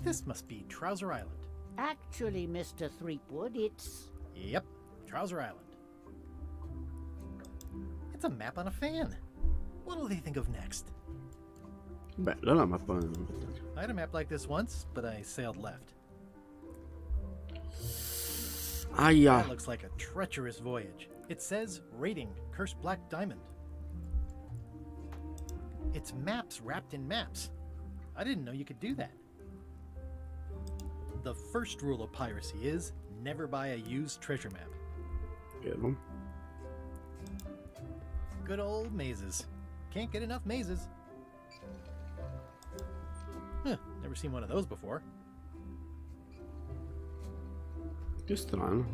Speaker 2: This must be Trouser Island.
Speaker 15: Actually, Mr. Threepwood, it's...
Speaker 2: Yep, Trouser Island. It's a map on a fan. What'll they think of next?
Speaker 1: Bella la mappa.
Speaker 2: I had a map like this once, but I sailed left.
Speaker 1: Aia.
Speaker 2: That looks like a treacherous voyage. It says, rating, Cursed Black Diamond. It's maps wrapped in maps. I didn't know you could do that. The first rule of piracy is, never buy a used treasure map.
Speaker 1: Vero.
Speaker 2: Good old mazes. Can't get enough mazes. Never seen one of those before.
Speaker 1: Che strano.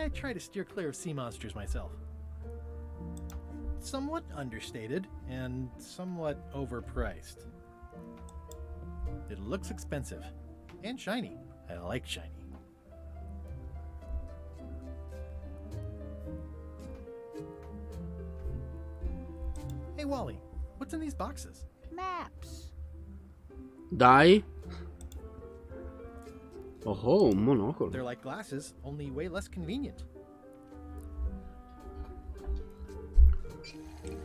Speaker 2: I try to steer clear of sea monsters myself. Somewhat understated and somewhat overpriced. It looks expensive and shiny. I like shiny. Hey Wally, what's in these boxes?
Speaker 15: Maps.
Speaker 1: Dai. Oh, un monocolo.
Speaker 2: They're like glasses, only way less convenient.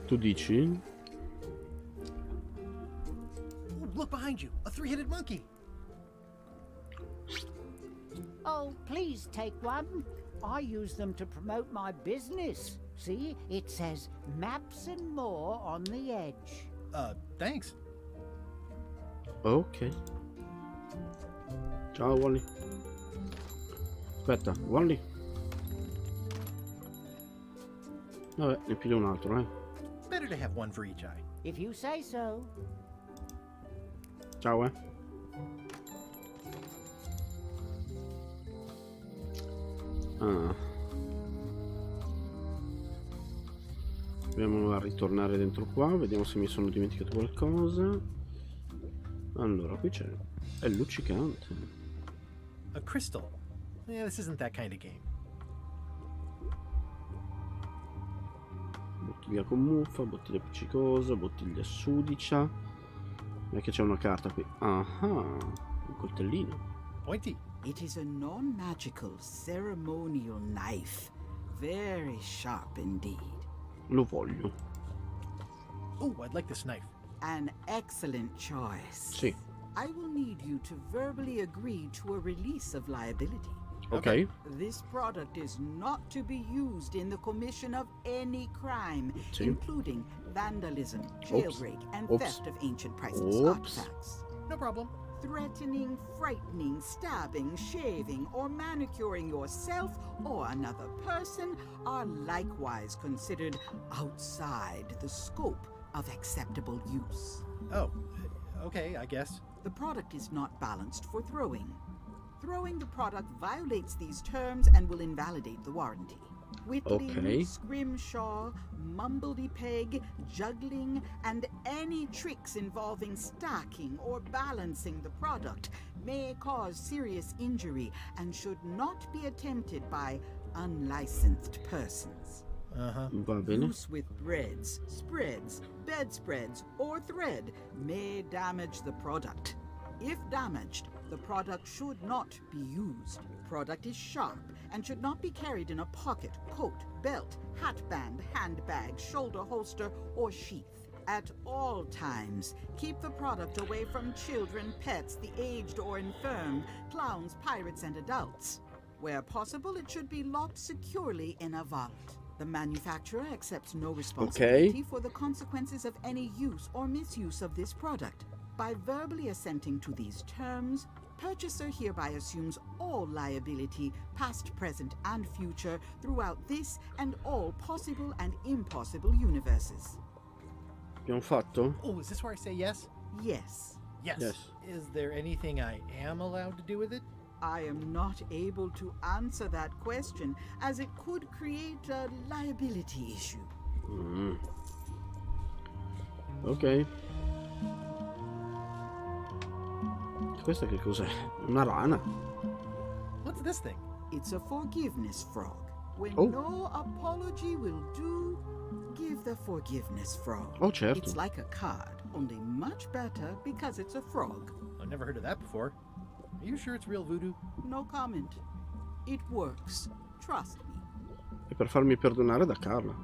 Speaker 1: Tu dici?
Speaker 2: Ooh, look behind you, a three-headed monkey.
Speaker 15: Oh, please take one. I use them to promote my business. See, it says maps and more on the edge.
Speaker 2: Thanks.
Speaker 1: Ok. Ciao Wally. Aspetta, Wally. Vabbè, ne piglio un altro,
Speaker 2: Better to have one for each eye.
Speaker 15: If you say so.
Speaker 1: Ciao, Ah. Proviamo a ritornare dentro qua, vediamo se mi sono dimenticato qualcosa. Allora, qui c'è. È luccicante.
Speaker 2: A crystal. Yeah, this isn't that kind of game.
Speaker 1: Bottiglia con muffa, bottiglia appiccicosa, bottiglia sudicia. Non è che c'è una carta qui. Ah, un coltellino.
Speaker 2: Pointy.
Speaker 14: It is a non-magical ceremonial knife. Very sharp indeed.
Speaker 1: Lo voglio.
Speaker 2: Oh, I'd like this knife.
Speaker 14: An excellent choice.
Speaker 1: Sì.
Speaker 14: I will need you to verbally agree to a release of liability.
Speaker 1: Ok.
Speaker 14: This product is not to be used in the commission of any crime,
Speaker 1: Sì.
Speaker 14: including vandalism, jailbreak, and theft of ancient priceless artifacts.
Speaker 2: No problem.
Speaker 14: Threatening, frightening, stabbing, shaving, or manicuring yourself or another person are likewise considered outside the scope of acceptable use.
Speaker 2: Oh, okay, I guess.
Speaker 14: The product is not balanced for throwing. Throwing the product violates these terms and will invalidate the warranty. Whittling,
Speaker 1: Okay.
Speaker 14: scrimshaw, mumbledy-peg, juggling, and any tricks involving stacking or balancing the product may cause serious injury and should not be attempted by unlicensed persons.
Speaker 1: Va bene.
Speaker 14: Use with breads, spreads, bedspreads, or thread may damage the product. If damaged, the product should not be used. Product is sharp and should not be carried in a pocket, coat, belt, hatband, handbag, shoulder holster, or sheath. At all times, keep the product away from children, pets, the aged or infirm, clowns, pirates, and adults. Where possible, it should be locked securely in a vault. The manufacturer accepts no responsibility for the consequences of any use or misuse of this product. By verbally assenting to these terms, purchaser hereby assumes all liability, past, present, and future, throughout this and all possible and impossible universes.
Speaker 1: Abbiamo fatto?
Speaker 2: Oh, is this where I say yes?
Speaker 14: Yes.
Speaker 2: Yes. Is there anything I am allowed to do with it?
Speaker 14: I am not able to answer that question, as it could create a liability issue.
Speaker 1: Ok. Questa che cos'è? Una rana?
Speaker 2: What's this thing?
Speaker 14: It's a forgiveness frog. When
Speaker 1: Oh.
Speaker 14: no apology will do, give the forgiveness frog.
Speaker 1: Oh, certo.
Speaker 14: It's like a card, only much better because it's a frog.
Speaker 2: I've never heard of that before. Are you sure it's real voodoo?
Speaker 14: No comment. It works. Trust me.
Speaker 1: È per farmi perdonare da Carla.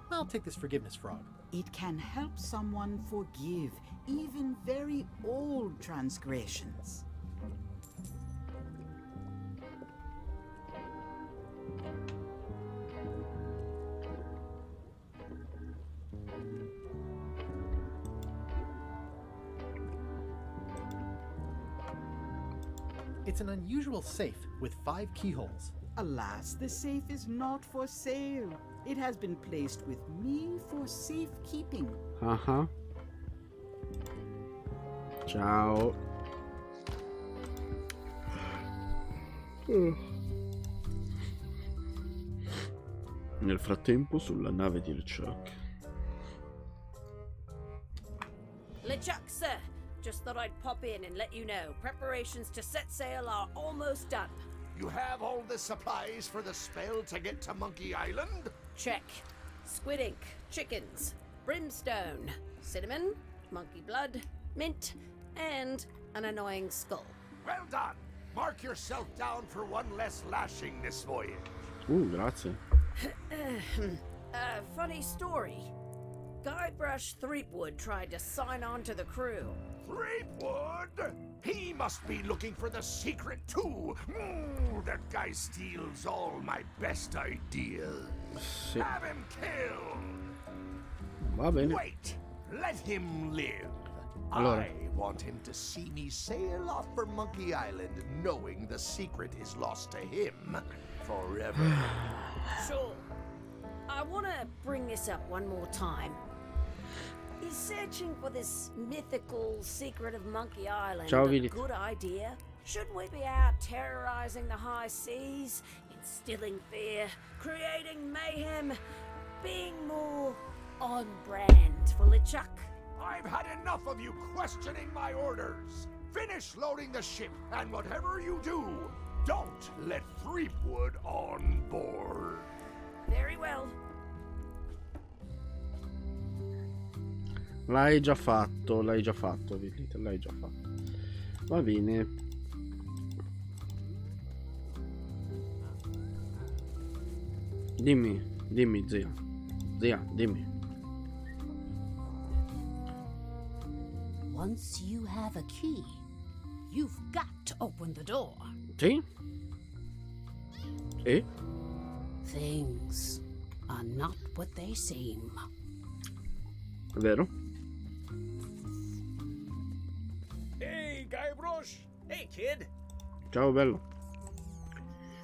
Speaker 2: I'll take this forgiveness frog.
Speaker 14: It can help someone forgive even very old transgressions.
Speaker 2: It's an unusual safe with 5 keyholes.
Speaker 14: Alas, the safe is not for sale. It has been placed with me for safekeeping.
Speaker 1: Ah. Ciao. Nel frattempo, sulla nave di LeChuck.
Speaker 7: LeChuck, sir. Just thought I'd pop in and let you know. Preparations to set sail are almost done.
Speaker 13: You have all the supplies for the spell to get to Monkey Island?
Speaker 7: Check. Squid ink, chickens, brimstone, cinnamon, monkey blood, mint, and an annoying skull.
Speaker 13: Well done! Mark yourself down for one less lashing this voyage.
Speaker 1: Grazie.
Speaker 7: Funny story. Guybrush Threepwood tried to sign on to the crew.
Speaker 13: Threepwood? He must be looking for the secret too. That guy steals all my best ideas.
Speaker 1: Sì.
Speaker 13: Have him killed.
Speaker 1: Va bene.
Speaker 13: Wait, let him live.
Speaker 1: Allora.
Speaker 13: I want him to see me sail off for Monkey Island knowing the secret is lost to him forever.
Speaker 7: Sure. I want to bring this up one more time. Is searching for this mythical secret of Monkey Island
Speaker 1: Ciao,
Speaker 7: a
Speaker 1: Vili.
Speaker 7: good idea? Shouldn't we be out terrorizing the high seas, instilling fear, creating mayhem, being more on brand for LeChuck?
Speaker 13: I've had enough of you questioning my orders. Finish loading the ship, and whatever you do, don't let Threepwood on board.
Speaker 7: Very well.
Speaker 1: L'hai già fatto, Vili, l'hai già fatto. Va bene. Dimmi, zia. Zia, dimmi.
Speaker 20: Once you have a key, you've got to open the door.
Speaker 1: Sì? E?
Speaker 20: Things are not what they seem.
Speaker 1: È vero?
Speaker 17: Hey, Guybrush! Hey, kid!
Speaker 1: Ciao, bello.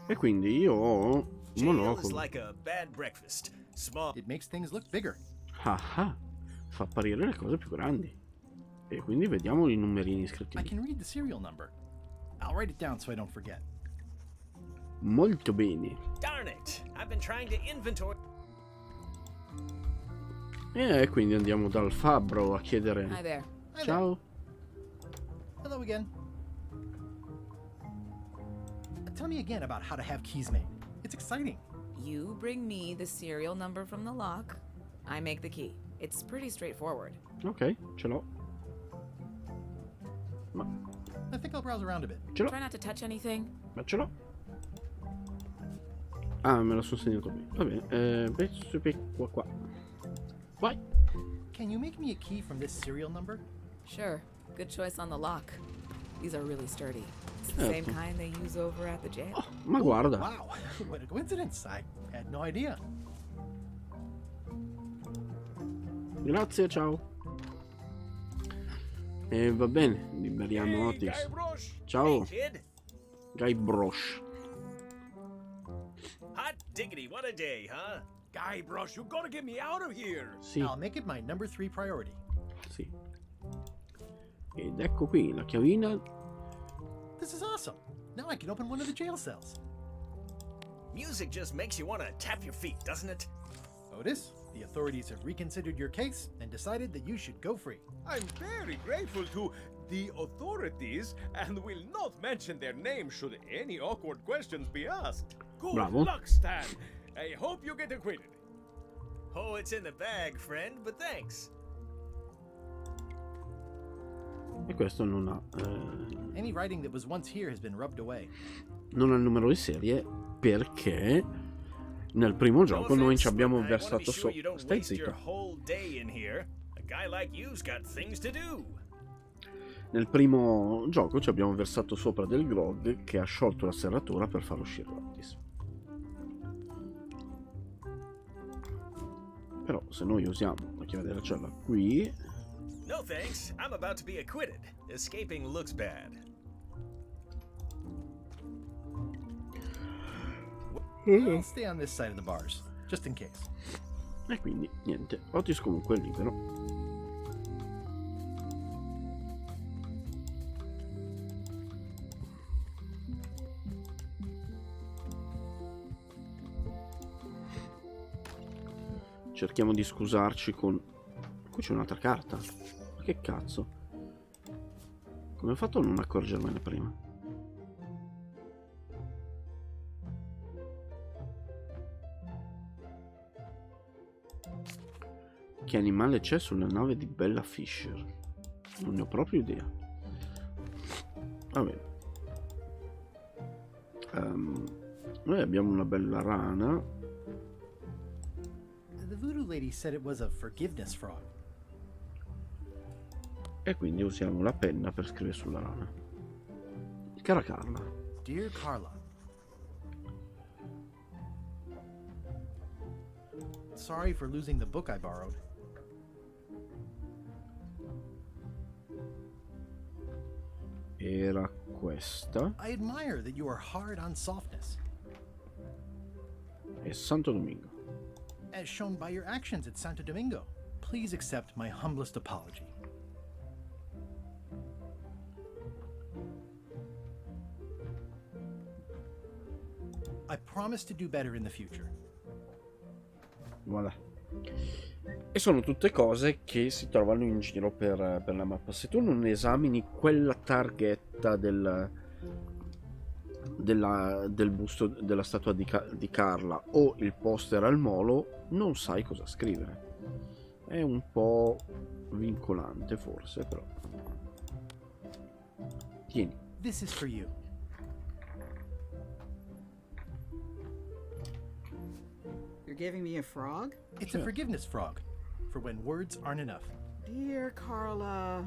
Speaker 1: E quindi io ho un
Speaker 17: Jail is
Speaker 1: monocolo.
Speaker 17: like a bad breakfast. Small.
Speaker 2: It makes things look bigger.
Speaker 1: Ah, fa apparire le cose più grandi. E quindi vediamo i numerini scritti
Speaker 2: I
Speaker 1: lì.
Speaker 2: can read the serial number. I'll write it down so I don't forget.
Speaker 1: Molto bene.
Speaker 17: Darn it! I've been trying to inventory.
Speaker 1: E quindi andiamo dal fabbro a chiedere.
Speaker 9: Hi there.
Speaker 1: Ciao.
Speaker 2: Hello again. Tell me again about how to have keys made. It's exciting.
Speaker 9: You bring me the serial number from the lock. I make the key. It's pretty straightforward.
Speaker 1: Ok, ce l'ho. Ma
Speaker 2: I think I'll browse around a bit.
Speaker 1: ce l'ho.
Speaker 9: Try not to touch anything.
Speaker 1: Ma ce l'ho. Ah, me lo sono segnato qui. Va bene. Qua. Vai.
Speaker 2: Can you make me a key from this serial number?
Speaker 9: Sure. Good choice on the lock. These are really sturdy. It's the same
Speaker 1: Certo.
Speaker 9: kind they use over at the jail.
Speaker 1: Ma guarda.
Speaker 2: Wow, what a coincidence. I had no idea.
Speaker 1: Grazie, ciao. E va bene, liberiamo Otis.
Speaker 17: Guybrush.
Speaker 1: Ciao.
Speaker 17: Hey, kid.
Speaker 1: Guybrush.
Speaker 17: Hot diggity, what a day, huh?
Speaker 16: Guybrush, you gotta get me out of here.
Speaker 1: Sì,
Speaker 2: I'll make it my number 3 priority.
Speaker 1: sì. Ed ecco qui la chiavina.
Speaker 2: This is awesome. Now I can open one of the jail cells.
Speaker 17: Music just makes you want to tap your feet, doesn't it?
Speaker 2: Otis, the authorities have reconsidered your case and decided that you should go free.
Speaker 16: I'm very grateful to the authorities and will not mention their name should any awkward questions be asked. Good
Speaker 1: Bravo.
Speaker 16: luck, Stan. I hope you get acquitted.
Speaker 17: Oh, it's in the bag, friend, but thanks.
Speaker 1: E questo non ha
Speaker 2: Any writing that was once here has been rubbed away.
Speaker 1: non ha il numero di serie perché nel primo gioco noi ci abbiamo
Speaker 17: I wanna be
Speaker 1: versato
Speaker 17: sure you don't
Speaker 1: stai
Speaker 17: waste your
Speaker 1: zitto.
Speaker 17: whole day in here. A guy like you's got things to do.
Speaker 1: Nel primo gioco ci abbiamo versato sopra del grog che ha sciolto la serratura per far uscire Otis. Però se noi usiamo la chiave della cella qui,
Speaker 17: No thanks. I'm about to be acquitted. Escaping looks bad.
Speaker 2: I'll stay on this side of the bars, just in case.
Speaker 1: e quindi niente, Otis comunque è libero. Cerchiamo di scusarci con... Qui c'è un'altra carta. Ma che cazzo? Come ho fatto a non accorgermene prima? Che animale c'è sulla nave di Bella Fisher? Non ne ho proprio idea. Va bene. Noi abbiamo una bella rana.
Speaker 2: The voodoo lady said it was a forgiveness frog.
Speaker 1: E quindi usiamo la penna per scrivere sulla rana. Cara Carla.
Speaker 2: Dear Carla, sorry for losing the book I borrowed.
Speaker 1: Era questa.
Speaker 2: I admire that you are hard on softness,
Speaker 1: E Santo Domingo.
Speaker 2: as shown by your actions at Santo Domingo. Please accept my humblest apology. I promise to do better in the future.
Speaker 1: Voilà. E sono tutte cose che si trovano in giro per la mappa. Se tu non esamini quella targhetta del busto della statua di Carla o il poster al molo, non sai cosa scrivere. È un po' vincolante forse, però. Tieni.
Speaker 2: This is for you.
Speaker 14: You're giving me a frog?
Speaker 2: It's a forgiveness frog, for when words aren't enough.
Speaker 14: Dear Carla,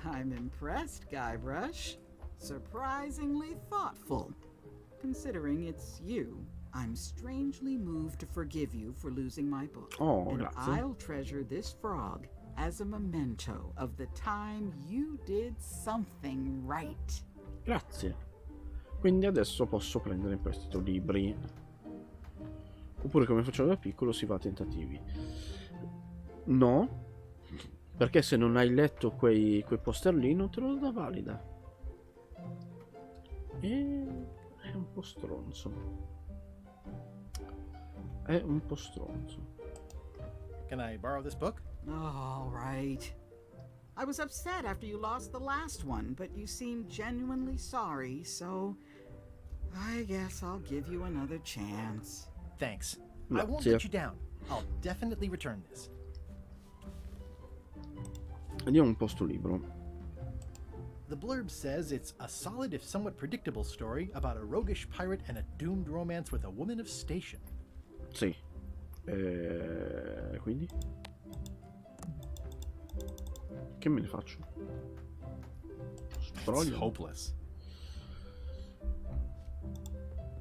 Speaker 14: I'm impressed, Guybrush. Surprisingly thoughtful. Considering it's you, I'm strangely moved to forgive you for losing my book.
Speaker 1: Oh,
Speaker 14: and
Speaker 1: grazie.
Speaker 14: I'll treasure this frog as a memento of the time you did something right.
Speaker 1: Grazie. Quindi adesso posso prendere in prestito libri. Oppure come facevo da piccolo si va a tentativi. No, perché se non hai letto quei poster lì non te lo dà valida. E è un po' stronzo. È un po' stronzo.
Speaker 2: Can I borrow this book?
Speaker 14: All right. I was upset after you lost the last one, but you seemed genuinely sorry, so I guess I'll give you another chance.
Speaker 2: Thanks. I won't
Speaker 1: Grazie.
Speaker 2: let you down. I'll definitely return this.
Speaker 1: Vediamo un po' sto libro.
Speaker 2: The blurb says it's a solid if somewhat predictable story about a roguish pirate and a doomed romance with a woman of station.
Speaker 1: Sì. Quindi? Che me ne faccio? Però
Speaker 2: It's hopeless.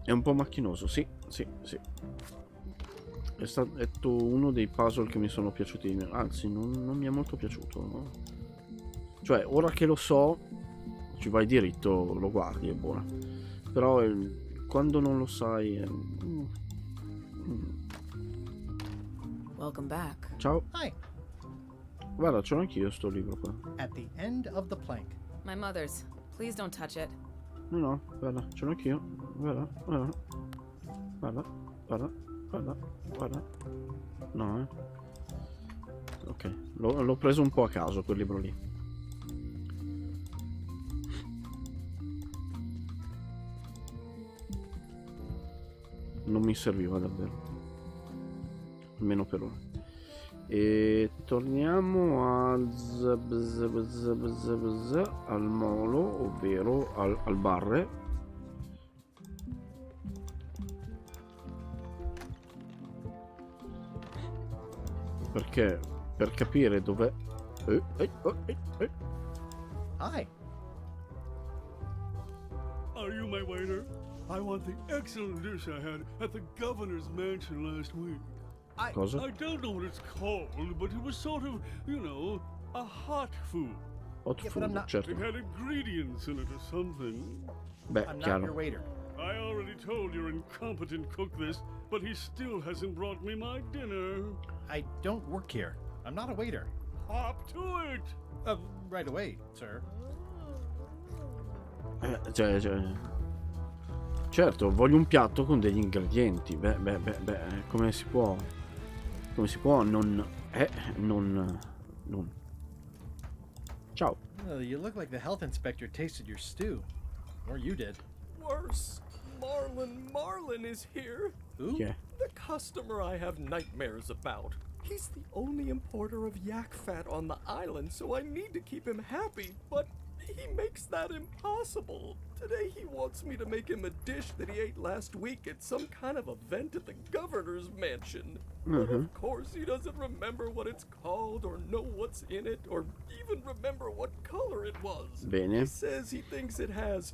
Speaker 1: è un po' macchinoso, sì. È stato uno dei puzzle che mi sono piaciuti di meno. Anzi, non mi è molto piaciuto, no? Cioè, ora che lo so, ci vai diritto, lo guardi, è buona. Però quando non lo sai...
Speaker 9: Welcome back.
Speaker 1: Ciao.
Speaker 2: Hi.
Speaker 1: Guarda, ce l'ho anch'io sto libro qua.
Speaker 2: At the end of the plank.
Speaker 9: My mother's. Please don't touch it.
Speaker 1: No, guarda, ce l'ho anch'io. Guarda. No, ok, l'ho preso un po' a caso quel libro lì. Non mi serviva davvero, almeno per ora. E torniamo al molo, ovvero al bar. Perché per capire dov'è...
Speaker 2: Hi.
Speaker 21: Are you my waiter? I want the excellent dish I had at the governor's mansion last week.
Speaker 1: Cosa?
Speaker 21: I don't know what it's called, but it was sort of, you know, a hot food.
Speaker 1: Hot food, certo.
Speaker 21: It had ingredients in it or something.
Speaker 1: Beh,
Speaker 2: I'm
Speaker 1: chiaro.
Speaker 2: not your waiter.
Speaker 21: I already told your incompetent cook this, but he still hasn't brought me my dinner.
Speaker 2: I don't work here. I'm not a waiter.
Speaker 21: Hop to it!
Speaker 2: Right away, sir.
Speaker 1: Certo, voglio un piatto con degli ingredienti. Beh, come si può? Come si può non... Ciao.
Speaker 2: You look like the health inspector tasted your stew. Or you did.
Speaker 19: Worse. Marlin is here.
Speaker 2: Who?
Speaker 1: Yeah.
Speaker 19: The customer I have nightmares about. He's the only importer of yak fat on the island, so I need to keep him happy, but he makes that impossible. Today he wants me to make him a dish that he ate last week at some kind of event at the governor's mansion. But of course he doesn't remember what it's called or know what's in it or even remember what color it was.
Speaker 1: Bene.
Speaker 19: He says he thinks it has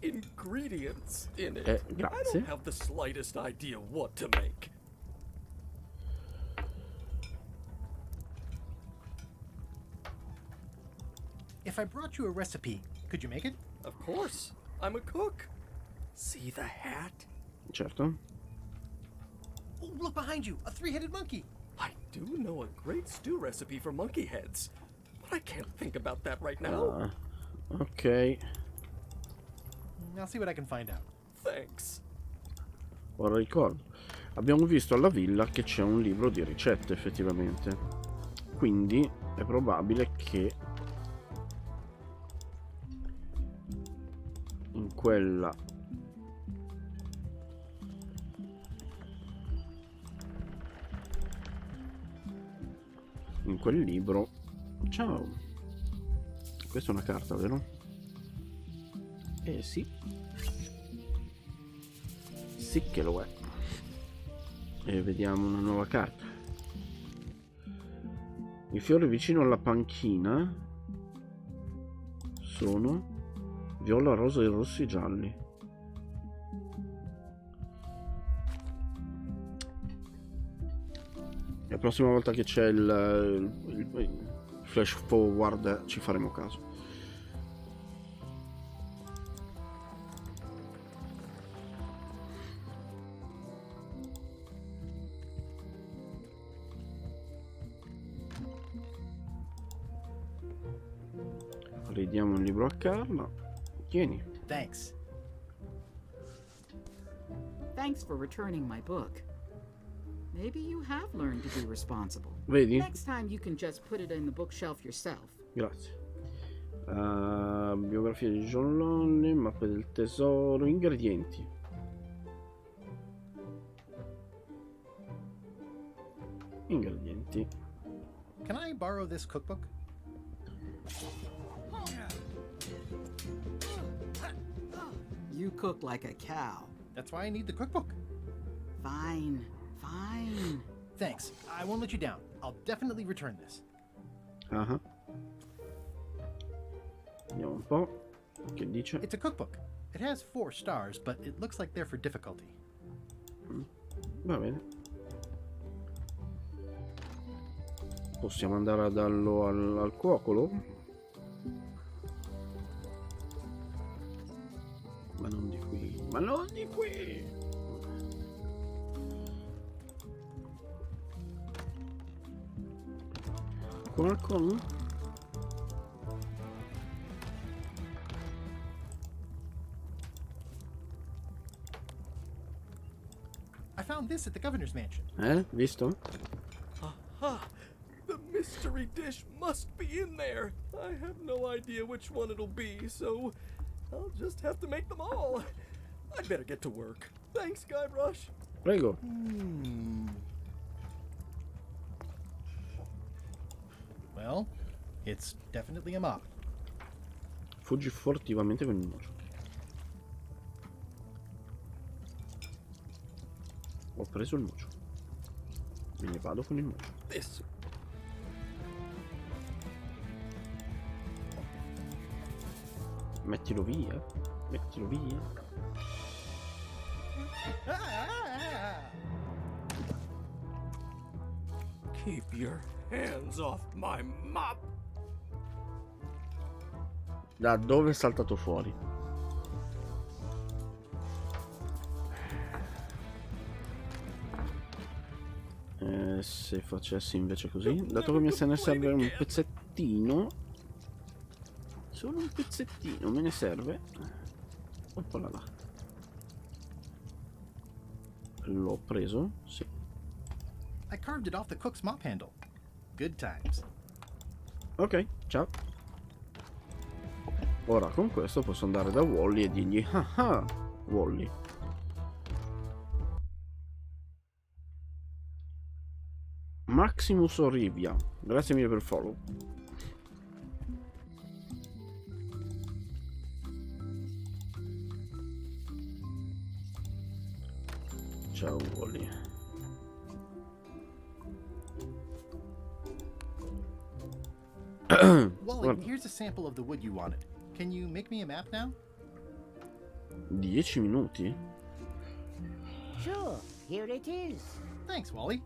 Speaker 19: ingredients in it. I
Speaker 1: Grazie.
Speaker 19: don't have the slightest idea what to make.
Speaker 2: If I brought you a recipe, could you make it?
Speaker 19: Of course. I'm a cook. See the hat?
Speaker 1: Certo.
Speaker 2: Oh, look behind you! A three-headed monkey!
Speaker 19: I do know a great stew recipe for monkey heads, but I can't think about that right now.
Speaker 1: Ok.
Speaker 2: I'll see what I can find out.
Speaker 19: Thanks.
Speaker 1: Ora ricordo. Abbiamo visto alla villa che c'è un libro di ricette, effettivamente. Quindi è probabile che in quel libro... Ciao. Questa è una carta, vero? Sì. Sì che lo è. E vediamo una nuova carta. I fiori vicino alla panchina sono viola, rosa e rossi gialli. La prossima volta che c'è il flash forward ci faremo caso. Ridiamo un libro a Carla. Tieni.
Speaker 2: Thanks.
Speaker 14: Thanks for returning my book. Maybe you have learned to be responsible.
Speaker 1: Vedi?
Speaker 14: Next time you can just put it in the bookshelf yourself.
Speaker 1: Grazie. Biografia di John Lonely, mappe del tesoro, ingredienti. Ingredienti.
Speaker 2: Can I borrow this cookbook?
Speaker 14: You cook like a cow.
Speaker 2: That's why I need the cookbook.
Speaker 14: Fine.
Speaker 2: Thanks. I won't let you down. I'll definitely return this.
Speaker 1: Vediamo un po'. Che dice?
Speaker 2: It's a cookbook. It has 4 stars, but it looks like they're for difficulty.
Speaker 1: Va bene. Possiamo andare a darlo al cuocolo? Ma non di qui. Ma non di qui! Qualcuno?
Speaker 2: I found this at the governor's mansion.
Speaker 1: Visto?
Speaker 19: Aha! The mystery dish must be in there. I have no idea which one it'll be, so I'll just have to make them all. I'd better get to work. Thanks, Guybrush.
Speaker 1: Prego.
Speaker 2: Well, it's definitely a mop.
Speaker 1: Fuggi furtivamente con il mocio. Ho preso il mocio. Me ne vado con il mocio.
Speaker 19: This.
Speaker 1: Mettilo via. Mettilo via.
Speaker 19: Keep your hands off my mop.
Speaker 1: Da dove è saltato fuori? Se facessi invece così, dato che se ne serve un pezzettino, solo un pezzettino me ne serve. Opala là. L'ho preso? Sì.
Speaker 2: I carved it off the cook's mop handle. Good times.
Speaker 1: Ok, ciao. Ora con questo posso andare da Wally e dirgli: ah, Wally, Maximus Orivia, grazie mille per il follow. Ciao Wally.
Speaker 2: Wally, here's a sample of the wood you wanted. Can you make me a map now?
Speaker 1: 10 minuti?
Speaker 15: Sure, here it is.
Speaker 2: Thanks, Wally.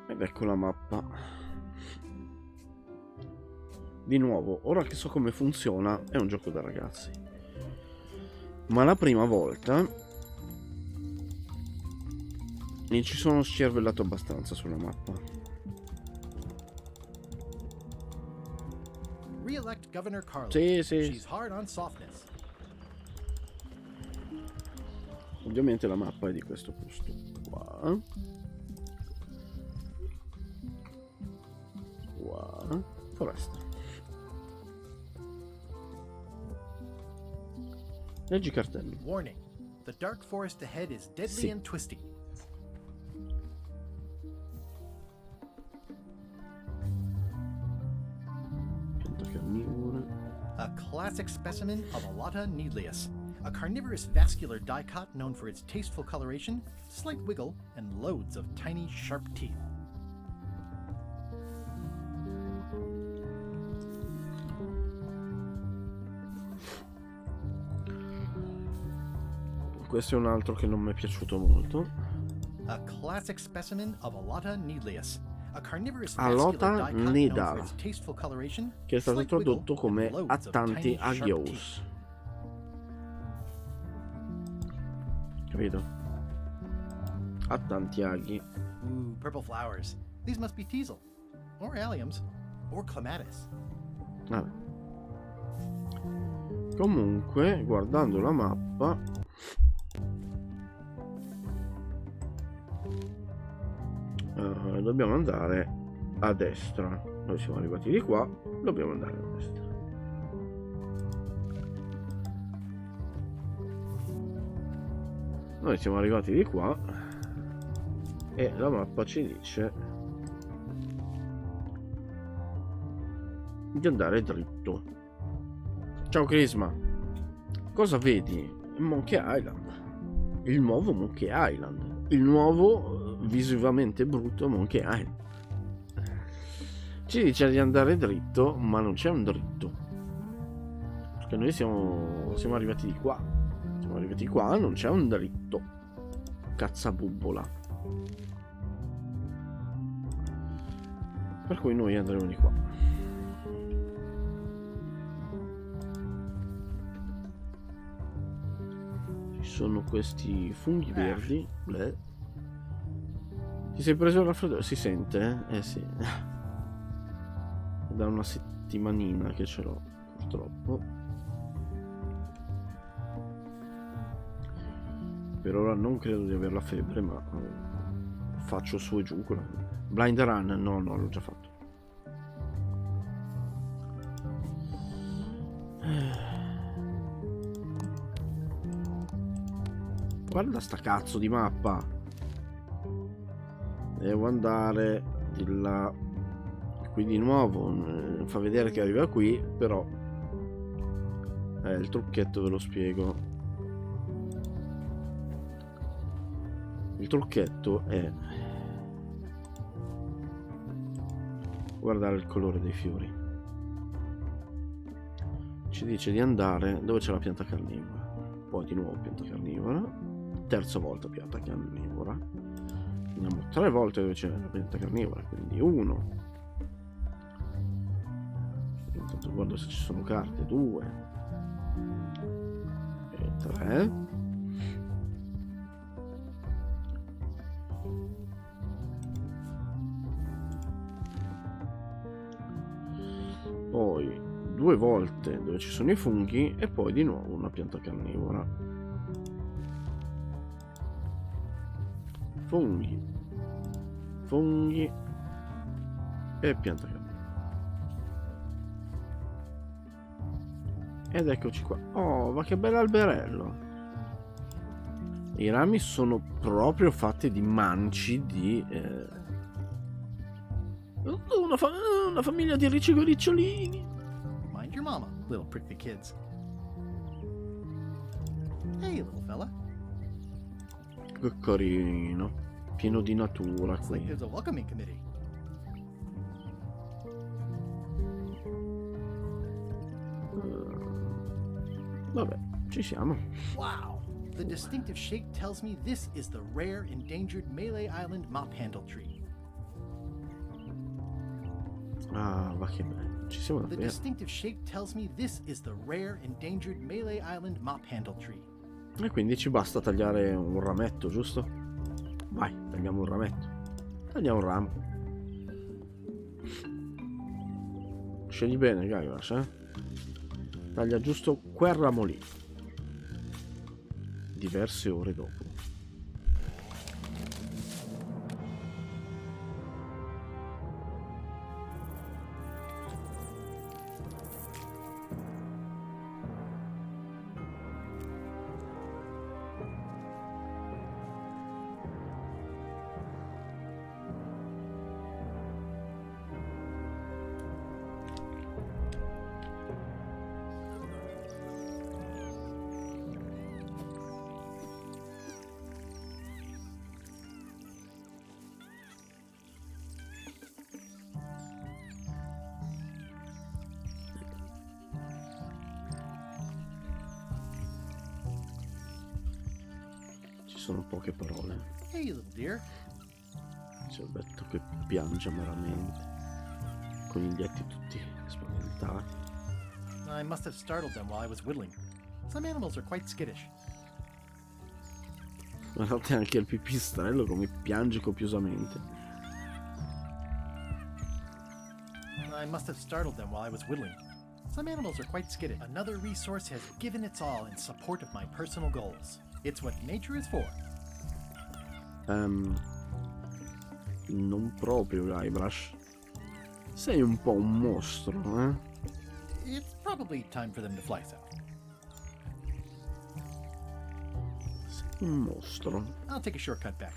Speaker 1: Ed ecco la mappa. Di nuovo, ora che so come funziona, è un gioco da ragazzi. Ma la prima volta mi ci sono scervellato abbastanza sulla mappa.
Speaker 2: Re-elect Governor Carla.
Speaker 1: Sì.
Speaker 2: She's hard on softness.
Speaker 1: Ovviamente la mappa è di questo posto qua. Foresta. Leggi cartello.
Speaker 2: Warning. The dark forest ahead is deadly and twisty. A classic specimen of Alata needlius, a carnivorous vascular dicot known for its tasteful coloration, slight wiggle, and loads of tiny, sharp teeth.
Speaker 1: Questo è un altro che non mi è piaciuto molto.
Speaker 2: A classic specimen of Alata needlius, a carnivorous
Speaker 1: Alota
Speaker 2: vascular dicot known
Speaker 1: nida,
Speaker 2: for its tasteful coloration,
Speaker 1: che è stato
Speaker 2: slight wiggle,
Speaker 1: tradotto come
Speaker 2: and loads of
Speaker 1: attanti
Speaker 2: tiny,
Speaker 1: a
Speaker 2: sharp
Speaker 1: Ghios.
Speaker 2: teeth.
Speaker 1: Capito? Attanti aghi.
Speaker 2: Ooh, purple flowers. These must be teasel, or alliums, or clematis.
Speaker 1: Vabbè. Comunque, guardando la mappa, dobbiamo andare a destra. Noi siamo arrivati di qua, dobbiamo andare a destra. Noi siamo arrivati di qua e la mappa ci dice di andare dritto. Ciao Crisma. Cosa vedi? Monkey Island. Il nuovo Monkey Island. Il nuovo visivamente brutto Monkey Island. Ci dice di andare dritto, ma non c'è un dritto. Perché noi siamo arrivati di qua. Siamo arrivati qua, non c'è un dritto. Cazzabubbola. Per cui noi andremo di qua. Ci sono questi funghi verdi. Bleh. Ti sei preso il raffreddore? Si sente? Eh sì. È da una settimanina che ce l'ho, purtroppo. Per ora non credo di avere la febbre, ma faccio su e giù con la... Blind Run? No, l'ho già fatto. Guarda sta cazzo di mappa. Devo andare di là. Qui di nuovo fa vedere che arriva qui, però il trucchetto ve lo spiego. Il trucchetto è guardare il colore dei fiori. Ci dice di andare dove c'è la pianta carnivora, poi di nuovo pianta carnivora, terza volta pianta carnivora, andiamo 3 volte dove c'è la pianta carnivora, quindi 1, intanto guardo se ci sono carte, 2 e 3. Poi 2 volte dove ci sono i funghi e poi di nuovo una pianta carnivora. Funghi e pianta carnivora. Ed eccoci qua. Oh, ma che bell'alberello. I rami sono proprio fatti di manci di una famiglia di ricciolini.
Speaker 2: Mind your mama, little prickly kids. Hey, little fella.
Speaker 1: Che carino, pieno di natura
Speaker 2: Looks like
Speaker 1: qui.
Speaker 2: there's a welcoming committee.
Speaker 1: Vabbè, ci siamo.
Speaker 2: Wow! The distinctive shape tells me this is the rare endangered Melee Island mop handle tree.
Speaker 1: Ah, ma che bello, ci siamo
Speaker 2: The
Speaker 1: davvero.
Speaker 2: distinctive shape tells me this is the rare endangered Melee Island mop handle tree.
Speaker 1: E quindi ci basta tagliare un rametto, giusto? Vai, tagliamo un rametto. Tagliamo un ramo. Scegli bene, Guybrush, Taglia giusto quel ramo lì. Diverse ore dopo. Sono poche parole.
Speaker 2: Hey, little dear.
Speaker 1: Cervetto che piange amaramente. Coniglietti tutti spaventati.
Speaker 2: I must have startled them while I was whittling. Some animals are quite skittish.
Speaker 1: Guardate anche il pipistrello come piange copiosamente.
Speaker 2: I must have startled them while I was whittling. Some animals are quite skittish. Another resource has given its all in support of my personal goals. It's what nature is for.
Speaker 1: Non proprio, Guybrush. Sei un po' un mostro,
Speaker 2: It's probably time for them to fly south.
Speaker 1: Sei un mostro.
Speaker 2: I'll take a shortcut back.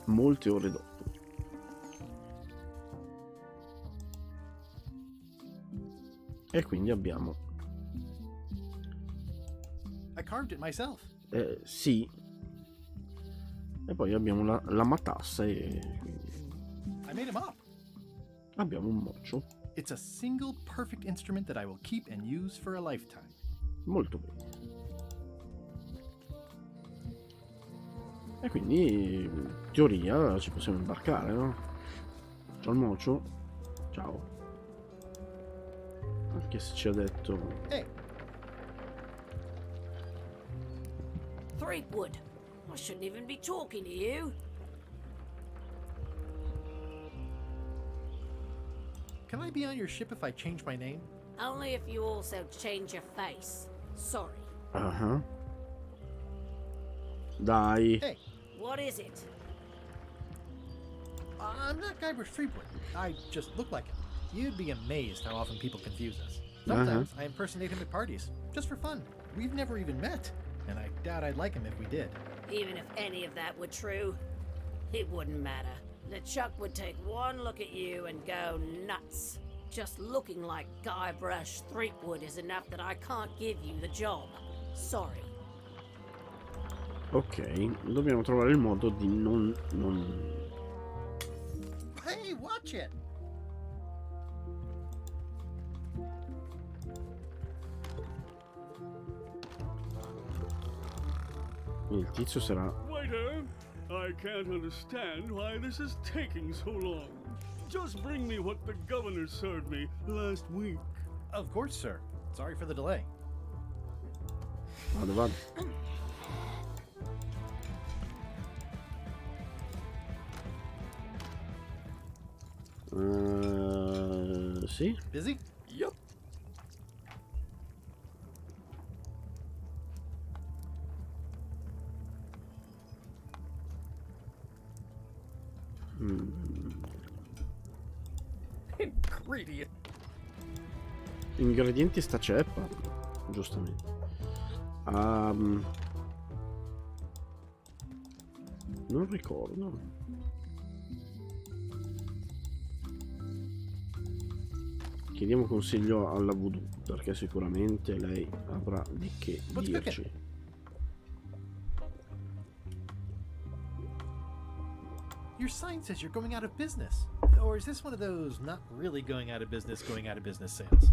Speaker 1: Molte ore dopo. E quindi abbiamo...
Speaker 2: I carved it myself.
Speaker 1: Sì. E poi abbiamo la matassa e...
Speaker 2: I made him up.
Speaker 1: Abbiamo un mocio.
Speaker 2: It's a single perfect instrument that I will keep and use for a lifetime.
Speaker 1: Molto bene. E quindi, in teoria, ci possiamo imbarcare, no? Ciao il mocio. Ciao. Anche se ci ha detto...
Speaker 2: Hey.
Speaker 7: Threepwood, I shouldn't even be talking to you.
Speaker 2: Can I be on your ship if I change my name?
Speaker 7: Only if you also change your face. Sorry.
Speaker 1: Uh-huh. Dai.
Speaker 2: Hey.
Speaker 7: What is it?
Speaker 2: I'm not Guybrush Threepwood. I just look like him. You'd be amazed how often people confuse us. Sometimes I impersonate him at parties, just for fun. We've never even met, and I doubt I'd like him if we did.
Speaker 7: Even if any of that were true, it wouldn't matter. LeChuck would take one look at you and go nuts. Just looking like Guybrush Threepwood is enough that I can't give you the job. Sorry.
Speaker 1: Ok, dobbiamo trovare il modo di non...
Speaker 2: Hey, watch it!
Speaker 1: Il tizio sarà...
Speaker 21: Waiter, I can't understand why this is taking so long. Just bring me what the governor served me last week.
Speaker 2: Of course, sir. Sorry for the delay.
Speaker 1: Vado. Sì?
Speaker 2: Busy?
Speaker 21: Yup.
Speaker 19: Ingredient.
Speaker 1: Ingredienti sta ceppa, giustamente. Non ricordo. Chiediamo consiglio alla Voodoo, perché sicuramente lei avrà di che dirci.
Speaker 2: Your sign says you're going out of business. Or is this one of those not really going out of business sales?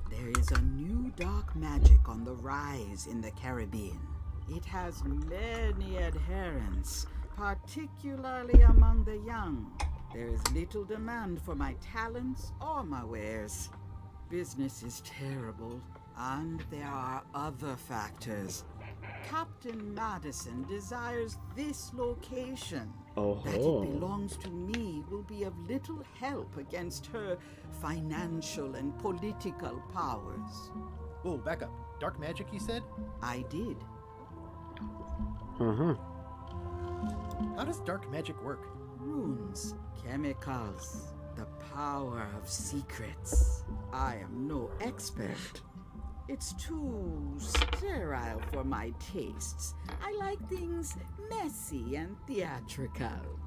Speaker 14: There is a new dark magic on the rise in the Caribbean. It has many adherents, particularly among the young. There is little demand for my talents or my wares. Business is terrible, and there are other factors. Captain Madison desires this location. That it belongs to me will be of little help against her financial and political powers.
Speaker 2: Whoa, back up. Dark magic, you said?
Speaker 14: I did.
Speaker 1: Uh-huh.
Speaker 2: How does dark magic work?
Speaker 14: Runes, chemicals, the power of secrets. I am no expert. It's too sterile for my tastes. I like things messy and theatrical.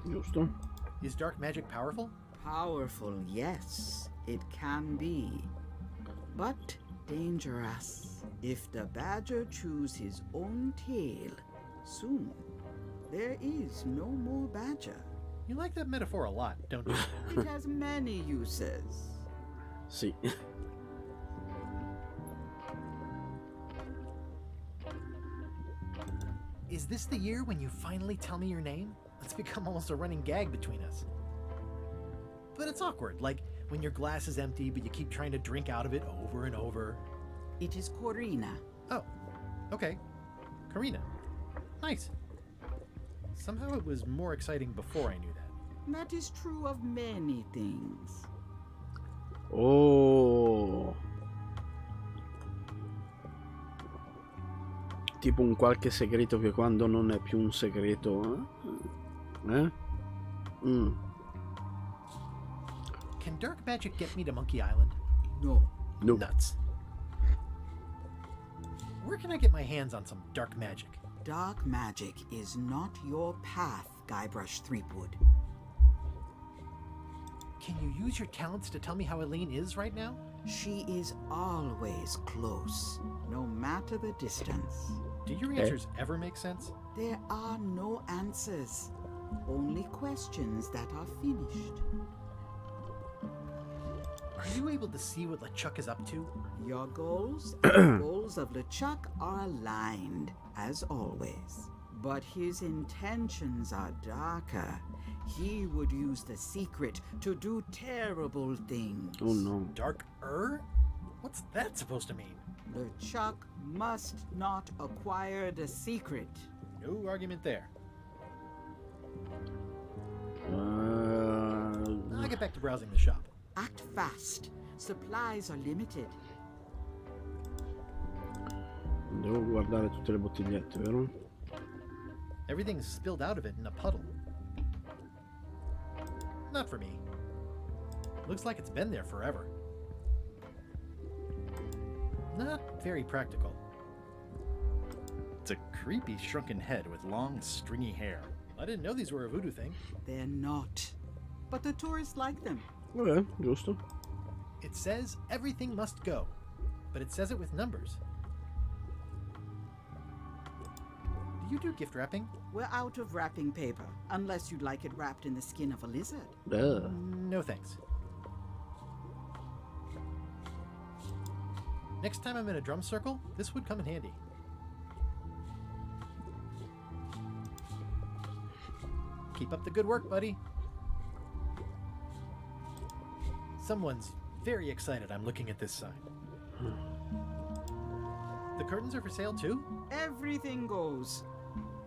Speaker 1: Giusto.
Speaker 2: Is dark magic powerful?
Speaker 14: Powerful, yes, it can be. But dangerous. If the badger chews his own tail, soon there is no more badger.
Speaker 2: You like that metaphor a lot, don't you?
Speaker 14: It has many uses.
Speaker 1: Sì.
Speaker 2: Is this the year when you finally tell me your name? It's become almost a running gag between us. But it's awkward, like when your glass is empty but you keep trying to drink out of it over and over.
Speaker 14: It is Corina.
Speaker 2: Oh, okay. Karina. Nice. Somehow it was more exciting before I knew that.
Speaker 14: That is true of many things.
Speaker 1: Oh. Tipo un qualche segreto che quando non è più un segreto.
Speaker 2: Can dark magic get me to Monkey Island?
Speaker 14: No.
Speaker 1: No.
Speaker 2: Nuts. Where can I get my hands on some dark magic?
Speaker 14: Dark magic is not your path, Guybrush Threepwood.
Speaker 2: Can you use your talents to tell me how Eileen is right now?
Speaker 14: She is always close, no matter the distance.
Speaker 2: Do your answers ever make sense?
Speaker 14: There are no answers, only questions that are finished.
Speaker 2: Are you able to see what LeChuck is up to?
Speaker 14: Your goals and the goals of LeChuck are aligned, as always. But his intentions are darker. He would use the secret to do terrible things.
Speaker 1: Oh no.
Speaker 2: Dark-er? What's that supposed to mean?
Speaker 14: LeChuck must not acquire the secret.
Speaker 2: No argument there. I'll get back to browsing the shop.
Speaker 14: Act fast. Supplies are limited.
Speaker 1: Devo guardare tutte le bottigliette, vero?
Speaker 2: Everything's spilled out of it in a puddle. Not for me. Looks like it's been there forever. Not very practical. It's a creepy shrunken head with long, stringy hair. I didn't know these were a voodoo thing.
Speaker 14: They're not. But the tourists like them.
Speaker 1: Vabbè, giusto.
Speaker 2: It says everything must go, but it says it with numbers. Do you do gift wrapping?
Speaker 14: We're out of wrapping paper, unless you'd like it wrapped in the skin of a lizard.
Speaker 2: No thanks. Next time I'm in a drum circle, this would come in handy. Keep up the good work, buddy. Someone's very excited I'm looking at this sign. The curtains are for sale too?
Speaker 14: Everything goes.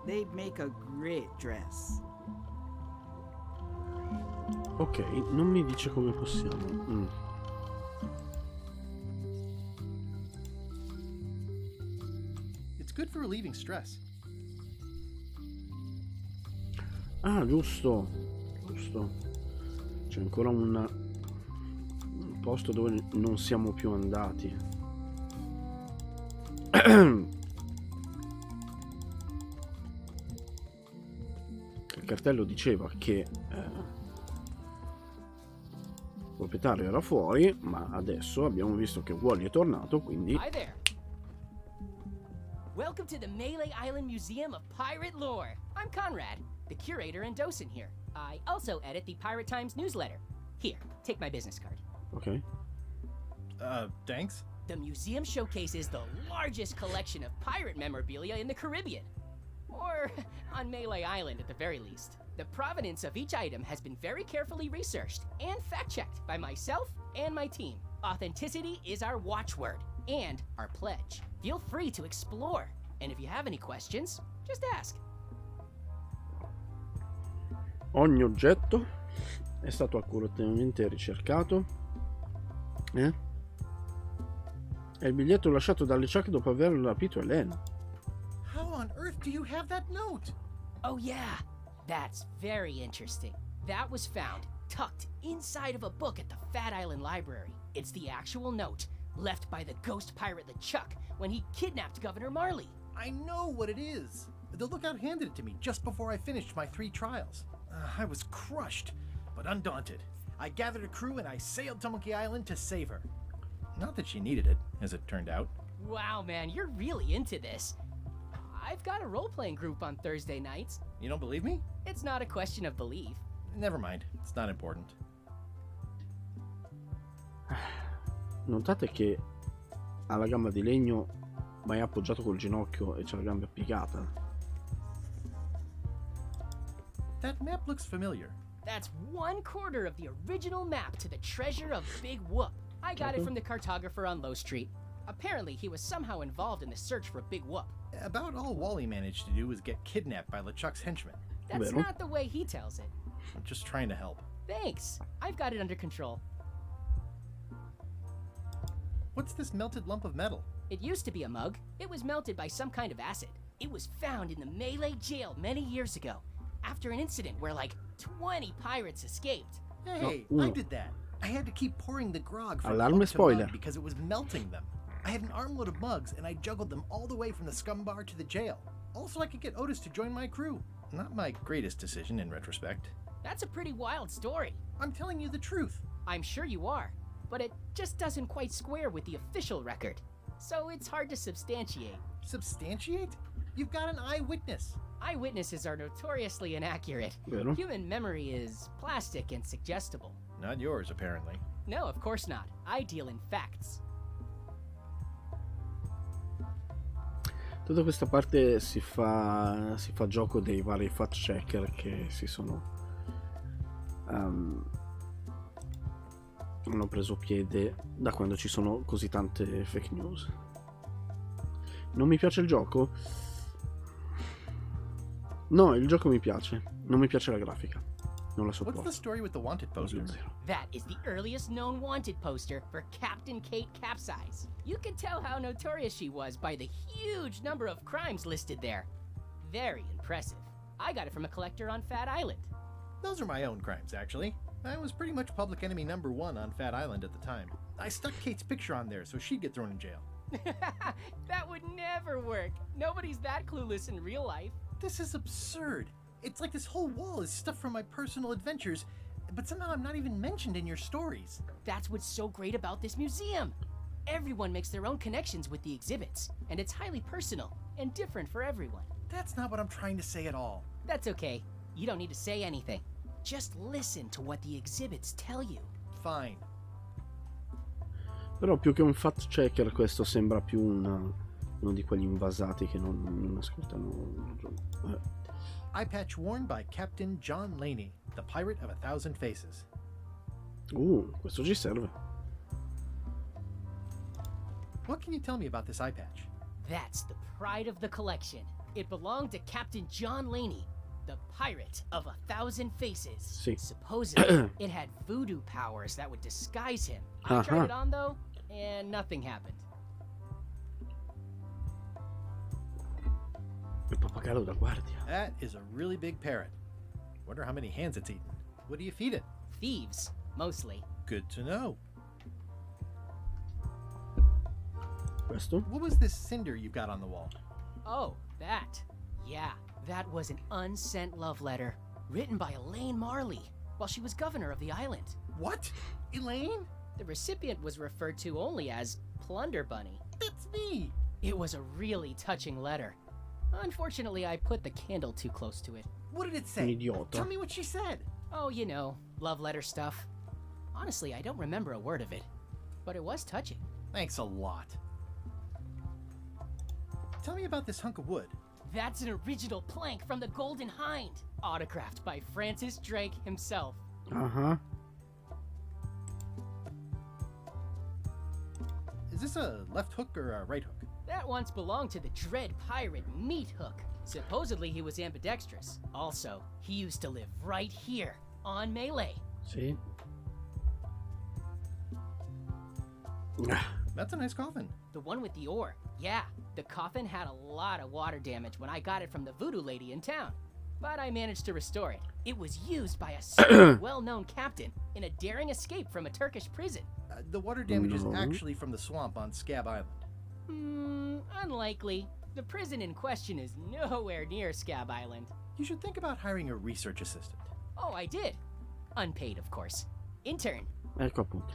Speaker 14: They'd make a great dress.
Speaker 1: Ok, non mi dice come possiamo.
Speaker 2: It's good for relieving stress.
Speaker 1: Ah, giusto. C'è ancora un posto dove non siamo più andati. Il cartello diceva che il proprietario era fuori, ma adesso abbiamo visto che Wally è tornato, quindi...
Speaker 18: Hi there. Welcome to the Melee Island Museum of Pirate Lore. I'm Conrad, the curator and docent here. I also edit the Pirate Times newsletter. Here, take my business card.
Speaker 1: Okay.
Speaker 2: Thanks.
Speaker 18: The museum showcases the largest collection of pirate memorabilia in the Caribbean. Or on Melee Island at the very least. The provenance of each item has been very carefully researched and fact-checked by myself and my team. Authenticity is our watchword and our pledge. Feel free to explore. And if you have any questions, just ask.
Speaker 1: Ogni oggetto è stato accuratamente ricercato. È il biglietto lasciato da LeChuck dopo aver rapito Helene.
Speaker 2: How on earth do you have that note?
Speaker 18: Oh yeah, that's very interesting. That was found tucked inside of a book at the Fat Island Library. It's the actual note left by the ghost pirate LeChuck when he kidnapped Governor Marley.
Speaker 2: I know what it is. The lookout handed it to me just before I finished my 3 trials. I was crushed, but undaunted. I gathered a crew and I sailed to Monkey Island to save her. Not that she needed it, as it turned out.
Speaker 18: Wow, man, you're really into this. I've got a role-playing group on Thursday nights.
Speaker 2: You don't believe me?
Speaker 18: It's not a question of belief.
Speaker 2: Never mind, it's not important.
Speaker 1: Notate che ha la gamba di legno, ma è appoggiato col ginocchio e c'ha la gamba piegata.
Speaker 2: That map looks familiar.
Speaker 18: That's 1/4 of the original map to the treasure of Big Whoop. I got it from the cartographer on Low Street. Apparently, he was somehow involved in the search for Big Whoop.
Speaker 2: About all Wally managed to do was get kidnapped by LeChuck's henchmen.
Speaker 18: That's not the way he tells it.
Speaker 2: I'm just trying to help.
Speaker 18: Thanks. I've got it under control.
Speaker 2: What's this melted lump of metal?
Speaker 18: It used to be a mug. It was melted by some kind of acid. It was found in the Melee jail many years ago, after an incident where like 20 pirates escaped.
Speaker 2: Hey, I did that. I had to keep pouring the grog from
Speaker 1: Allarme
Speaker 2: mug to
Speaker 1: spoiler.
Speaker 2: mug because it was melting them. I had an armload of mugs and I juggled them all the way from the scum bar to the jail. Also, I could get Otis to join my crew. Not my greatest decision in retrospect.
Speaker 18: That's a pretty wild story.
Speaker 2: I'm telling you the truth.
Speaker 18: I'm sure you are. but it just doesn't quite square with the official record. So it's hard to substantiate.
Speaker 2: Substantiate? You've got an eyewitness.
Speaker 18: Eyewitnesses are notoriously inaccurate.
Speaker 1: Vero?
Speaker 18: Human memory is plastic and suggestible.
Speaker 2: Not yours, apparently.
Speaker 18: No, of course not. I deal in facts.
Speaker 1: Tutta questa parte si fa gioco dei vari fact checker che si sono hanno preso piede da quando ci sono così tante fake news. Non mi piace il gioco? No, il gioco mi piace. Non mi piace la grafica. Non la sopporto.
Speaker 2: What's the story with the wanted poster?
Speaker 18: That is the earliest known wanted poster for Captain Kate Capsize. You can tell how notorious she was by the huge number of crimes listed there. Very impressive. I got it from a collector on Fat Island.
Speaker 2: Those are my own crimes, actually. I was pretty much public enemy #1 on Fat Island at the time. I stuck Kate's picture on there so she'd get thrown in jail.
Speaker 18: That would never work. Nobody's that clueless in real life.
Speaker 2: This is absurd. It's like this whole wall is stuff from my personal adventures, but somehow I'm not even mentioned in your stories.
Speaker 18: That's what's so great about this museum. Everyone makes their own connections with the exhibits, and it's highly personal and different for everyone.
Speaker 2: That's not what I'm trying to say at all.
Speaker 18: That's okay. You don't need to say anything. Just listen to what the exhibits tell you.
Speaker 2: Fine.
Speaker 1: Però più che un fact checker questo sembra più uno di quegli invasati che non ascoltano.
Speaker 2: Eye patch worn by Captain John Laney, the pirate of 1,000 faces.
Speaker 1: Questo ci serve.
Speaker 2: What can you tell me about this eye patch?
Speaker 18: That's the pride of the collection. It belonged to Captain John Laney, the pirate of 1,000 faces.
Speaker 1: Sì.
Speaker 18: Supposedly, it had voodoo powers that would disguise him. I tried it on though, and nothing happened.
Speaker 1: Il pappagallo da guardia.
Speaker 2: That is a really big parrot. Wonder how many hands it's eaten. What do you feed it?
Speaker 18: Thieves, mostly.
Speaker 2: Good to know.
Speaker 1: Questo?
Speaker 2: What was this cinder you've got on the wall?
Speaker 18: Oh, that. Yeah, that was an unsent love letter written by Elaine Marley while she was governor of the island.
Speaker 2: What? Elaine?
Speaker 18: The recipient was referred to only as Plunder Bunny.
Speaker 2: That's me.
Speaker 18: It was a really touching letter. Unfortunately, I put the candle too close to it.
Speaker 2: What did it say?
Speaker 1: Idiota.
Speaker 2: Tell me what she said.
Speaker 18: Oh, you know, love letter stuff. Honestly, I don't remember a word of it, but it was touching.
Speaker 2: Thanks a lot. Tell me about this hunk of wood.
Speaker 18: That's an original plank from the Golden Hind, autographed by Francis Drake himself.
Speaker 2: Is this a left hook or a right hook?
Speaker 18: That once belonged to the dread pirate Meat Hook. Supposedly he was ambidextrous. Also, he used to live right here, on Melee.
Speaker 1: Sì.
Speaker 2: That's a nice coffin.
Speaker 18: The one with the ore. Yeah, the coffin had a lot of water damage when I got it from the voodoo lady in town. But I managed to restore it. It was used by a super well-known captain in a daring escape from a Turkish prison.
Speaker 2: The water damage is actually from the swamp on Scab Island.
Speaker 18: Unlikely. The prison in question is nowhere near Scab Island.
Speaker 2: You should think about hiring a research assistant.
Speaker 18: Oh, I did. Unpaid, of course. Intern.
Speaker 1: Ecco appunto.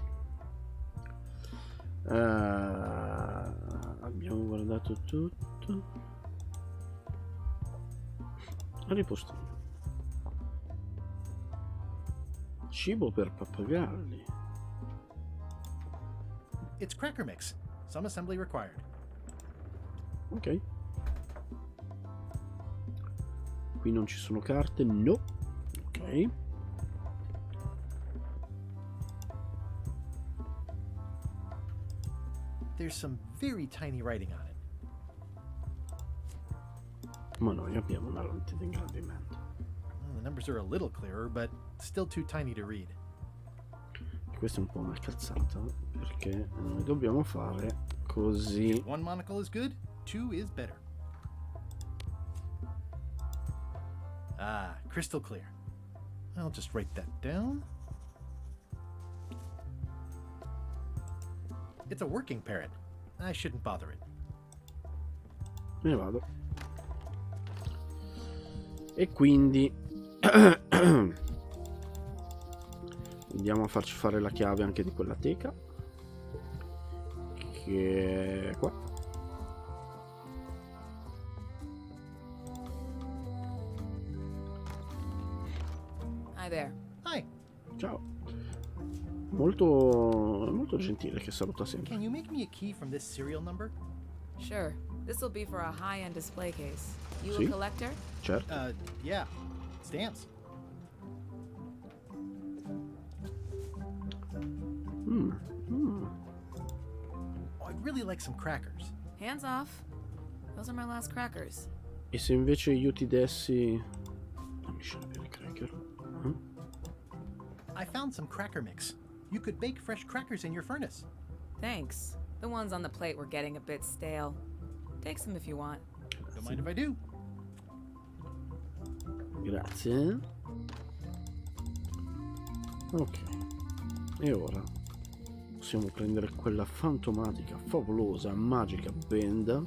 Speaker 1: Abbiamo guardato tutto. Ripostino. Cibo per pappagalli.
Speaker 2: It's cracker mix. Some assembly required.
Speaker 1: Ok. Qui non ci sono carte, no. Ok.
Speaker 2: There's some very tiny writing on it.
Speaker 1: Ma noi abbiamo una lente di ingrandimento.
Speaker 2: Well, the numbers are a little clearer, but still too tiny to read.
Speaker 1: Questa è un po' una cazzata, perché noi dobbiamo fare così.
Speaker 2: If one monocle is good, two is better. Ah, crystal clear. I'll just write that down. It's a working parrot. I shouldn't bother it.
Speaker 1: Me ne vado. E quindi andiamo a farci fare la chiave anche di quella teca. che è qua.
Speaker 9: Hi there.
Speaker 2: Hi.
Speaker 1: Ciao. Molto gentile che saluta sempre.
Speaker 2: Can you make me a key from this serial number?
Speaker 9: Sure. This will be for a high-end display case. You
Speaker 1: Sì.
Speaker 9: a collector?
Speaker 1: Certo.
Speaker 2: Yeah. Stamps. Oh, I'd really like some crackers.
Speaker 9: Hands off. Those are my last crackers.
Speaker 1: E se invece io ti dessi la miscela per i cracker?
Speaker 2: I found some cracker mix. You could bake fresh crackers in your furnace.
Speaker 9: Thanks. The ones on the plate were getting a bit stale. Take some if you want.
Speaker 2: Don't mind if I do.
Speaker 1: Grazie. Ok. E ora possiamo prendere quella fantomatica, favolosa, magica benda.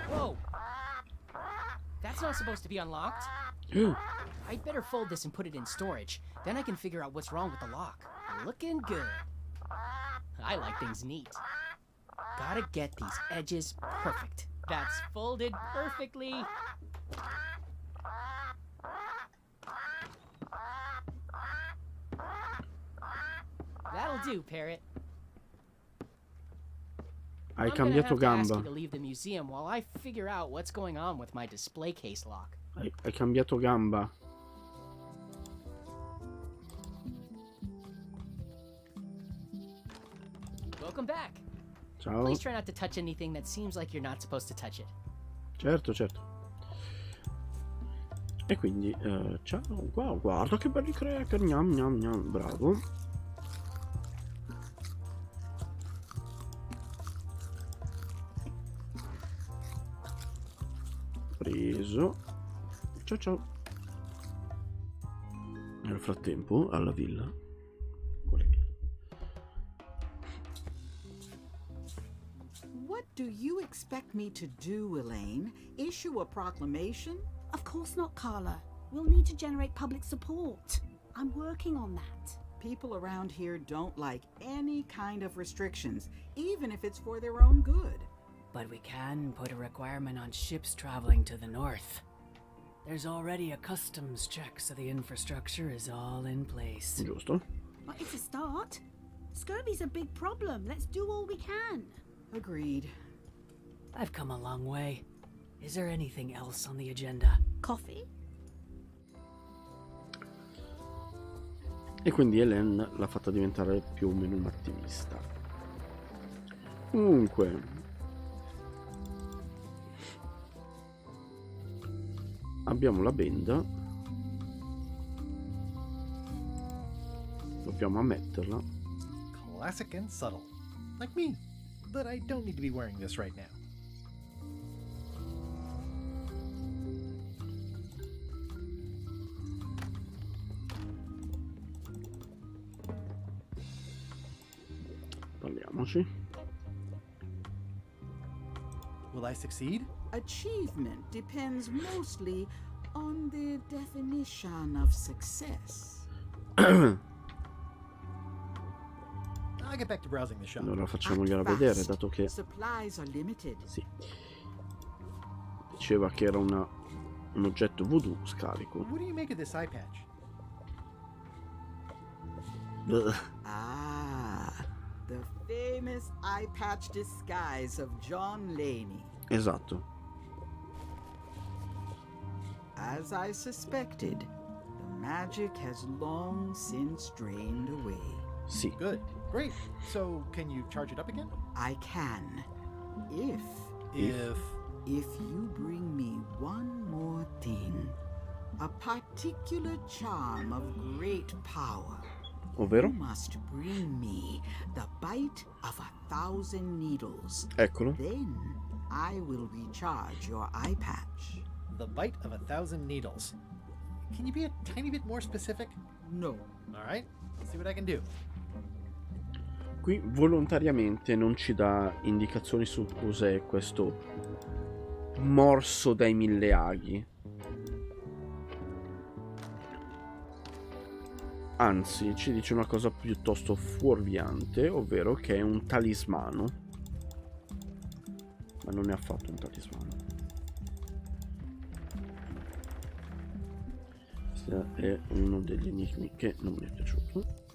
Speaker 18: Whoa! That's not supposed to be unlocked. I'd better fold this and put it in storage. Then I can figure out what's wrong with the lock. Looking good. I like things neat. Gotta get these edges perfect. That's folded perfectly. That'll do, Parrot.
Speaker 1: Hai
Speaker 18: I'm gonna
Speaker 1: cambiato
Speaker 18: have to ask
Speaker 1: gamba.
Speaker 18: you to leave the museum while I figure out what's going on with my display case lock.
Speaker 1: Hai cambiato gamba.
Speaker 18: Welcome back.
Speaker 1: Ciao.
Speaker 18: Please try not to touch anything that seems like you're not supposed to touch it.
Speaker 1: Certo, certo. E quindi, ciao, wow, guarda che belli cracker, gnam gnam gnam, bravo. Preso. Ciao ciao. Nel frattempo, alla villa.
Speaker 14: What do you expect me to do, Elaine? Issue a proclamation?
Speaker 12: Of course not, Carla. We'll need to generate public support. I'm working on that.
Speaker 14: People around here don't like any kind of restrictions, even if it's for their own good.
Speaker 5: But we can put a requirement on ships traveling to the north. There's already a customs check, so the infrastructure is all in place.
Speaker 1: Giusto?
Speaker 12: Well, it's a start. Scurvy's a big problem. Let's do all we can.
Speaker 14: Agreed.
Speaker 5: I've come a long way. Is there anything else on the agenda?
Speaker 12: Coffee?
Speaker 1: E quindi Hélène l'ha fatta diventare più o meno un attivista. Comunque, abbiamo la benda. Dobbiamo ammetterla.
Speaker 2: Classic and subtle. Like me. But I don't need to be wearing this right now.
Speaker 1: Parliamoci.
Speaker 2: Will I succeed?
Speaker 14: Achievement depends mostly on the definition of success.
Speaker 2: I'll get back to browsing the shop.
Speaker 1: Allora facciamogliela vedere, dato che
Speaker 14: Supplies are limited.
Speaker 1: sì. Diceva che era un oggetto voodoo scarico.
Speaker 2: What do you make of this eye patch?
Speaker 14: Ah, the famous eye patch disguise of John Laney.
Speaker 1: Esatto.
Speaker 14: As I suspected, the magic has long since drained away.
Speaker 1: Sì.
Speaker 2: Good. Great. So, can you charge it up again?
Speaker 14: I can. If you bring me one more thing. A particular charm of great power.
Speaker 1: Ovvero?
Speaker 14: You must bring me the bite of 1,000 needles.
Speaker 1: Eccolo.
Speaker 14: Then I will recharge your eye patch.
Speaker 2: The bite of 1,000 needles. Can you be a tiny bit more specific?
Speaker 14: No.
Speaker 2: All right. Let's see what I can do.
Speaker 1: qui volontariamente non ci dà indicazioni su cos'è questo morso dai 1000 aghi. Anzi, ci dice una cosa piuttosto fuorviante, ovvero che è un talismano. Ma non è affatto un talismano. Questo è uno degli enigmi che non mi è piaciuto.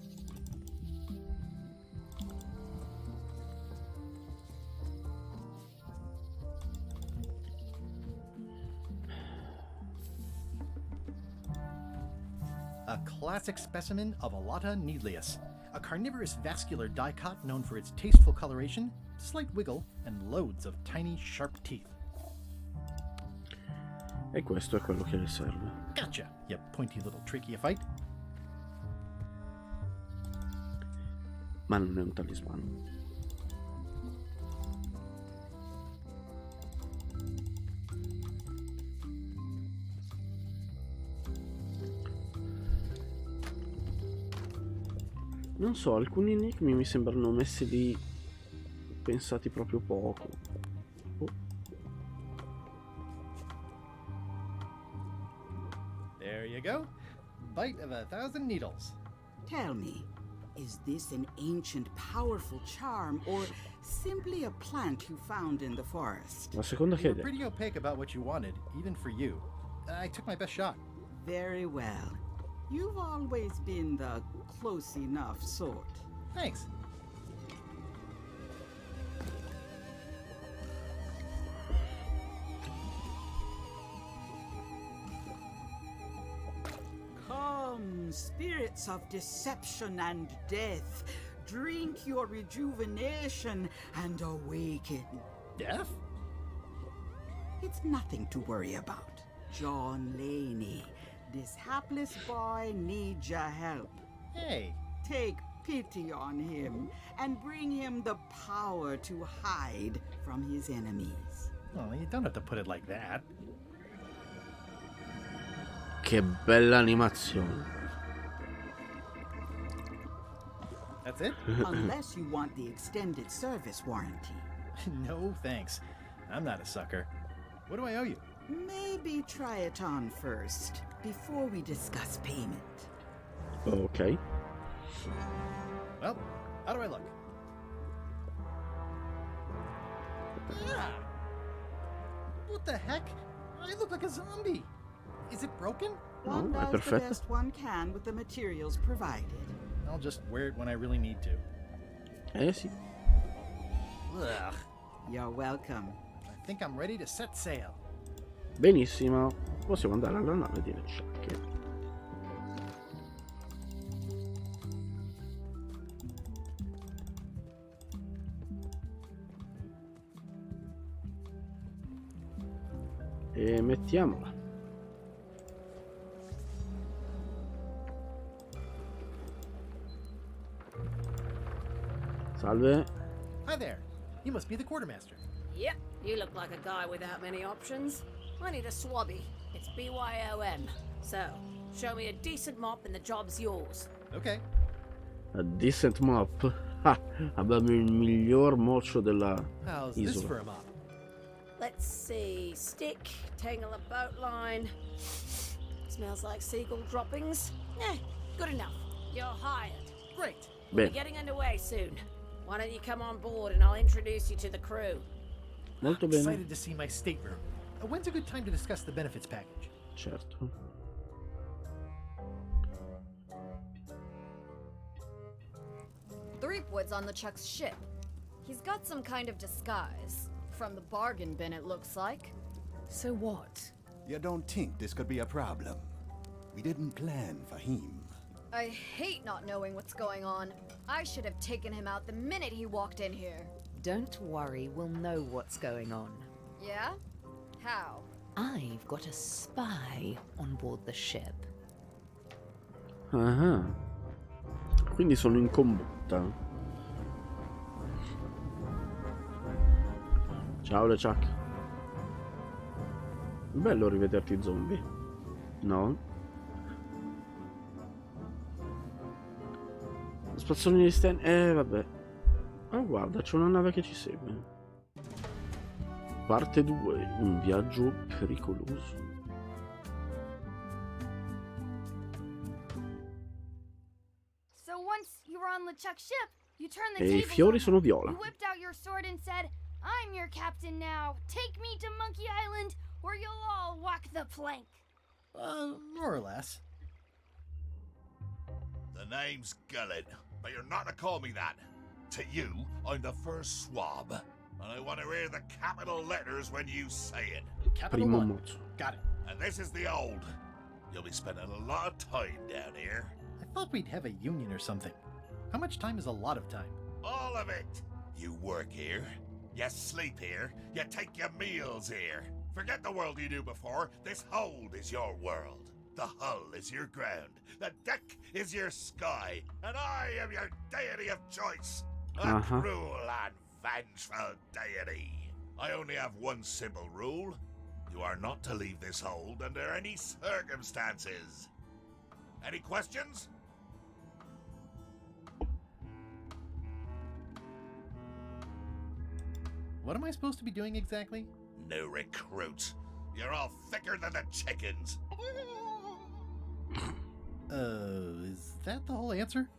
Speaker 2: A classic specimen of Alata needlius, a carnivorous vascular dicot known for its tasteful coloration, slight wiggle, and loads of tiny sharp teeth.
Speaker 1: E questo è quello che le serve.
Speaker 2: Gotcha, you pointy little trichiophyte.
Speaker 1: Ma non è un talismano. Non so, alcuni enigmi mi sembrano messi lì pensati proprio poco. Oh.
Speaker 2: There you go. Bite of 1,000 needles.
Speaker 14: Tell me, is this an ancient, powerful charm, or simply a plant you found in the forest?
Speaker 1: La seconda
Speaker 2: You were
Speaker 1: chiede.
Speaker 2: pretty opaque about what you wanted, even for you. I took my best shot.
Speaker 14: Very well. You've always been the close enough sort.
Speaker 2: Thanks.
Speaker 14: Come, spirits of deception and death, drink your rejuvenation and awaken.
Speaker 2: Death?
Speaker 14: It's nothing to worry about. John Laney, this hapless boy needs your help.
Speaker 2: Hey.
Speaker 14: Take pity on him and bring him the power to hide from his enemies.
Speaker 2: Well, you don't have to put it like that.
Speaker 1: Che bella animazione.
Speaker 2: That's it?
Speaker 14: Unless you want the extended service warranty.
Speaker 2: No, thanks. I'm not a sucker. What do I owe you?
Speaker 14: Maybe try it on first, before we discuss payment.
Speaker 1: Ok.
Speaker 2: Well, how do I look? Ah! What the heck? I look like a zombie. Is it broken?
Speaker 14: One
Speaker 1: No, è
Speaker 14: does the
Speaker 1: perfetto.
Speaker 14: best one can with the materials provided.
Speaker 2: I'll just wear it when I really need to.
Speaker 1: Sì.
Speaker 2: Ugh.
Speaker 14: You're welcome.
Speaker 2: I think I'm ready to set sail.
Speaker 1: Benissimo. Possiamo andare alla nave di Lecciacche. E mettiamola. Salve.
Speaker 2: Hi there. You must be the quartermaster.
Speaker 7: Yep, you look like a guy without many options. I need a swabby. It's BYOM. So, show me a decent mop and the job's yours.
Speaker 2: Okay.
Speaker 1: A decent mop. Ah, abbiamo il miglior mocio della
Speaker 2: How's this
Speaker 1: isola.
Speaker 2: for a mop?
Speaker 7: Let's see. Stick, tangle a boat line. Smells like seagull droppings. Eh, good enough. You're hired.
Speaker 2: Great.
Speaker 7: We'll
Speaker 1: Bene.
Speaker 7: be getting underway soon. Why don't you come on board and I'll introduce you to the crew.
Speaker 1: Molto bene.
Speaker 2: Excited to see my stateroom. When's a good time to discuss the benefits package?
Speaker 1: Certo.
Speaker 11: Threepwood's on the Chuck's ship. He's got some kind of disguise. From the bargain bin, it looks like.
Speaker 9: So what?
Speaker 10: You don't think this could be a problem? We didn't plan for him.
Speaker 11: I hate not knowing what's going on. I should have taken him out the minute he walked in here.
Speaker 6: Don't worry, we'll know what's going on.
Speaker 11: Yeah? How?
Speaker 6: I've got a spy on board the ship.
Speaker 1: Ah. Quindi sono in combutta. Ciao LeChuck. Bello rivederti zombie. No? Spazzolini di Stan. Vabbè. Oh, guarda, c'è una nave che ci segue. Parte 2, un viaggio pericoloso.
Speaker 3: So once you were on LeChuck's ship, you turned the
Speaker 1: E i
Speaker 3: tables
Speaker 1: fiori
Speaker 3: over.
Speaker 1: sono viola.
Speaker 3: You whipped out your sword and said, "I'm your captain now. Take me to Monkey Island, or you'll all walk the plank."
Speaker 2: More or less.
Speaker 8: The name's Gullet, but you're not to call me that. To you, I'm the first swab, and I want to hear the capital letters when you say it.
Speaker 2: Capital
Speaker 1: Primo
Speaker 2: one.
Speaker 1: mozzo.
Speaker 2: Got it.
Speaker 8: And this is the old. You'll be spending a lot of time down here.
Speaker 2: I thought we'd have a union or something. How much time is a lot of time?
Speaker 8: All of it. You work here, you sleep here, you take your meals here. Forget the world you knew before. This hold is your world. The hull is your ground. The deck is your sky. And I am your deity of choice. A cruel and vengeful deity. I only have one simple rule. You are not to leave this hold under any circumstances. Any questions?
Speaker 2: What am I supposed to be doing exactly?
Speaker 8: New recruits. You're all thicker than the chickens.
Speaker 2: Is that the whole answer?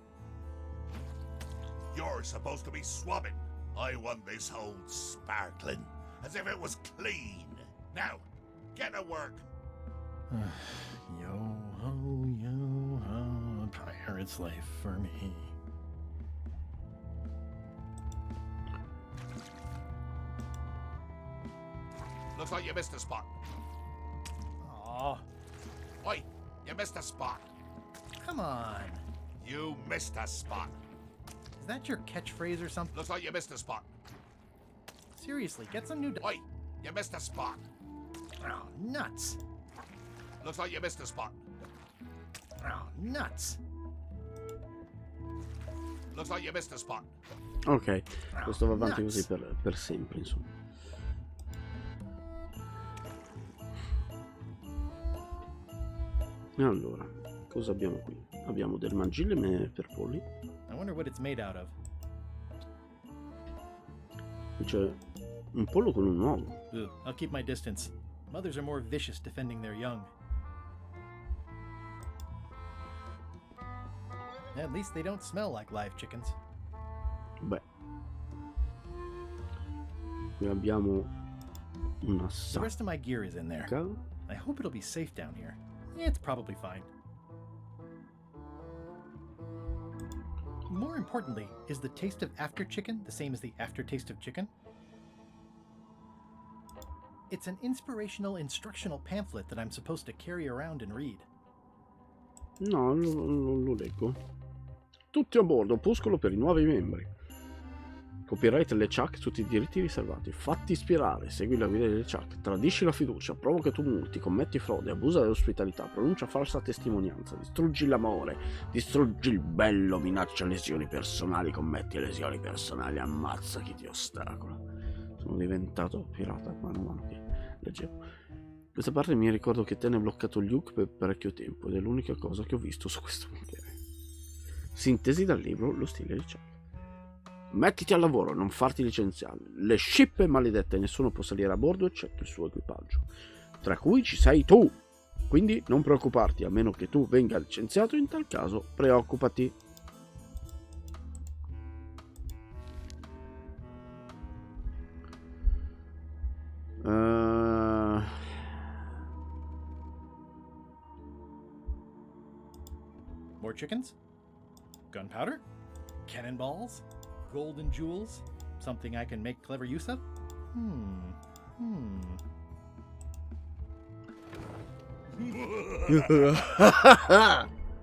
Speaker 8: You're supposed to be swabbing. I want this hold sparkling, as if it was clean. Now, get to work.
Speaker 2: Yo ho, pirate's life for me.
Speaker 8: Looks like you missed a spot.
Speaker 2: Aw.
Speaker 8: Oi, you missed a spot.
Speaker 2: Come on.
Speaker 8: You missed a spot.
Speaker 2: Is that your catchphrase or something?
Speaker 8: Looks like you missed a spot.
Speaker 2: Seriously, get some new...
Speaker 8: Oi, you missed a spot.
Speaker 2: Oh, nuts.
Speaker 8: Looks like you missed a spot.
Speaker 2: Oh, nuts.
Speaker 8: Looks like you missed a spot.
Speaker 1: Ok, questo va avanti così per sempre, insomma. E allora, cosa abbiamo qui? Abbiamo del mangime per polli.
Speaker 2: I wonder what it's made out of.
Speaker 1: Qui c'è un pollo con un uovo.
Speaker 2: I'll keep my distance. Mothers are more vicious defending their young. At least they don't smell like live chickens.
Speaker 1: Beh. Qui abbiamo una
Speaker 2: The rest of my gear is in there. I hope it'll be safe down here. It's probably fine. More importantly, is the taste of after chicken the same as the aftertaste of chicken? It's an inspirational instructional pamphlet that I'm supposed to carry around and read.
Speaker 1: No, non lo leggo. Tutti a bordo, opuscolo per i nuovi membri. Copyright LeChuck, tutti i diritti riservati. Fatti ispirare, segui la guida di LeChuck, tradisci la fiducia, provoca tumulti, commetti frode, abusa dell'ospitalità, pronuncia falsa testimonianza, distruggi l'amore, distruggi il bello, minaccia lesioni personali, commetti lesioni personali, ammazza chi ti ostacola. Sono diventato pirata man mano che leggevo. Questa parte mi ricordo che te ne hai bloccato gli hook per parecchio tempo ed è l'unica cosa che ho visto su questo materiale. Sintesi dal libro Lo stile di Chuck. Mettiti al lavoro, non farti licenziare. Le scippe maledette, nessuno può salire a bordo eccetto il suo equipaggio, tra cui ci sei tu. Quindi non preoccuparti, a meno che tu venga licenziato, in tal caso preoccupati.
Speaker 2: More chickens? Gunpowder? Cannonballs? Golden jewels? Something I can make clever use of?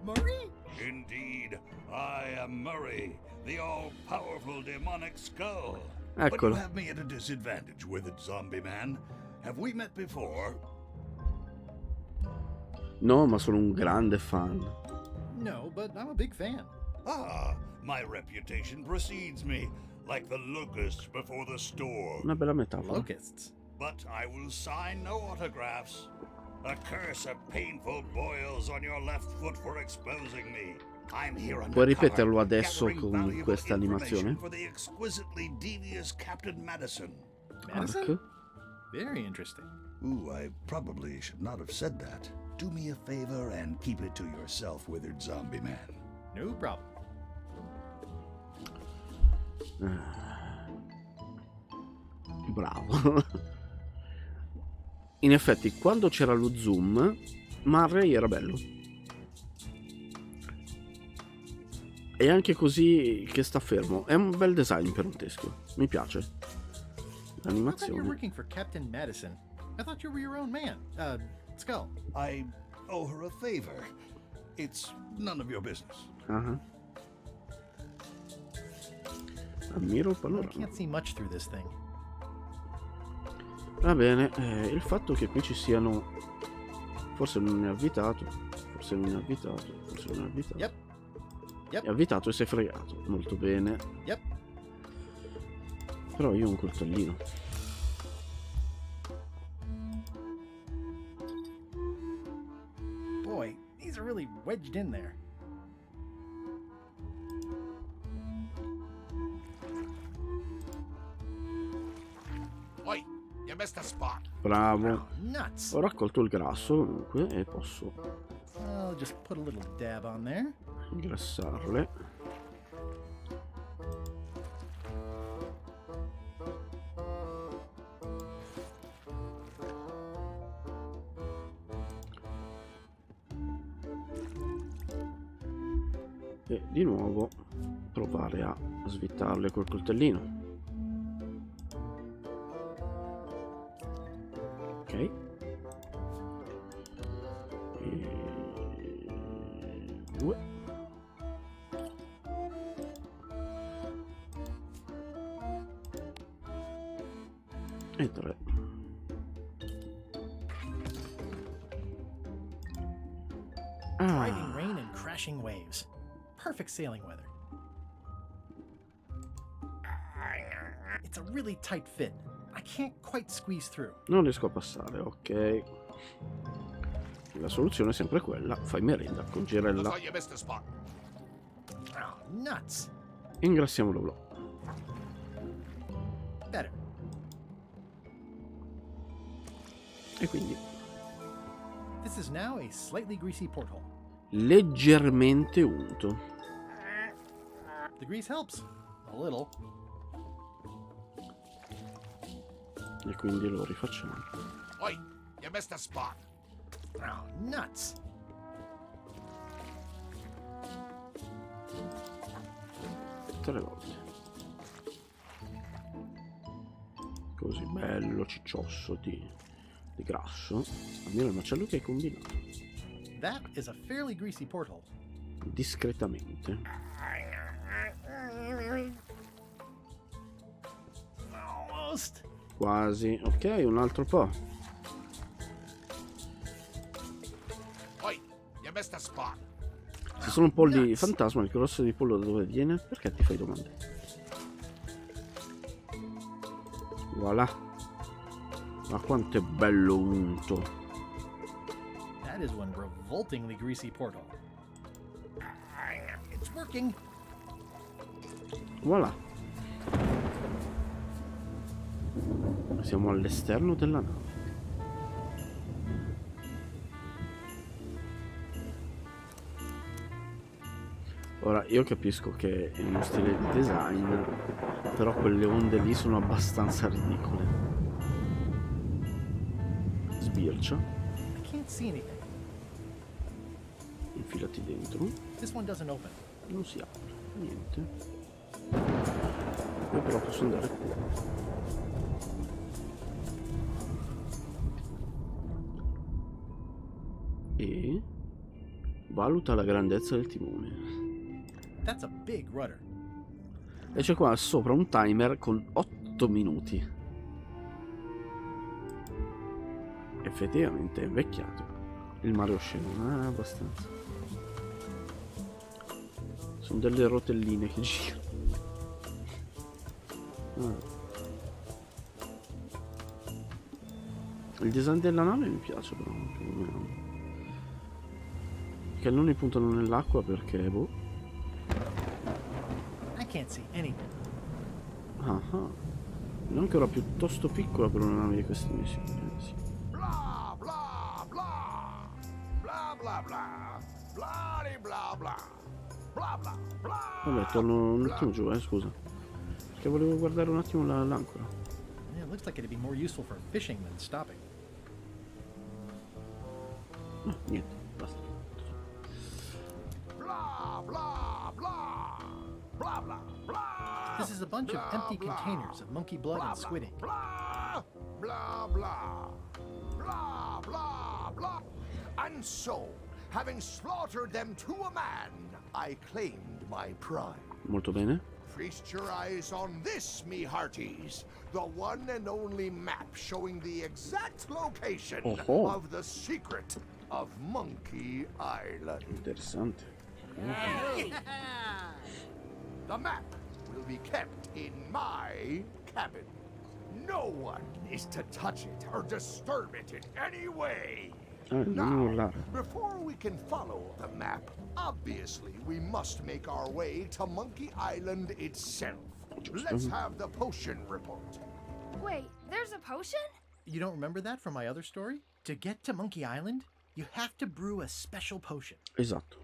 Speaker 22: Murray? Indeed, I am Murray, the all-powerful demonic skull. But you
Speaker 1: Eccolo.
Speaker 22: have me at a disadvantage with it, zombie man. Have we met before?
Speaker 1: No, ma sono un grande fan.
Speaker 2: No, but I'm a big fan.
Speaker 22: Ah, my reputation precedes me, like the locusts before the storm.
Speaker 1: Una bella metafora.
Speaker 2: Locusts?
Speaker 22: But I will sign no autographs. A curse of painful boils on your left foot for exposing me. I'm here
Speaker 1: Puoi
Speaker 22: undercover,
Speaker 1: ripeterlo adesso
Speaker 22: gathering
Speaker 1: con
Speaker 22: valuable
Speaker 1: questa
Speaker 22: information
Speaker 1: animazione?
Speaker 22: for the exquisitely devious Captain Madison.
Speaker 2: Madison? Very interesting.
Speaker 22: Ooh, I probably should not have said that. Do me a favor and keep it to yourself, withered zombie man.
Speaker 2: No problem.
Speaker 1: Bravo. In effetti, quando c'era lo zoom, Murray era bello. E anche così che sta fermo. È un bel design per un teschio. Mi piace.
Speaker 2: How come you're
Speaker 1: L'animazione.
Speaker 2: working for Captain Madison? I thought you were your own man. Skull.
Speaker 22: I owe her a favor. It's none of your business.
Speaker 1: Ah. Ammiro il
Speaker 2: I
Speaker 1: panorama.
Speaker 2: can't see much through this thing.
Speaker 1: Va bene, il fatto che qui ci siano... Forse non è avvitato, forse non è avvitato, forse non è avvitato.
Speaker 2: Yep.
Speaker 1: È avvitato e si è fregato. Molto bene.
Speaker 2: Yep.
Speaker 1: Però io ho un coltellino.
Speaker 2: Boy, these are really wedged in there.
Speaker 8: Oi, you missed a spot.
Speaker 1: Bravo.
Speaker 2: Nuts.
Speaker 1: Ho raccolto il grasso comunque e posso
Speaker 2: I'll just put a little dab on there.
Speaker 1: ingrassarle. E di nuovo provare a svittarle col coltellino. Ok. E... 2. E 3.
Speaker 2: Driving rain and crashing waves. Perfect sailing weather. It's a really tight fit. I can't quite squeeze through.
Speaker 1: Non riesco a passare, ok. La soluzione è sempre quella. Fai merenda con girella.
Speaker 8: Looks like you missed a spot.
Speaker 2: Oh, nuts.
Speaker 1: Ingrassiamolo.
Speaker 2: Better.
Speaker 1: E quindi
Speaker 2: This is now a slightly greasy porthole.
Speaker 1: leggermente unto.
Speaker 2: The grease helps. A little.
Speaker 1: E quindi lo rifacciamo.
Speaker 8: Oi, you missed a spot.
Speaker 2: Oh, nuts.
Speaker 1: Tutte le volte. Così bello ciccioso di grasso. Almeno il macello che hai combinato.
Speaker 2: That is a fairly greasy porthole.
Speaker 1: Discretamente.
Speaker 2: Almost.
Speaker 1: Quasi. Ok, un altro po'.
Speaker 8: Oi, you missed a spot.
Speaker 1: Se sono un polli fantasma, il grosso di pollo da dove viene? Perché ti fai domande? Voilà. Ma quanto è bello unto.
Speaker 2: That is one revoltingly greasy porthole. It's working.
Speaker 1: Voilà. Siamo all'esterno della nave. Ora, io capisco che è uno stile di design, però quelle onde lì sono abbastanza ridicole. Sbircia.
Speaker 2: I can't see anything.
Speaker 1: Infilati dentro.
Speaker 2: This one doesn't open.
Speaker 1: Non si apre. Niente. Io però posso andare qui. E valuta la grandezza del timone.
Speaker 2: That's a big rudder.
Speaker 1: E c'è qua sopra un timer con 8 minuti. Effettivamente è invecchiato. Il mare osceno, abbastanza. Sono delle rotelline che girano. Il design della nave mi piace però. i cannoni puntano nell'acqua perché, boh.
Speaker 2: I can't see anything.
Speaker 1: Ah, è ancora piuttosto piccola per una nave di queste dimensioni. Sì.
Speaker 8: Blah blah blah blah blah blah blah blah blah blah blah blah.
Speaker 1: Vabbè, torno un attimo giù, scusa. Perché volevo guardare un attimo l'ancora.
Speaker 2: Yeah, it looks like it'd be more useful for fishing than stopping.
Speaker 1: No, niente, basta.
Speaker 8: Blah blah blah blah blah blah.
Speaker 2: This is a bunch of empty containers of monkey blood and squid ink.
Speaker 8: Blah blah blah blah blah blah. And so, having slaughtered them to a man, I claimed my pride.
Speaker 1: Molto bene.
Speaker 8: Feast your eyes on this, me hearties. The one and only map showing the exact location of the secret of Monkey Island.
Speaker 1: Interessante.
Speaker 8: The map will be kept in my cabin. No one is to touch it or disturb it in any way. Now, before we can follow the map, obviously we must make our way to Monkey Island itself. Let's have the potion report.
Speaker 11: Wait, there's a potion?
Speaker 2: You don't remember that from my other story? To get to Monkey Island, you have to brew a special potion.
Speaker 1: Esatto.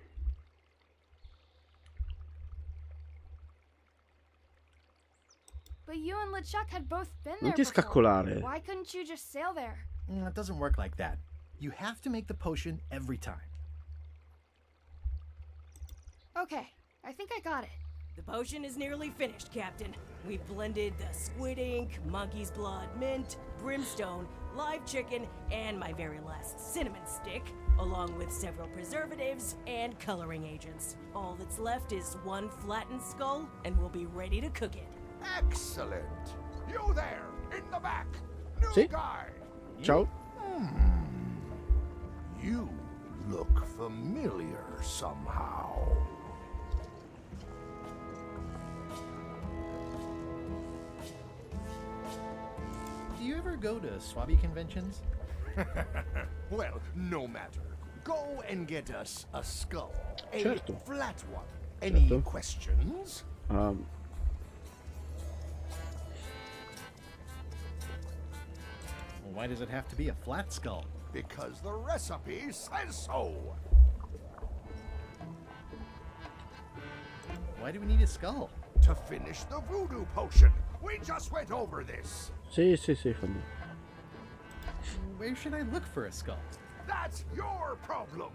Speaker 11: But you and LeChuck had both been
Speaker 1: Non
Speaker 11: there
Speaker 1: ti
Speaker 11: before.
Speaker 1: scaccolare.
Speaker 11: Why couldn't you just sail there?
Speaker 2: It doesn't work like that. You have to make the potion every time.
Speaker 11: Okay, I think I got it.
Speaker 4: The potion is nearly finished, Captain. We've blended the squid ink, monkey's blood, mint, brimstone, live chicken, and my very last cinnamon stick, along with several preservatives and coloring agents. All that's left is one flattened skull, and we'll be ready to cook it.
Speaker 8: Excellent. You there, in the back. New
Speaker 1: Sì.
Speaker 8: guy.
Speaker 1: Ciao.
Speaker 8: You look familiar somehow.
Speaker 2: Do you ever go to Swabby conventions?
Speaker 8: Well, no matter. Go and get us a skull. A
Speaker 1: Certo.
Speaker 8: flat one. Any
Speaker 1: Certo.
Speaker 8: questions?
Speaker 2: Well, why does it have to be a flat skull?
Speaker 8: Because the recipe says so.
Speaker 2: Why do we need a skull?
Speaker 8: To finish the voodoo potion. We just went over this.
Speaker 1: Sì, fammi.
Speaker 2: Where should I look for a skull?
Speaker 8: That's your problem.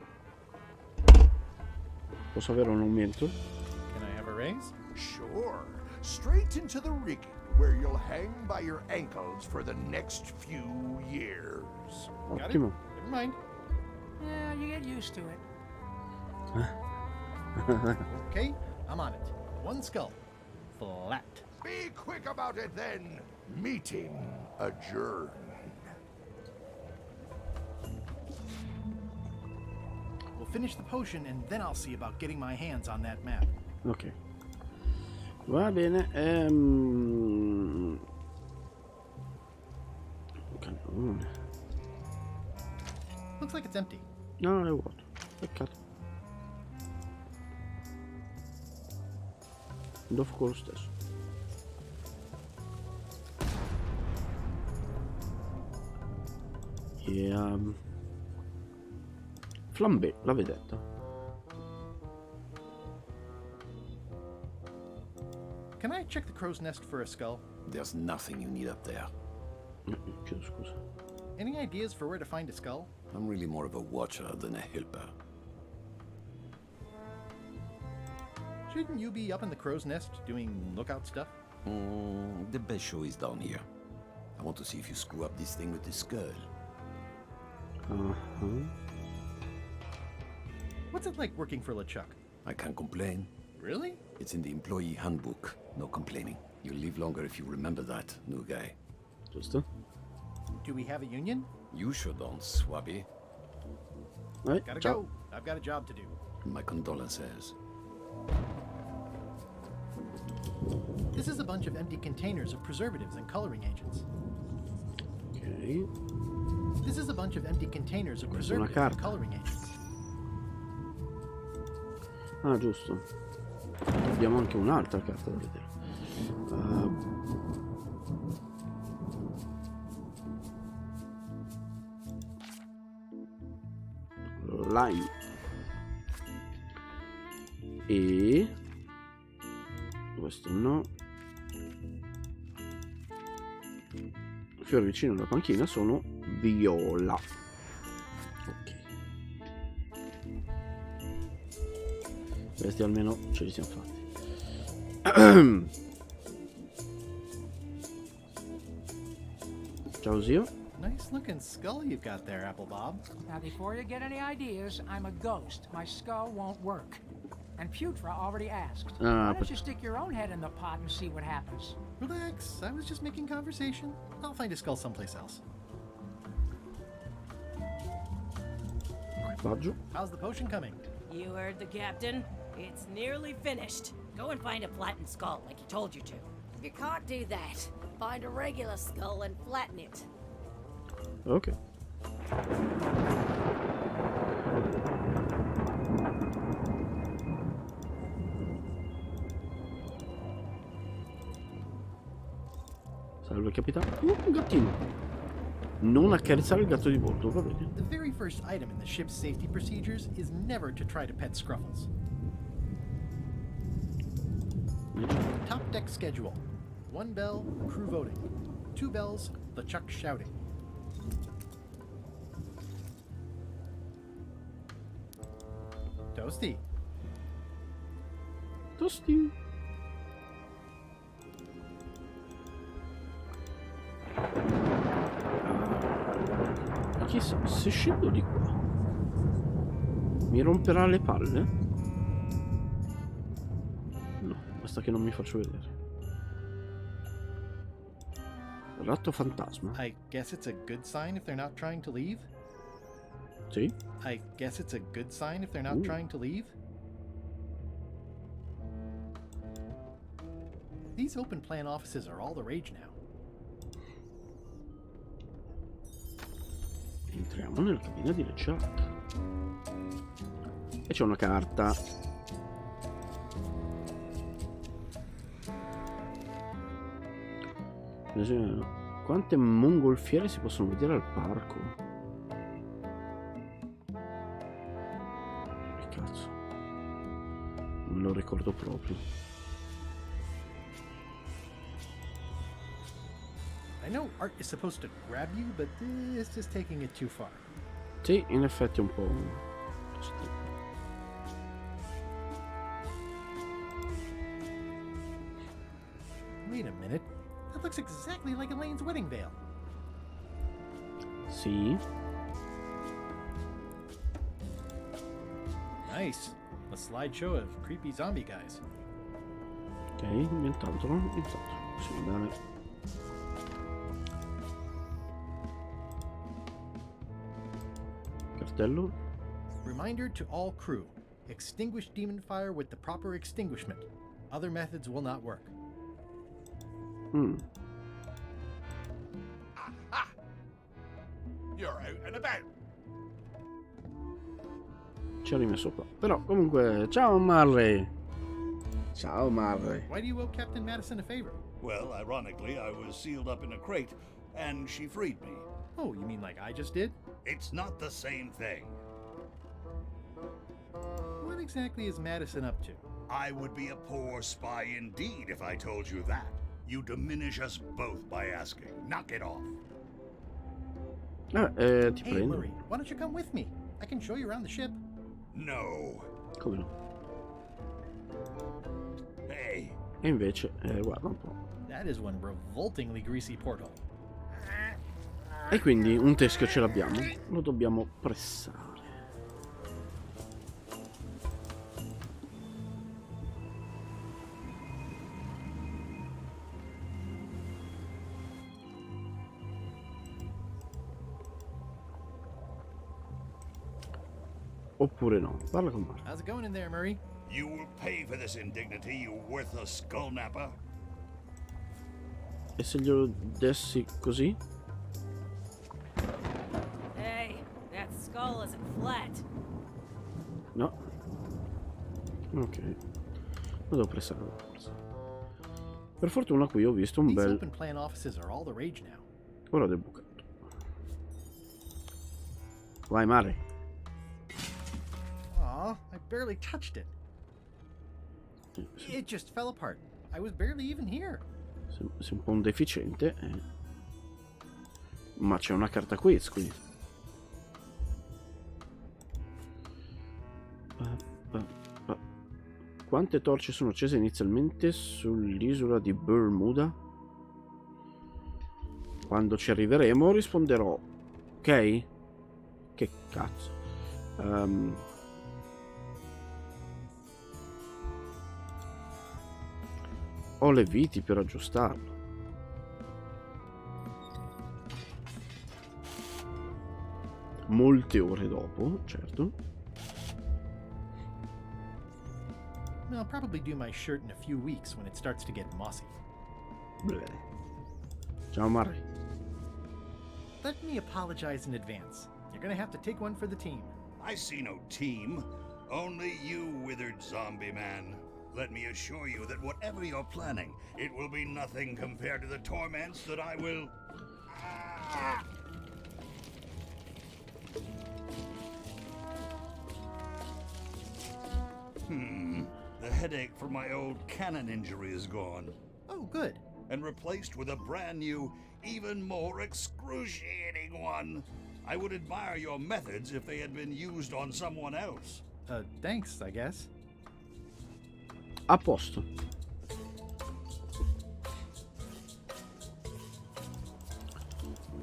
Speaker 1: Posso avere un aumento?
Speaker 2: Can I have a raise?
Speaker 8: Sure. Straight into the rigging, where you'll hang by your ankles for the next few years.
Speaker 1: Ottimo.
Speaker 2: Never mind.
Speaker 4: Yeah, you get used to it.
Speaker 2: Okay, I'm on it. One skull. Flat.
Speaker 8: Be quick about it then. Meeting adjourned.
Speaker 2: We'll finish the potion and then I'll see about getting my hands on that map.
Speaker 1: Ok. Va bene. Cannone.
Speaker 2: Looks like it's empty.
Speaker 1: No, è vuoto. Peccato. Andò fuoco lo stesso. E flambé, la vedetta.
Speaker 2: Can I check the crow's nest for a skull?
Speaker 13: There's nothing you need up there.
Speaker 1: Chiedo scusa.
Speaker 2: Any ideas for where to find a skull?
Speaker 13: I'm really more of a watcher than a helper.
Speaker 2: Shouldn't you be up in the crow's nest doing lookout stuff?
Speaker 13: The best show is down here. I want to see if you screw up this thing with the skull.
Speaker 2: What's it like working for LeChuck?
Speaker 13: I can't complain.
Speaker 2: Really?
Speaker 13: It's in the employee handbook. No complaining. You'll live longer if you remember that, new guy.
Speaker 1: Giusto?
Speaker 2: Do we have a union?
Speaker 13: You sure don't, Swabby.
Speaker 2: Gotta go. I've got a job to do.
Speaker 13: My condolences.
Speaker 2: This is a bunch of empty containers of preservatives and coloring agents.
Speaker 1: Ok.
Speaker 2: This is a bunch of empty containers of
Speaker 1: Questa è una
Speaker 2: preservatives and
Speaker 1: carta.
Speaker 2: coloring agents.
Speaker 1: Ah, giusto. Abbiamo anche un'altra carta da vedere. Lime. E questo no. Fiori vicino alla panchina sono viola. Ok. Questi almeno ce li siamo fatti. Ciao zio.
Speaker 2: Nice looking skull you've got there, Apple Bob.
Speaker 16: Now, before you get any ideas, I'm a ghost. My skull won't work. And Putra already asked. Why don't you stick your own head in the pot and see what happens?
Speaker 2: Relax, I was just making conversation. I'll find a skull someplace else.
Speaker 1: Equipaggio.
Speaker 2: How's the potion coming?
Speaker 4: You heard the captain. It's nearly finished.
Speaker 7: Go and find a flattened skull like he told you to. If you can't do that, find a regular skull and flatten it.
Speaker 1: Ok. Salve capitano. Un gattino. Non accarezzare il gatto di bordo, va bene.
Speaker 2: The very first item in the ship's safety procedures is never to try to pet Scruffles. Top deck schedule. 1 bell, crew voting. 2 bells, LeChuck shouting. Toasty.
Speaker 1: Toasty. Ma chissà, se scendo di qua mi romperà le palle? No, basta che non mi faccio vedere. Ratto fantasma.
Speaker 2: I guess it's a good sign if they're not trying to leave?
Speaker 1: Sì.
Speaker 2: I guess it's a good sign if they're not trying to leave? These open plan offices are all the rage now.
Speaker 1: Entriamo nella cabina di LeChuck. E c'è una carta. Quante mongolfiere si possono vedere al parco? Che cazzo? Non lo ricordo proprio.
Speaker 2: I know art is supposed to grab you, but this is taking it too far.
Speaker 1: Sì, in effetti è un po'...
Speaker 2: Wait a minute. That looks exactly like Elaine's wedding veil.
Speaker 1: Sì.
Speaker 2: Nice. A slideshow of creepy zombie guys.
Speaker 1: Ok, intanto possiamo andare. Cartello.
Speaker 2: Reminder to all crew. Extinguish demon fire with the proper extinguishment. Other methods will not work.
Speaker 8: Aha! You're out and about.
Speaker 1: Ci ha rimesso qua. Però comunque, ciao Marley. Ciao Marley.
Speaker 2: Why do you owe Captain Madison a favor?
Speaker 22: Well, ironically, I was sealed up in a crate, and she freed me.
Speaker 2: Oh, you mean like I just did?
Speaker 22: It's not the same thing.
Speaker 2: What exactly is Madison up to?
Speaker 22: I would be a poor spy indeed if I told you that. You diminish us both by asking. Knock it off.
Speaker 1: Ti
Speaker 2: Hey,
Speaker 1: prendo.
Speaker 2: Murray, why don't you come with me? I can show you around the ship.
Speaker 22: No.
Speaker 1: Come no?
Speaker 22: Hey.
Speaker 1: E invece, guarda un po'.
Speaker 2: That is one revoltingly greasy porthole.
Speaker 1: E quindi un teschio ce l'abbiamo. Lo dobbiamo pressare. Oppure no. Parla con Marco.
Speaker 2: How's it going in there, Murray?
Speaker 22: You will pay for this indignity, you worthless skull napper.
Speaker 1: E se glielo dessi così?
Speaker 4: Hey, that skull isn't flat.
Speaker 1: No. Ok. Non devo prestare attenzione. Per fortuna qui ho visto un bel...
Speaker 2: Open plan offices are all the rage now.
Speaker 1: Ora del bucato. Vai, Mare.
Speaker 2: Aw, I barely touched it. It just fell apart. I was barely even here.
Speaker 1: Sei un po' un deficiente. Ma c'è una carta quiz qui. Quante torce sono accese inizialmente sull'isola di Bermuda? Quando ci arriveremo risponderò. Ok? Che cazzo. Ho le viti per aggiustarlo. Molte ore dopo, certo.
Speaker 2: I'll probably do my shirt in a few weeks when it starts to get mossy.
Speaker 1: Bleh. Ciao, Murray.
Speaker 2: Let me apologize in advance. You're gonna have to take one for the team.
Speaker 22: I see no team. Only you, withered zombie man. Let me assure you that whatever you're planning, it will be nothing compared to the torments that I will... The headache from my old cannon injury is gone.
Speaker 2: Oh, good.
Speaker 22: And replaced with a brand new, even more excruciating one. I would admire your methods if they had been used on someone else.
Speaker 2: Thanks, I guess.
Speaker 1: A posto.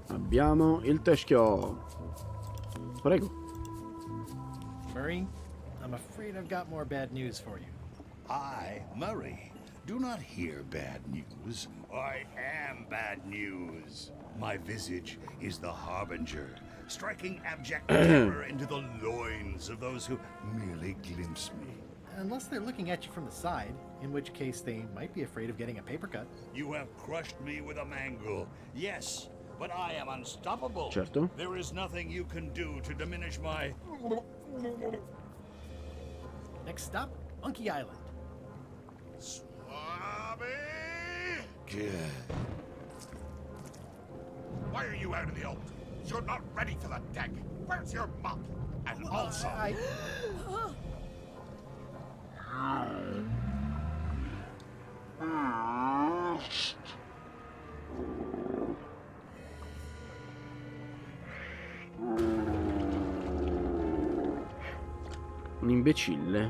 Speaker 1: Abbiamo il teschio. Prego.
Speaker 2: Murray, I'm afraid I've got more bad news for you.
Speaker 22: I, Murray, do not hear bad news. I am bad news. My visage is the harbinger, striking abject terror into the loins of those who merely glimpse me.
Speaker 2: Unless they're looking at you from the side, in which case they might be afraid of getting a paper cut.
Speaker 22: You have crushed me with a mangle. Yes, but I am unstoppable.
Speaker 1: Certo.
Speaker 22: There is nothing you can do to diminish my...
Speaker 2: Next stop, Monkey Island.
Speaker 8: Swabby!
Speaker 22: Good.
Speaker 8: Why are you out of the old? You're not ready for the deck. Where's your mop? And also...
Speaker 1: Un imbecille.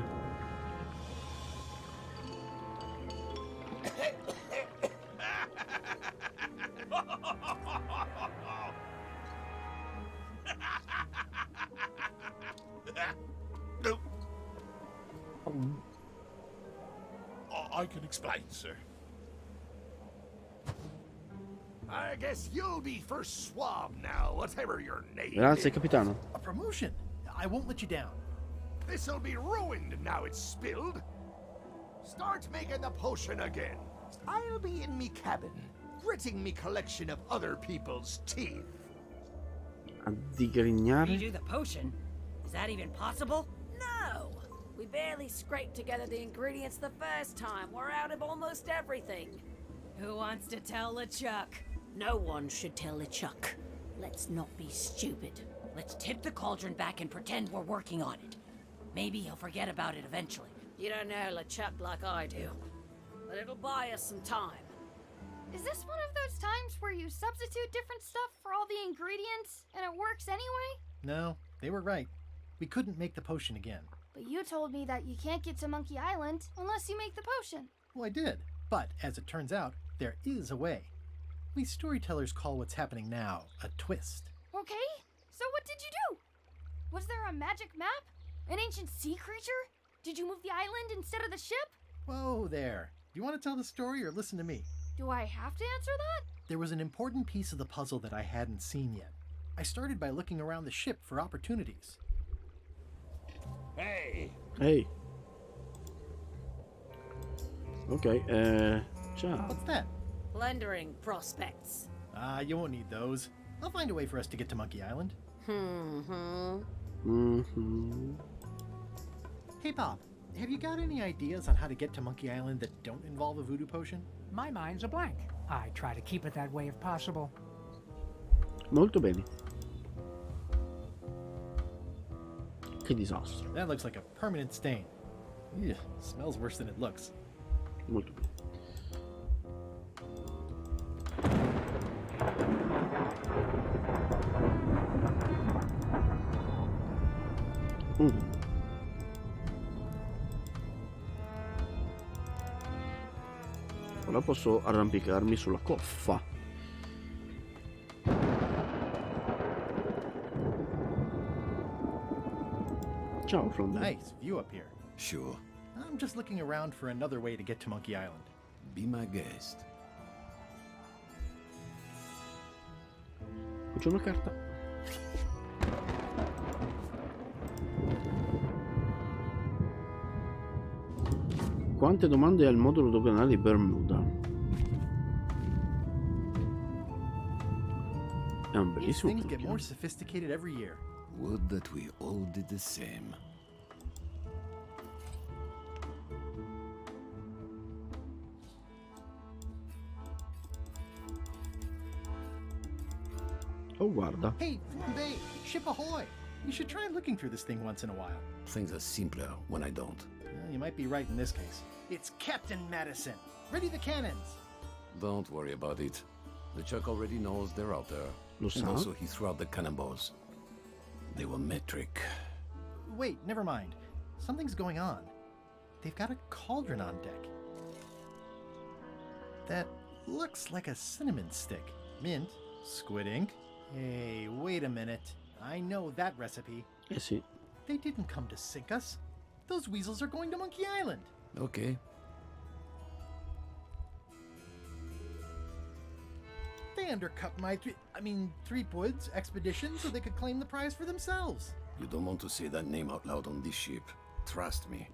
Speaker 8: I can explain, sir. I guess you'll be first swab now, whatever your name
Speaker 1: Grazie,
Speaker 8: is.
Speaker 1: capitano.
Speaker 2: A promotion. I won't let you down.
Speaker 8: This'll be ruined now it's spilled. Start making the potion again. I'll be in me cabin, gritting me collection of other people's teeth.
Speaker 1: A digrignare?
Speaker 4: Redo the potion? Is that even possible?
Speaker 7: No! We barely scraped together the ingredients the first time. We're out of almost everything.
Speaker 4: Who wants to tell LeChuck?
Speaker 7: No one should tell LeChuck. Let's not be stupid.
Speaker 4: Let's tip the cauldron back and pretend we're working on it. Maybe he'll forget about it eventually.
Speaker 7: You don't know LeChuck like I do. But it'll buy us some time.
Speaker 3: Is this one of those times where you substitute different stuff for all the ingredients and it works anyway?
Speaker 2: No, they were right. We couldn't make the potion again.
Speaker 3: But you told me that you can't get to Monkey Island unless you make the potion.
Speaker 2: Well, I did. But, as it turns out, there is a way. We storytellers call what's happening now a twist.
Speaker 3: Okay, so what did you do? Was there a magic map? An ancient sea creature? Did you move the island instead of the ship?
Speaker 2: Whoa there. Do you want to tell the story or listen to me?
Speaker 3: Do I have to answer that?
Speaker 2: There was an important piece of the puzzle that I hadn't seen yet. I started by looking around the ship for opportunities.
Speaker 22: Hey!
Speaker 1: Hey. Okay, ciao.
Speaker 2: What's that?
Speaker 7: Plundering prospects.
Speaker 2: You won't need those. I'll find a way for us to get to Monkey Island.
Speaker 7: Mm-hmm.
Speaker 1: Mm-hmm.
Speaker 2: Hey, Bob. have you got any ideas on how to get to Monkey Island that don't involve a voodoo potion?
Speaker 16: My mind's a blank. I try to keep it that way if possible.
Speaker 1: Molto bene. Che disastro.
Speaker 2: That looks like a permanent stain. Ugh, smells worse than it looks.
Speaker 1: Molto bene. Ora posso arrampicarmi sulla coffa. Ciao, Flondel.
Speaker 2: Nice view up here.
Speaker 13: Sure.
Speaker 2: I'm just looking around for another way to get to Monkey Island.
Speaker 13: Be my guest.
Speaker 1: C'è una carta. Quante domande al modulo doganale di Bermuda? È un bellissimo
Speaker 2: Things get
Speaker 1: tempio.
Speaker 2: more sophisticated every year.
Speaker 13: Would that we all did the same.
Speaker 1: Oh, guarda.
Speaker 2: Hey, Flambe, ship ahoy! You should try looking through this thing once in a while.
Speaker 13: Things are simpler when I don't.
Speaker 2: Well, you might be right in this case. It's Captain Madison! Ready the cannons!
Speaker 13: Don't worry about it. The Chuck already knows they're out there.
Speaker 1: Lo
Speaker 13: And
Speaker 1: sa?
Speaker 13: also he threw out the cannonballs. They were metric.
Speaker 2: Wait, never mind. Something's going on. They've got a cauldron on deck. That looks like a cinnamon stick. Mint, squid ink. Hey, wait a minute. I know that recipe.
Speaker 1: Eh sì.
Speaker 2: They didn't come to sink us. Those weasels are going to Monkey Island.
Speaker 13: Okay.
Speaker 2: They undercut my Threepwood's expedition so they could claim the prize for themselves.
Speaker 13: You don't want to say that name out loud on this ship. Trust me.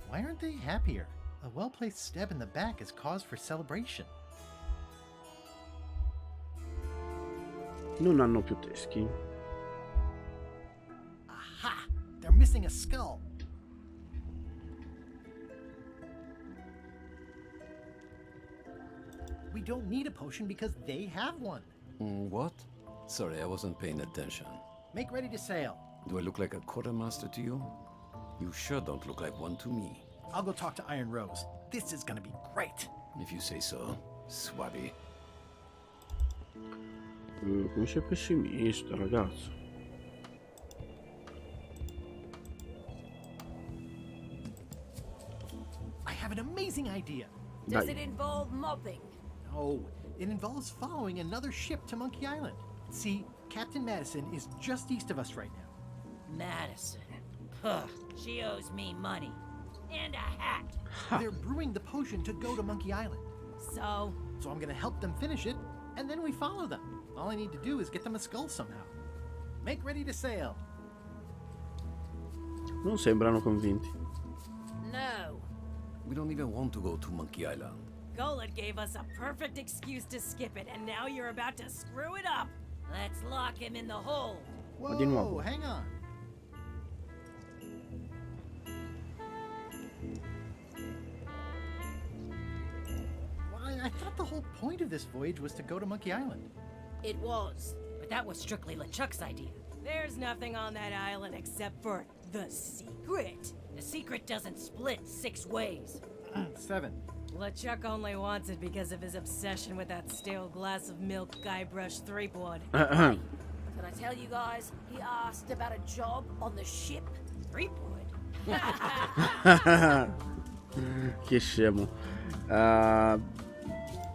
Speaker 2: Why aren't they happier? A well-placed stab in the back is cause for celebration.
Speaker 1: Non hanno più teschi.
Speaker 2: Aha! They're missing a skull. We don't need a potion because they have one.
Speaker 13: What? Sorry, I wasn't paying attention.
Speaker 2: Make ready to sail.
Speaker 13: Do I look like a quartermaster to you? You sure don't look like one to me.
Speaker 2: I'll go talk to Iron Rose. This is gonna be great.
Speaker 13: If you say so, Swabby.
Speaker 1: Come sei pessimista, ragazzo.
Speaker 2: I have an amazing idea.
Speaker 7: Does it involve mobbing?
Speaker 2: No, it involves following another ship to Monkey Island. See, Captain Madison is just east of us right now.
Speaker 15: Madison. Huh. She owes me money. And a hat.
Speaker 2: They're brewing the potion to go to Monkey Island.
Speaker 7: So
Speaker 2: I'm gonna help them finish it, and then we follow them. All I need to do is get them a skull somehow. Make ready to sail.
Speaker 1: Non sembrano convinti.
Speaker 7: no.
Speaker 13: We don't even want to go to Monkey Island.
Speaker 4: Golod gave us a perfect excuse to skip it, and now you're about to screw it up.
Speaker 15: Let's lock him in the hole.
Speaker 2: Whoa,
Speaker 1: di nuovo.
Speaker 2: hang on. Why, I thought the whole point of this voyage was to go to Monkey Island.
Speaker 7: It was.
Speaker 15: But that was strictly LeChuck's idea.
Speaker 4: There's nothing on that island except for the secret.
Speaker 15: The secret doesn't split 6 ways.
Speaker 2: 7.
Speaker 4: LeChuck only wants it because of his obsession with that stale glass of milk Guybrush Threepwood.
Speaker 7: Did I tell you guys he asked about a job on the ship?
Speaker 4: Threepwood?
Speaker 1: Che scemo.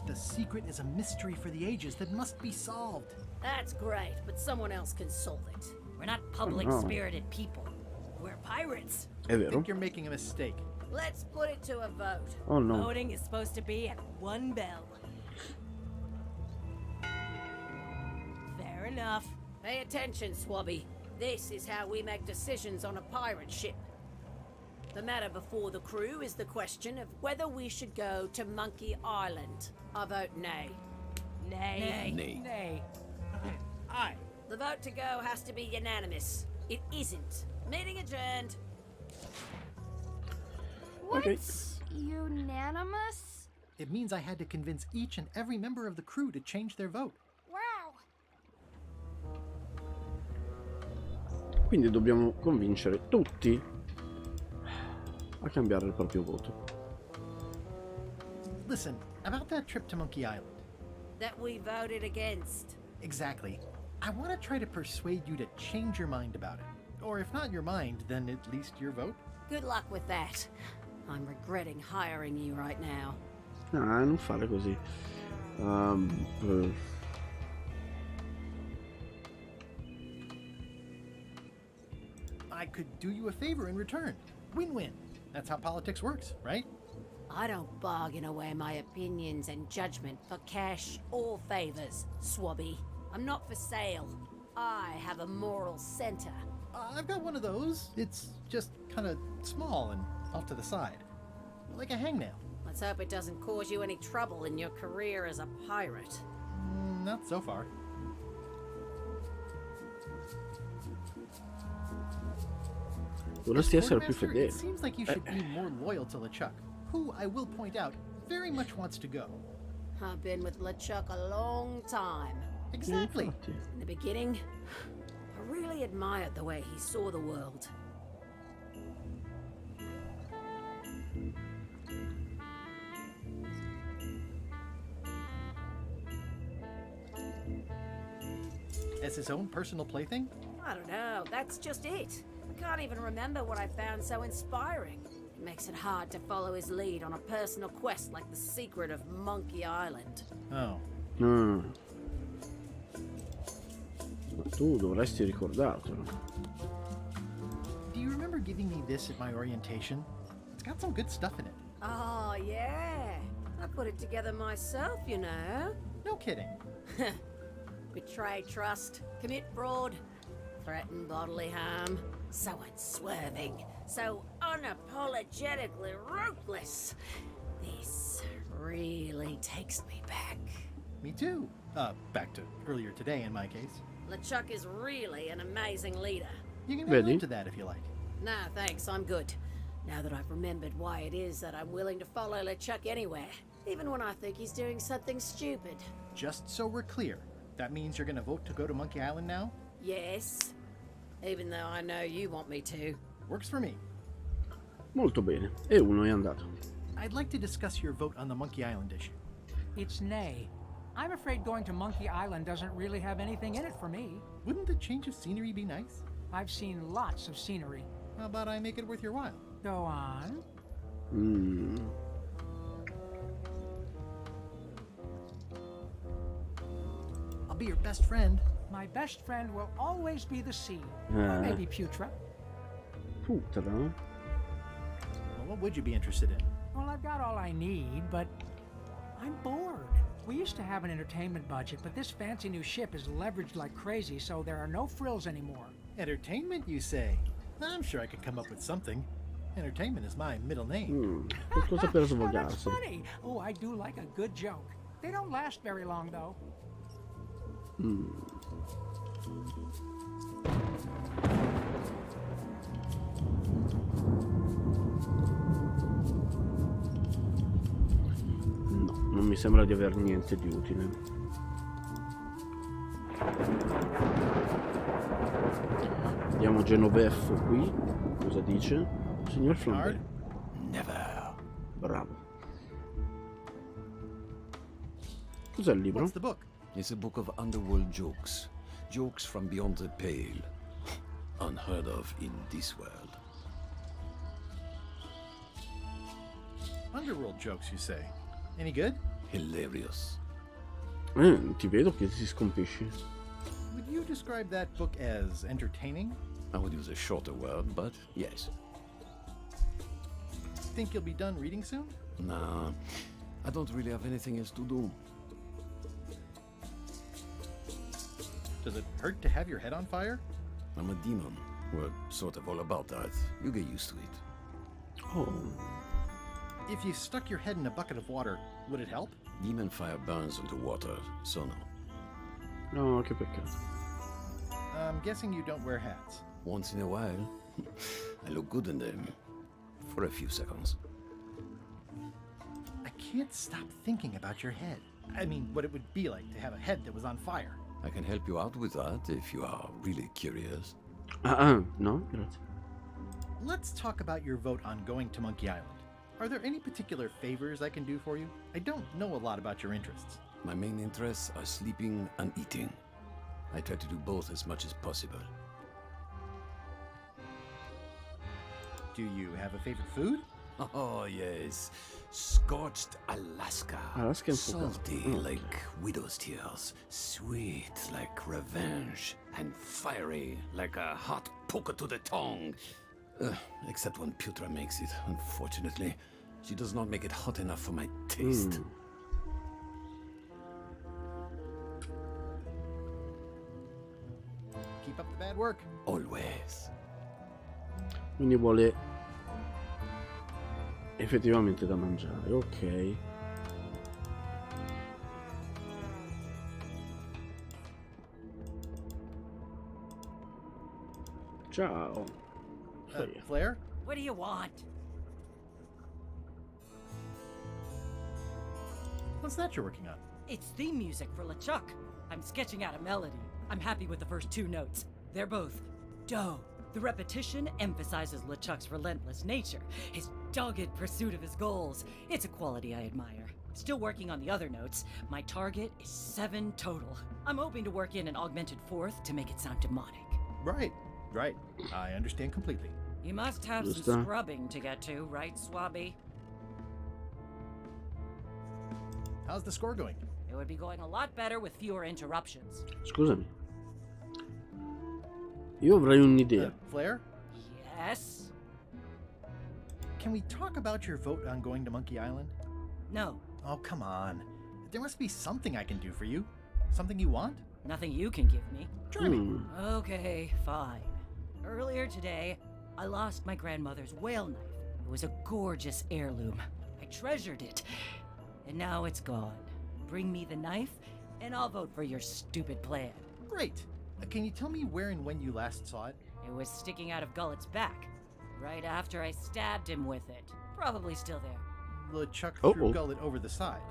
Speaker 2: The secret is a mystery for the ages that must be solved.
Speaker 7: That's great, but someone else can solve it.
Speaker 15: We're not public-spirited people.
Speaker 4: We're pirates.
Speaker 1: È
Speaker 2: I
Speaker 1: vero?
Speaker 2: think you're making a mistake.
Speaker 7: Let's put it to a vote.
Speaker 1: Oh no.
Speaker 4: Voting is supposed to be at 1 bell. Fair enough.
Speaker 7: Pay attention, Swabby. This is how we make decisions on a pirate ship. The matter before the crew is the question of whether we should go to Monkey Island. I vote nay.
Speaker 4: Nay.
Speaker 13: Nay.
Speaker 4: Nay.
Speaker 2: Aye.
Speaker 7: The vote to go has to be unanimous. It isn't. Meeting adjourned.
Speaker 3: What's unanimous?
Speaker 2: It means I had to convince each and every member of the crew to change their vote.
Speaker 3: Wow.
Speaker 1: Quindi dobbiamo convincere tutti a cambiare il proprio voto.
Speaker 2: Listen, about that trip to Monkey Island.
Speaker 7: That we voted against.
Speaker 2: Exactly. I want to try to persuade you to change your mind about it. Or if not your mind, then at least your vote.
Speaker 7: Good luck with that. I'm regretting hiring you right now.
Speaker 1: Ah, non fare così.
Speaker 2: I could do you a favor in return. Win-win. That's how politics works, right?
Speaker 7: I don't bargain away my opinions and judgment for cash or favors, Swabby. I'm not for sale. I have a moral center.
Speaker 2: I've got one of those. It's just kind of small and off to the side. Like a hangnail.
Speaker 7: Let's hope it doesn't cause you any trouble in your career as a pirate.
Speaker 2: Not so far.
Speaker 1: Dovresti essere più
Speaker 2: Quartermaster,
Speaker 1: fedele.
Speaker 2: It seems like you should be more loyal to LeChuck, who, I will point out, very much wants to go.
Speaker 7: I've been with LeChuck a long time.
Speaker 2: Exactly.
Speaker 7: In the beginning, I really admired the way he saw the world.
Speaker 2: As his own personal plaything?
Speaker 7: I don't know, that's just it. I can't even remember what I found so inspiring. It makes it hard to follow his lead on a personal quest like the secret of Monkey Island.
Speaker 2: Oh.
Speaker 1: Ma tu dovresti ricordartelo.
Speaker 2: Do you remember giving me this at my orientation? It's got some good stuff in it.
Speaker 7: Oh, yeah. I put it together myself, you know.
Speaker 2: No kidding.
Speaker 7: Betray trust, commit fraud, threaten bodily harm. So unswerving, so unapologetically ruthless. This really takes me back.
Speaker 2: Me too. Back to earlier today in my case.
Speaker 7: LeChuck is really an amazing leader.
Speaker 2: You can add on to that if you like.
Speaker 7: Nah, thanks, I'm good. Now that I've remembered why it is that I'm willing to follow LeChuck anywhere, even when I think he's doing something stupid.
Speaker 2: Just so we're clear, that means you're gonna vote to go to Monkey Island now?
Speaker 7: Yes. Even though I know you want me to.
Speaker 2: Works for me.
Speaker 1: Molto bene. E uno è andato.
Speaker 2: I'd like to discuss your vote on the Monkey Island issue.
Speaker 16: It's nay. I'm afraid going to Monkey Island doesn't really have anything in it for me.
Speaker 2: Wouldn't the change of scenery be nice?
Speaker 16: I've seen lots of scenery.
Speaker 2: How about I make it worth your while?
Speaker 16: Go on.
Speaker 2: I'll be your best friend.
Speaker 16: My best friend will always be the sea. Or maybe Putra.
Speaker 1: Putra?
Speaker 2: Well, what would you be interested in?
Speaker 16: Well, I've got all I need, but I'm bored. We used to have an entertainment budget, but this fancy new ship is leveraged like crazy, so there are no frills anymore.
Speaker 2: Entertainment, you say? I'm sure I could come up with something. Entertainment is my middle name.
Speaker 1: Cosa per
Speaker 16: That's
Speaker 1: svogliarsi?
Speaker 16: funny. Oh, I do like a good joke. They don't last very long, though.
Speaker 1: No, non mi sembra di aver niente di utile. Vediamo Genoveffo qui. Cosa dice? Signor Flambé.
Speaker 13: Never.
Speaker 1: Bravo. Cos'è il libro?
Speaker 2: What's the book?
Speaker 13: It's a book of underworld jokes. Jokes from beyond the pale. Unheard of in this world.
Speaker 2: Underworld jokes, you say? Any good?
Speaker 13: Hilarious.
Speaker 1: Ti vedo che si scompisci.
Speaker 2: Would you describe that book as entertaining?
Speaker 13: I would use a shorter word, but yes.
Speaker 2: Think you'll be done reading soon?
Speaker 13: Nah, I don't really have anything else to do.
Speaker 2: Does it hurt to have your head on fire?
Speaker 13: I'm a demon. We're sort of all about that. You get used to it.
Speaker 1: Oh.
Speaker 2: If you stuck your head in a bucket of water, would it help?
Speaker 13: Demon fire burns into water, so no.
Speaker 1: No, che peccato.
Speaker 2: I'm guessing you don't wear hats.
Speaker 13: Once in a while, I look good in them. For a few seconds.
Speaker 2: I can't stop thinking about your head. I mean, what it would be like to have a head that was on fire.
Speaker 13: I can help you out with that if you are really curious.
Speaker 1: No, grazie.
Speaker 2: Let's talk about your vote on going to Monkey Island. Are there any particular favors I can do for you? I don't know a lot about your interests.
Speaker 13: My main interests are sleeping and eating. I try to do both as much as possible.
Speaker 2: Do you have a favorite food?
Speaker 13: Oh, yes. Scorched Alaska.
Speaker 1: Alaskan
Speaker 13: Salty like widow's tears. Sweet like revenge. And fiery like a hot poker to the tongue. Except when Putra makes it, unfortunately. She does not make it hot enough for my taste.
Speaker 2: Keep up the bad work.
Speaker 13: Always.
Speaker 1: Quindi vuole effettivamente da mangiare, ok. Ciao.
Speaker 2: Flair?
Speaker 4: What do you want?
Speaker 2: What's that you're working on?
Speaker 4: It's theme music for LeChuck. I'm sketching out a melody. I'm happy with the first 2 notes. They're both do. The repetition emphasizes LeChuck's relentless nature, his dogged pursuit of his goals. It's a quality I admire. Still working on the other notes. My target is 7 total. I'm hoping to work in an augmented 4th to make it sound demonic.
Speaker 2: Right. I understand completely.
Speaker 4: You must have some scrubbing to get to, right, Swabby?
Speaker 2: How's the score going?
Speaker 4: It would be going a lot better with fewer interruptions.
Speaker 1: Scusami. Io avrei un'idea.
Speaker 2: Flair?
Speaker 4: Yes?
Speaker 2: Can we talk about your vote on going to Monkey Island?
Speaker 4: No.
Speaker 2: Oh, come on. There must be something I can do for you. Something you want?
Speaker 4: Nothing you can give me.
Speaker 2: Try me.
Speaker 4: Okay, fine. Earlier today, I lost my grandmother's whale knife. It was a gorgeous heirloom. I treasured it. And now it's gone. Bring me the knife, and I'll vote for your stupid plan.
Speaker 2: Great. Can you tell me where and when you last saw it?
Speaker 4: It was sticking out of Gullet's back, right after I stabbed him with it. Probably still there.
Speaker 2: LeChuck threw Gullet over the side.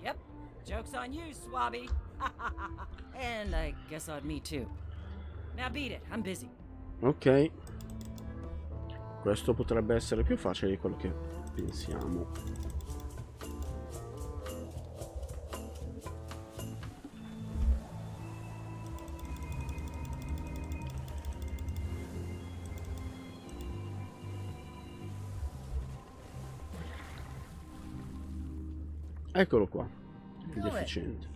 Speaker 4: Yep. Joke's on you, Swabby. And I guess on me too. Now beat it, I'm busy.
Speaker 1: Ok. Questo potrebbe essere più facile di quello che pensiamo. Eccolo qua, il deficiente.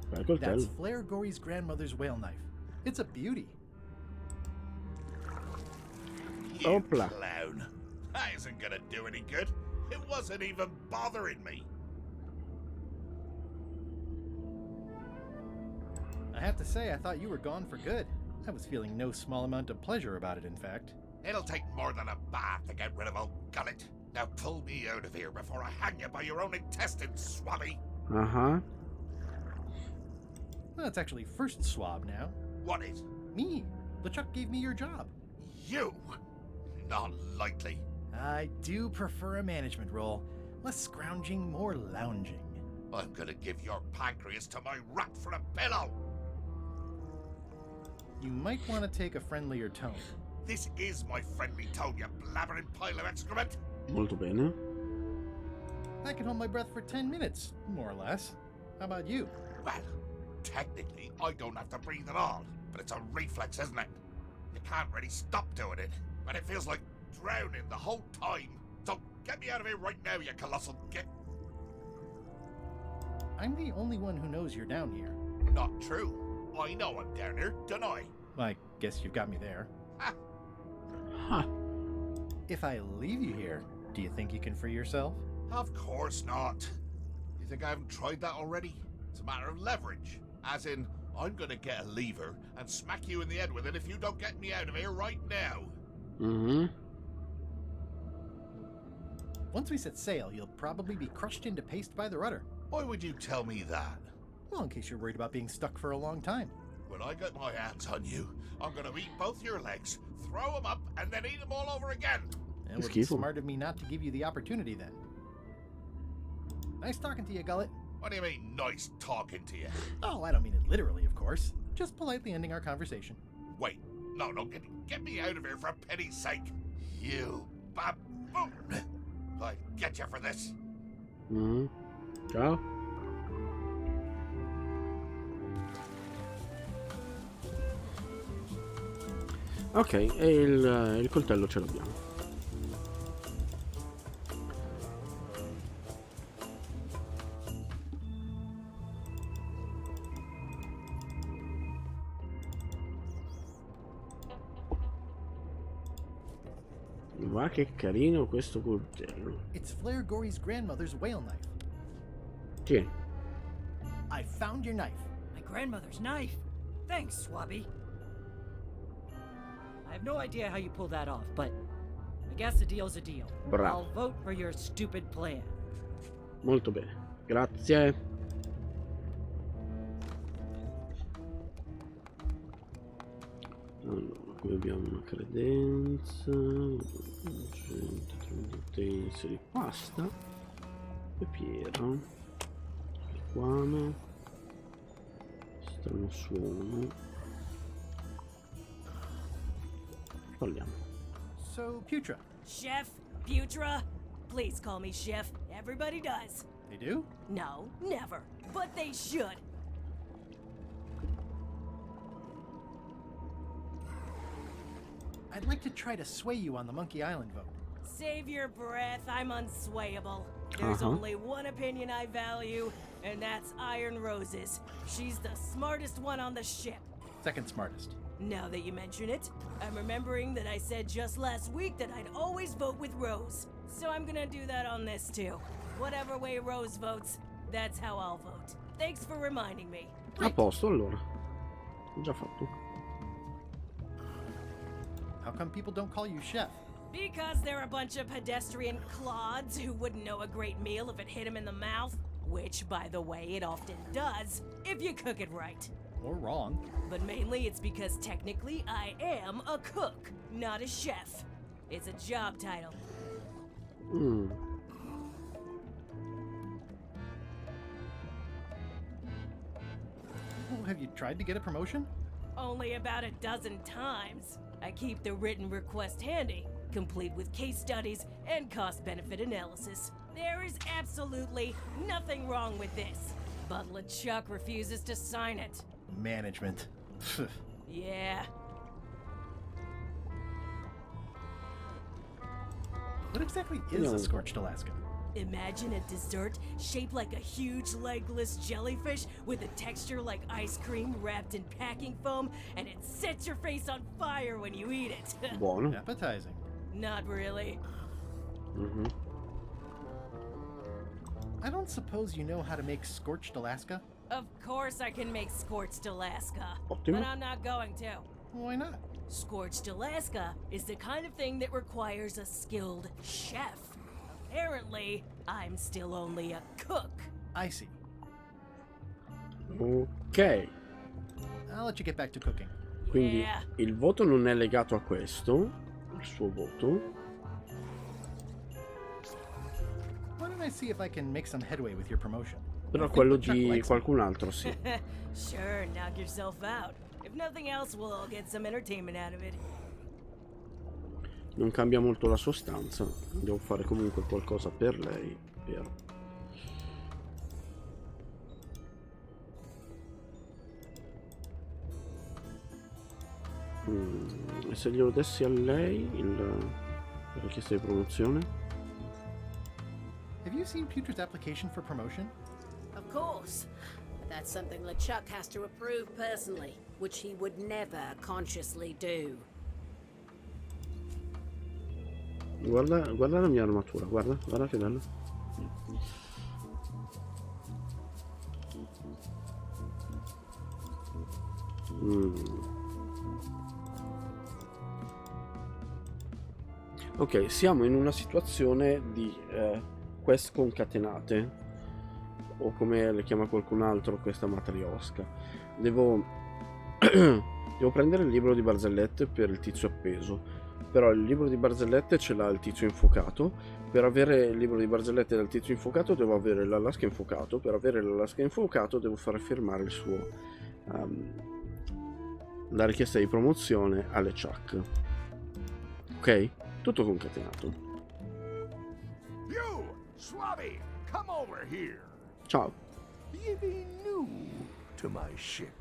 Speaker 1: Vai col
Speaker 2: That's
Speaker 1: coltello.
Speaker 2: Flair Gory's grandmother's whale knife. It's a beauty.
Speaker 8: You clown. That isn't gonna do any good. It wasn't even bothering me.
Speaker 2: I have to say, I thought you were gone for good. I was feeling no small amount of pleasure about it, in fact.
Speaker 8: It'll take more than a bath to get rid of old Gullet. Now pull me out of here before I hang you by your own intestines, Swabby.
Speaker 1: Uh-huh.
Speaker 2: Well, it's actually first swab now.
Speaker 8: What is?
Speaker 2: Me. LeChuck gave me your job.
Speaker 8: You? Not likely.
Speaker 2: I do prefer a management role. Less scrounging, more lounging.
Speaker 8: I'm gonna give your pancreas to my rat for a pillow.
Speaker 2: You might want to take a friendlier tone.
Speaker 8: This is my friendly tone, you blabbering pile of excrement.
Speaker 1: Molto bene.
Speaker 2: I can hold my breath for 10 minutes, more or less. How about you?
Speaker 8: Well, technically, I don't have to breathe at all, but it's a reflex, isn't it? You can't really stop doing it, but it feels like drowning the whole time. So get me out of here right now, you colossal git.
Speaker 2: I'm the only one who knows you're down here.
Speaker 8: Not true. I know I'm down here, don't I?
Speaker 2: I guess you've got me there.
Speaker 1: Huh.
Speaker 2: If I leave you here, do you think you can free yourself?
Speaker 8: Of course not. You think I haven't tried that already? It's a matter of leverage. As in, I'm gonna get a lever and smack you in the head with it if you don't get me out of here right now.
Speaker 1: Mm-hmm.
Speaker 2: Once we set sail, you'll probably be crushed into paste by the rudder.
Speaker 8: Why would you tell me that?
Speaker 2: Well, in case you're worried about being stuck for a long time.
Speaker 8: When I get my hands on you, I'm gonna eat both your legs, throw them up, and then eat them all over again.
Speaker 2: It would be smart of me not to give you the opportunity then. Nice talking to you, Gullet.
Speaker 8: What do you mean, nice talking to you?
Speaker 2: Oh, I don't mean it literally, of course. Just politely ending our conversation.
Speaker 8: Wait, no, get me out of here for pity's sake. You baboon! I'll get you for this.
Speaker 1: Ciao. Ok, e il coltello ce l'abbiamo. Ma che carino questo coltello.
Speaker 2: It's Flair Gory's grandmother's whale knife.
Speaker 1: Tieni.
Speaker 2: I found your knife.
Speaker 17: My grandmother's knife? Thanks, Swabby. I have no idea how you pulled that off, but I guess a deal's a deal.
Speaker 1: Bravo.
Speaker 17: I'll vote for your stupid plan.
Speaker 1: Molto bene. Grazie. Allora, qui abbiamo una credenza, 130 utensili, pasta, pepiera, liquame, strano suono. Parliamo.
Speaker 2: So, Putra.
Speaker 4: Chef? Putra? Please call me Chef. Everybody does.
Speaker 2: They do?
Speaker 4: No, never. But they should.
Speaker 2: I'd like to try to sway you on the Monkey Island vote.
Speaker 4: Save your breath, I'm unswayable. There's only one opinion I value, and that's Iron Rose's. She's the smartest one on the ship.
Speaker 2: Second smartest.
Speaker 4: Now that you mention it, I'm remembering that I said just last week that I'd always vote with Rose. So I'm gonna do that on this too. Whatever way Rose votes, that's how I'll vote. Thanks for reminding me.
Speaker 1: A posto allora. Già fatto.
Speaker 2: How come people don't call you Chef?
Speaker 4: Because they're a bunch of pedestrian clods who wouldn't know a great meal if it hit them in the mouth. Which, by the way, it often does, if you cook it right.
Speaker 2: Or wrong.
Speaker 4: But mainly it's because technically I am a cook, not a chef. It's a job title.
Speaker 2: Well, have you tried to get a promotion?
Speaker 4: Only about a dozen times. I keep the written request handy, complete with case studies and cost-benefit analysis. There is absolutely nothing wrong with this, but LeChuck refuses to sign it.
Speaker 2: Management.
Speaker 4: Yeah.
Speaker 2: What exactly is a Scorched Alaska?
Speaker 4: Imagine a dessert shaped like a huge legless jellyfish with a texture like ice cream wrapped in packing foam, and it sets your face on fire when you eat it.
Speaker 1: Buono.
Speaker 2: Appetizing.
Speaker 4: Not really.
Speaker 2: I don't suppose you know how to make Scorched Alaska?
Speaker 4: Of course I can make Scorched Alaska,
Speaker 1: Ottimo.
Speaker 4: but I'm not going to.
Speaker 2: Why not?
Speaker 4: Scorched Alaska is the kind of thing that requires a skilled chef. Apparently, I'm still only a cook.
Speaker 2: I see.
Speaker 1: Ok.
Speaker 2: I'll let you get back to cooking.
Speaker 1: Quindi il voto non è legato a questo, il suo voto.
Speaker 2: Why don't I see if I can make some headway with your promotion?
Speaker 1: Però quello di qualcun altro sì.
Speaker 4: Sure, knock yourself out. If nothing else, we'll all get some entertainment out of it.
Speaker 1: Non cambia molto la sostanza. Devo fare comunque qualcosa per lei. E se glielo dessi a lei la richiesta di promozione?
Speaker 2: Have you seen Putra's application for promotion?
Speaker 7: Of course. But that's something LeChuck has to approve personally, which he would never consciously do.
Speaker 1: Guarda la mia armatura, guarda che bello. Ok, siamo in una situazione di quest concatenate, o come le chiama qualcun altro questa matriosca. Devo Devo prendere il libro di barzellette per il tizio appeso. Però il libro di barzellette ce l'ha il tizio infuocato. Per avere il libro di barzellette dal tizio infuocato devo avere l'Alaska infuocato. Per avere l'Alaska infuocato devo fare firmare il suo la richiesta di promozione alle Chuck. Ok? Tutto concatenato.
Speaker 22: You, Swabby, come over here.
Speaker 1: Ciao.
Speaker 22: You be new to my ship.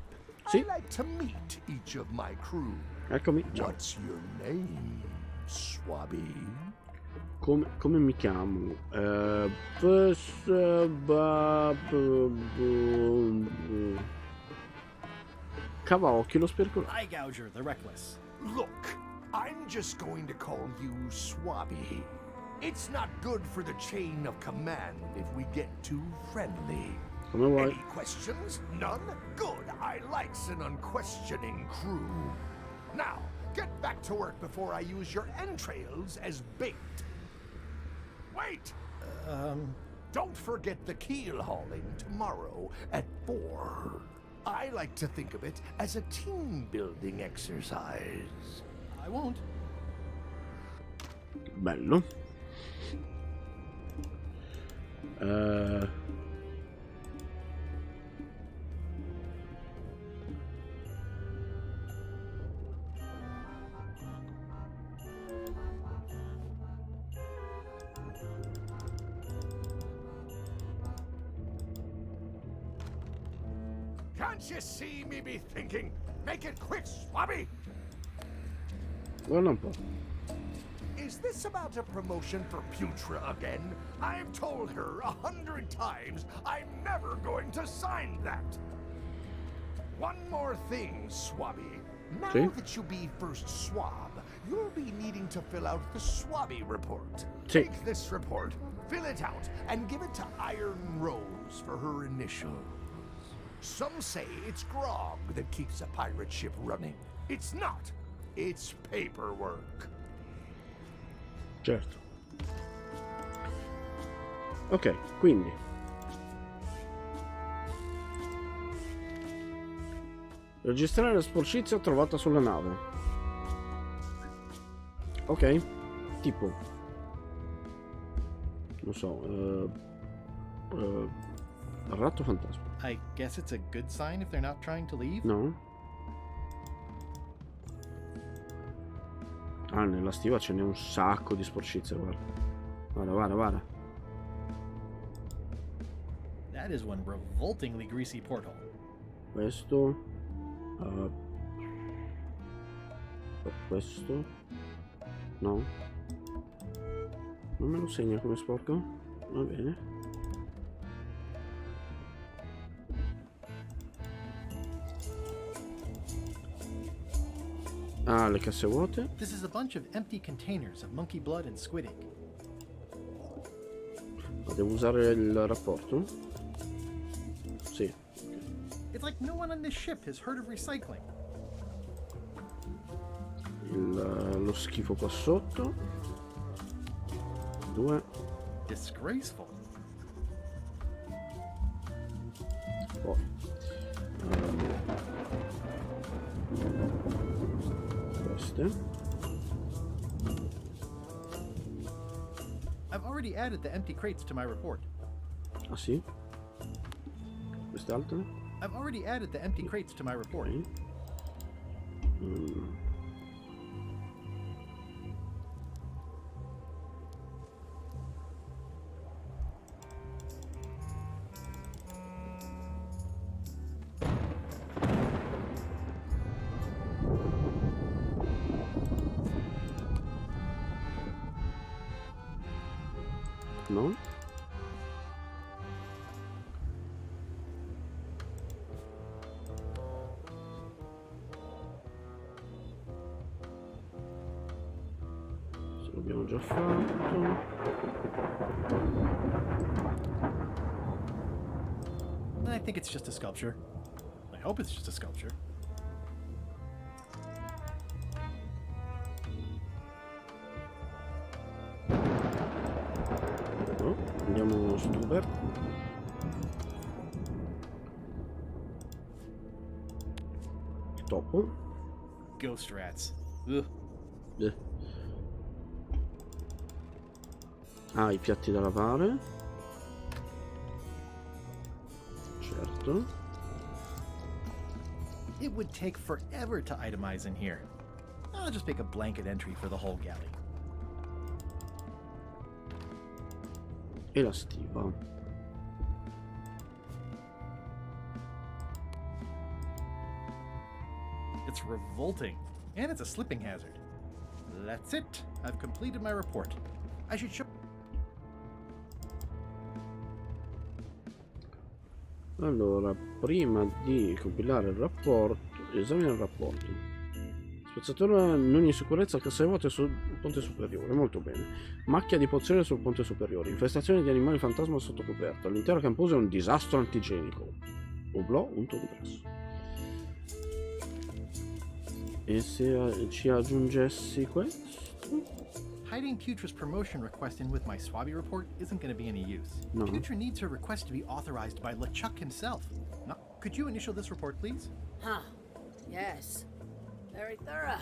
Speaker 1: Sì.
Speaker 22: I like to meet each of my crew.
Speaker 1: Eccomi. Ciao.
Speaker 22: What's your name, Swabby?
Speaker 1: Come mi chiamo? Cavaocchio lo spercolato.
Speaker 2: Eye Gouger, the Reckless.
Speaker 22: Look, I'm just going to call you Swabby. It's not good for the chain of command if we get too friendly.
Speaker 1: Come vuoi.
Speaker 22: Any questions? None? Good. I likes an unquestioning crew. Now, get back to work before I use your entrails as bait. Wait! Don't forget the keel hauling tomorrow at 4. I like to think of it as a team-building exercise.
Speaker 2: I won't.
Speaker 1: Bello.
Speaker 22: Can't you see me be thinking? Make it quick, Swabby!
Speaker 1: Guarda un po'.
Speaker 22: Is this about a promotion for Putra again? I've told her 100 times I'm never going to sign that. One more thing, Swabby. Now that you be first swab, you'll be needing to fill out the Swabby report. Take this report, fill it out, and give it to Iron Rose for her initials. Some say it's grog that keeps a pirate ship running. It's not. It's paperwork.
Speaker 1: Certo. Ok, quindi registrare la sporcizia trovata sulla nave. Ok, tipo non so, ratto fantasma.
Speaker 2: I guess it's a good sign if they're not trying to leave?
Speaker 1: No? Ah, nella stiva ce n'è un sacco di sporcizia, guarda. Guarda.
Speaker 2: That is one revoltingly greasy porthole.
Speaker 1: Questo. Questo. No. Non me lo segna come sporco? Va bene. Ah, le casse vuote.
Speaker 2: This is a bunch of empty containers of monkey blood and squid ink.
Speaker 1: Ma devo usare il rapporto? Sì.
Speaker 2: It's like no one on this ship has heard of recycling.
Speaker 1: Lo schifo qua sotto. 2.
Speaker 2: Disgraceful.
Speaker 1: Poi. Queste.
Speaker 2: I've already added the empty crates to my report.
Speaker 1: Ah sì? Queste altre?
Speaker 2: I've already added the empty crates to my report.
Speaker 1: No? Se l'abbiamo già fatto.
Speaker 2: I think it's just a sculpture. I hope it's just a sculpture.
Speaker 1: No? Andiamo su Hubert. Topo.
Speaker 2: Ghost rats. Ugh.
Speaker 1: Ah, i piatti da lavare. Certo.
Speaker 2: It would take forever to itemize in here. I'll just make a blanket entry for the whole galley.
Speaker 1: E la stiva.
Speaker 2: It's revolting, and it's a slipping hazard. That's it. I've completed my report. I should show...
Speaker 1: Allora, prima di compilare il rapporto, esamina il rapporto. Spezzatore non in sicurezza, casse vuote sul ponte superiore, molto bene. Macchia di pozione sul ponte superiore, infestazione di animali fantasma sotto coperta. L'intero camposo è un disastro antigenico. Oblò, un complesso. E se ci aggiungessi questo?
Speaker 2: Hiding Putra's promotion request in with my Swabby report isn't going to be any use.
Speaker 1: No.
Speaker 2: Putra needs her request to be authorized by LeChuck himself. Now, could you initial this report, please?
Speaker 7: Huh. Yes. Very thorough.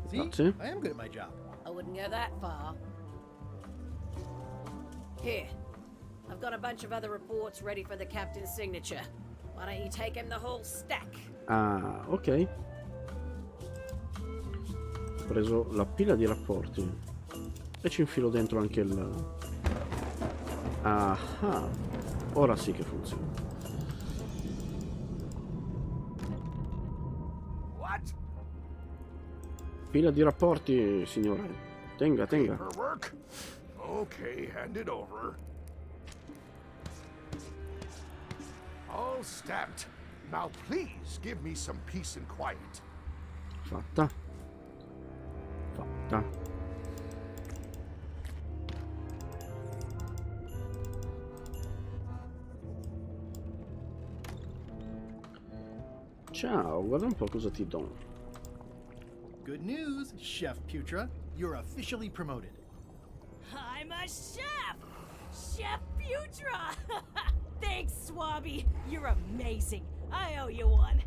Speaker 2: See?
Speaker 1: Grazie.
Speaker 2: I am good at my job.
Speaker 7: I wouldn't go that far. Here. I've got a bunch of other reports ready for the captain's signature. Why don't you take him the whole stack?
Speaker 1: Ah, ok. Ho preso la pila di rapporti. E ci infilo dentro anche il... Ah, ora sì che funziona.
Speaker 8: What?
Speaker 1: Pila di rapporti, signore. Tenga.
Speaker 8: Paperwork? Okay, hand it over. All stamped. Now please give me some peace and quiet.
Speaker 1: Fatta. Ciao, guarda un po' cosa ti do.
Speaker 2: Good news, Chef Putra. You're officially promoted.
Speaker 4: I'm a chef! Chef Putra! Thanks, Swabby. You're amazing. I owe you one.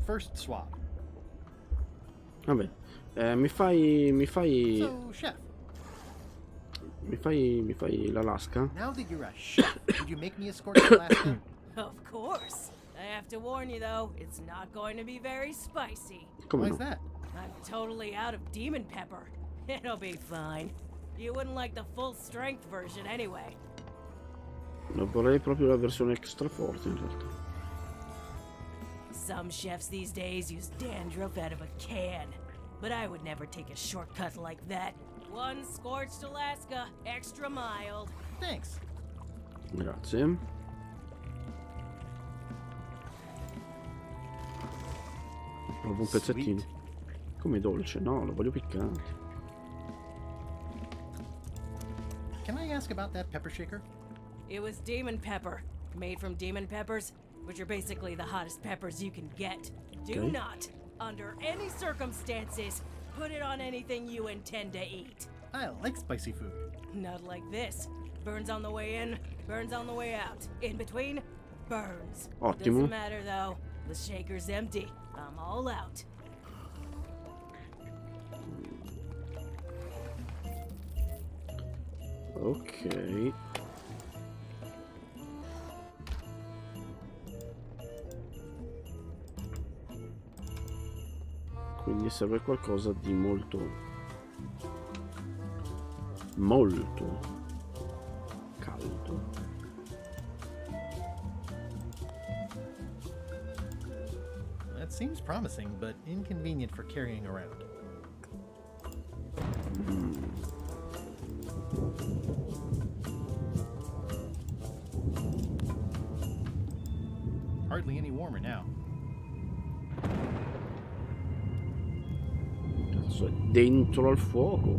Speaker 2: First swab.
Speaker 1: Vabbè, mi fai...
Speaker 2: So, chef.
Speaker 1: Mi fai l'Alaska?
Speaker 2: Now that you're a chef, could you make me a scorched Alaska?
Speaker 4: Of course. I have to warn you, though, it's not going to be very spicy.
Speaker 2: Why is that?
Speaker 4: I'm totally out of demon pepper. It'll be fine. You wouldn't like the full strength version anyway.
Speaker 1: Non vorrei proprio la versione extra forte in realtà.
Speaker 4: Some chefs these days use dandruff out of a can, but I would never take a shortcut like that. One scorched Alaska, extra mild.
Speaker 2: Thanks.
Speaker 1: Grazie. Provo un pezzettino. Come dolce? No, lo voglio piccante.
Speaker 2: Can I ask about that pepper shaker?
Speaker 4: It was demon pepper, made from demon peppers, which are basically the hottest peppers you can get. Do
Speaker 1: Okay.
Speaker 4: not, under any circumstances, put it on anything you intend to eat.
Speaker 2: I like spicy food.
Speaker 4: Not like this. Burns on the way in, burns on the way out. In between, burns.
Speaker 1: Ottimo.
Speaker 4: Doesn't matter though. The shaker's empty. I'm all out.
Speaker 1: Ok. Quindi serve qualcosa di molto caldo.
Speaker 2: That seems promising, but inconvenient for carrying around. Hardly any warmer now.
Speaker 1: Cazzo, è dentro al fuoco.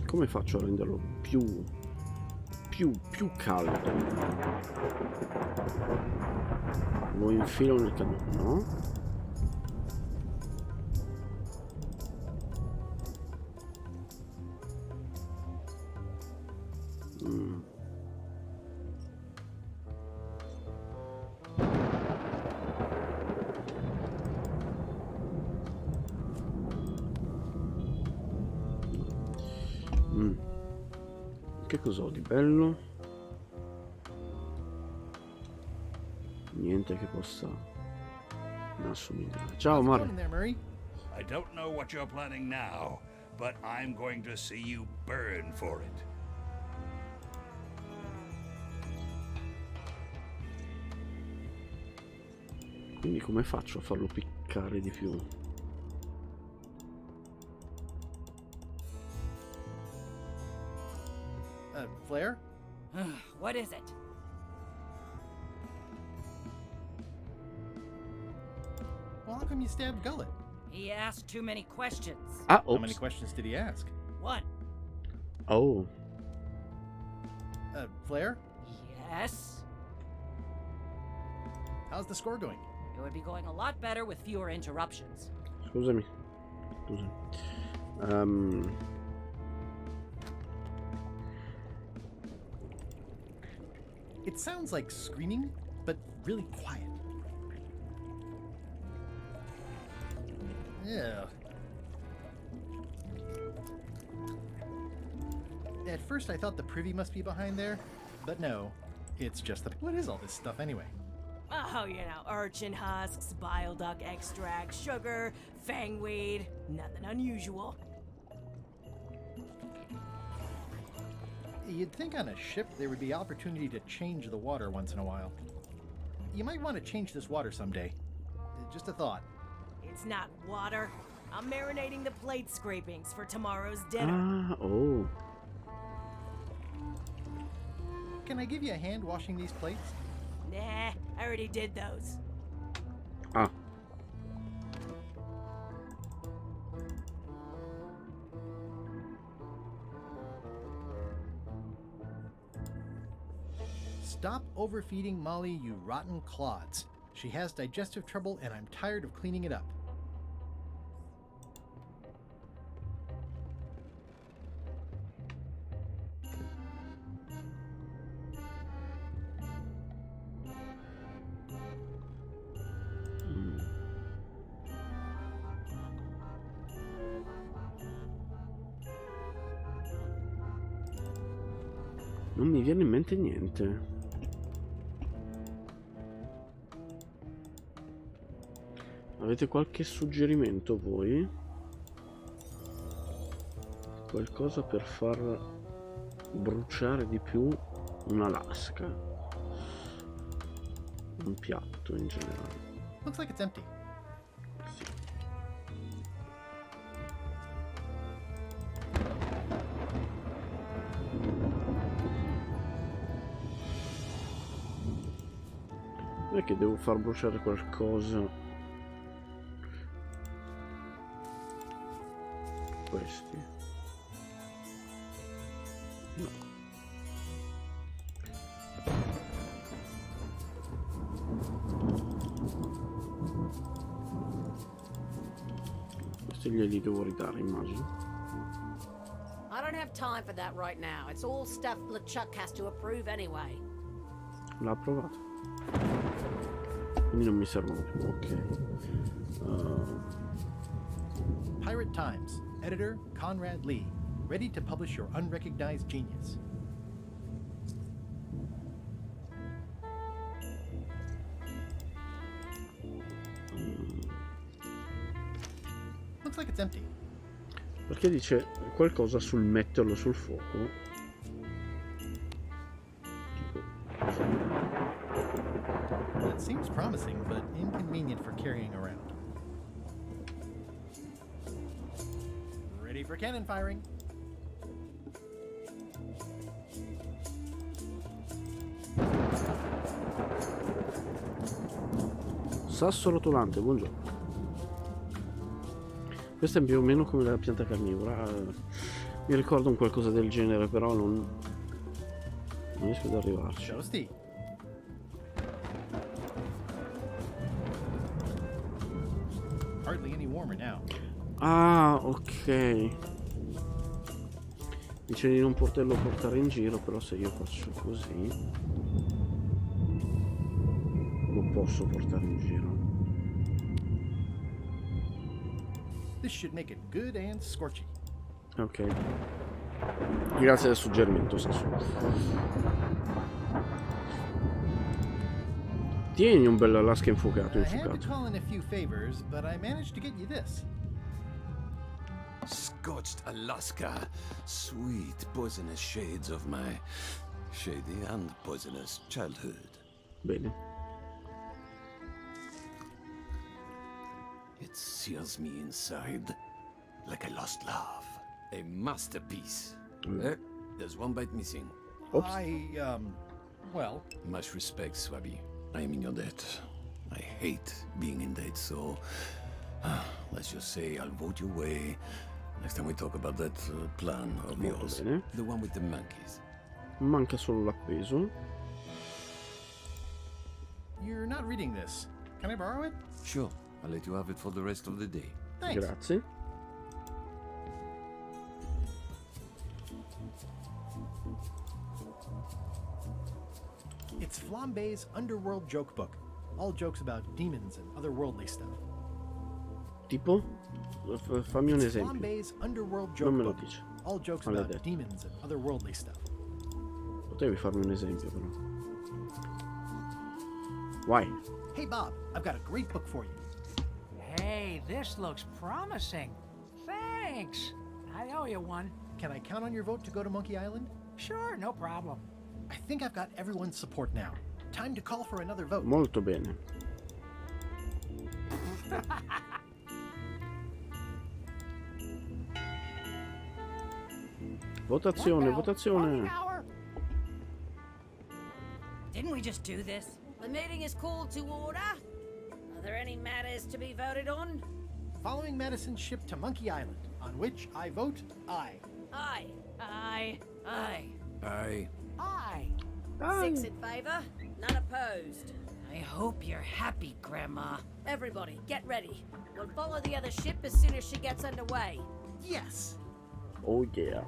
Speaker 1: Come faccio a renderlo più caldo? Lo infilo nel cannone, no? Che cos'ho di bello? Niente che possa assomigliare. Ciao Mario.
Speaker 22: I don't know what you're planning now, but I'm going to see you burn for it.
Speaker 1: Quindi come faccio a farlo piccare di più?
Speaker 2: Flare?
Speaker 17: What is it?
Speaker 2: Well, how come you stabbed Gullet?
Speaker 17: He asked too many questions.
Speaker 1: Ah,
Speaker 2: How many questions did he ask?
Speaker 17: One.
Speaker 1: Oh.
Speaker 2: Flare?
Speaker 17: Yes?
Speaker 2: How's the score going?
Speaker 17: It would be going a lot better with fewer interruptions.
Speaker 1: Scusami.
Speaker 2: It sounds like screaming, but really quiet. Yeah. At first I thought the privy must be behind there, but no. It's just the... What is all this stuff anyway?
Speaker 4: Oh, you know, urchin husks, bile duck extract, sugar, fangweed. Nothing unusual.
Speaker 2: You'd think on a ship there would be opportunity to change the water once in a while. You might want to change this water someday. Just a thought.
Speaker 4: It's not water. I'm marinating the plate scrapings for tomorrow's dinner.
Speaker 1: Ah, oh.
Speaker 2: Can I give you a hand washing these plates?
Speaker 4: Nah, I already did those.
Speaker 1: Ah.
Speaker 2: Stop overfeeding Molly, you rotten clods. She has digestive trouble and I'm tired of cleaning it up.
Speaker 1: Non mi viene in mente niente. Avete qualche suggerimento voi? Qualcosa per far bruciare di più una lasca? Un piatto in generale.
Speaker 2: Looks like it's empty.
Speaker 1: Sì. Non è che devo far bruciare qualcosa. Questi no. Questi glieli devo ridare, immagino.
Speaker 7: I don't have time for that right now. It's all stuff LeChuck has to approve anyway.
Speaker 1: L'ha approvato. Quindi non mi servono più, ok.
Speaker 2: Pirate Times. Editor Conrad Lee. Ready to publish your unrecognized genius. Looks like it's empty.
Speaker 1: Perché dice qualcosa sul metterlo sul fuoco?
Speaker 2: It seems promising, but inconvenient for carrying around. Ready for cannon firing.
Speaker 1: Sasso rotolante, buongiorno. Questa è più o meno come la pianta carnivora. Mi ricordo un qualcosa del genere, però non riesco ad arrivarci.
Speaker 2: Toasty. Hardly any warmer now.
Speaker 1: Ah, ok. Dice di non poterlo portare in giro, però se io faccio così lo posso portare in giro.
Speaker 2: This should make it good and scorchy.
Speaker 1: Ok. Grazie del suggerimento, Sasu. Tieni un bel Alaska infuocato,
Speaker 2: I had to
Speaker 1: infuocato.
Speaker 2: call in a few favors, but I managed to get you this.
Speaker 13: Scorched Alaska. Sweet poisonous shades of my shady and poisonous childhood.
Speaker 1: Bene.
Speaker 13: It sears me inside like a lost love. A masterpiece. There's one bite missing.
Speaker 1: Oops.
Speaker 2: Well.
Speaker 13: Much respect, Swabby. I am in your debt. I hate being in debt, so let's just say I'll vote your way next time we talk about that plan of yours.
Speaker 1: Bene.
Speaker 13: The one with the monkeys.
Speaker 1: Manca solo l'appeso.
Speaker 2: You're not reading this. Can I borrow it?
Speaker 13: Sure, I'll let you have it for the rest of the day.
Speaker 2: Thanks.
Speaker 1: Grazie.
Speaker 2: It's Flambe's Underworld Joke Book. All jokes about demons and otherworldly stuff.
Speaker 1: Tipo? Fammi un
Speaker 2: It's
Speaker 1: esempio.
Speaker 2: Flambe's Underworld
Speaker 1: Non
Speaker 2: Joke
Speaker 1: me lo
Speaker 2: Book.
Speaker 1: dice.
Speaker 2: All jokes
Speaker 1: Maledetto.
Speaker 2: about demons and otherworldly stuff.
Speaker 1: Potevi farmi un esempio, però. Why?
Speaker 2: Hey Bob, I've got a great book for you.
Speaker 16: Hey, this looks promising. Thanks. I owe you one.
Speaker 2: Can I count on your vote to go to Monkey Island?
Speaker 16: Sure, no problem.
Speaker 2: I think I've got everyone's support now. Time to call for another vote.
Speaker 1: Molto bene. Votazione, votazione.
Speaker 4: Didn't we just do this?
Speaker 7: The meeting is called to order. Are there any matters to be voted on?
Speaker 2: Following Madison's ship to Monkey Island, on which I vote aye.
Speaker 7: Aye.
Speaker 4: Aye.
Speaker 7: Aye.
Speaker 13: Aye.
Speaker 16: Aye.
Speaker 7: 6 in favor, none opposed.
Speaker 4: I hope you're happy, Grandma.
Speaker 7: Everybody, get ready. We'll follow the other ship as soon as she gets underway.
Speaker 2: Yes!
Speaker 1: Oh yeah.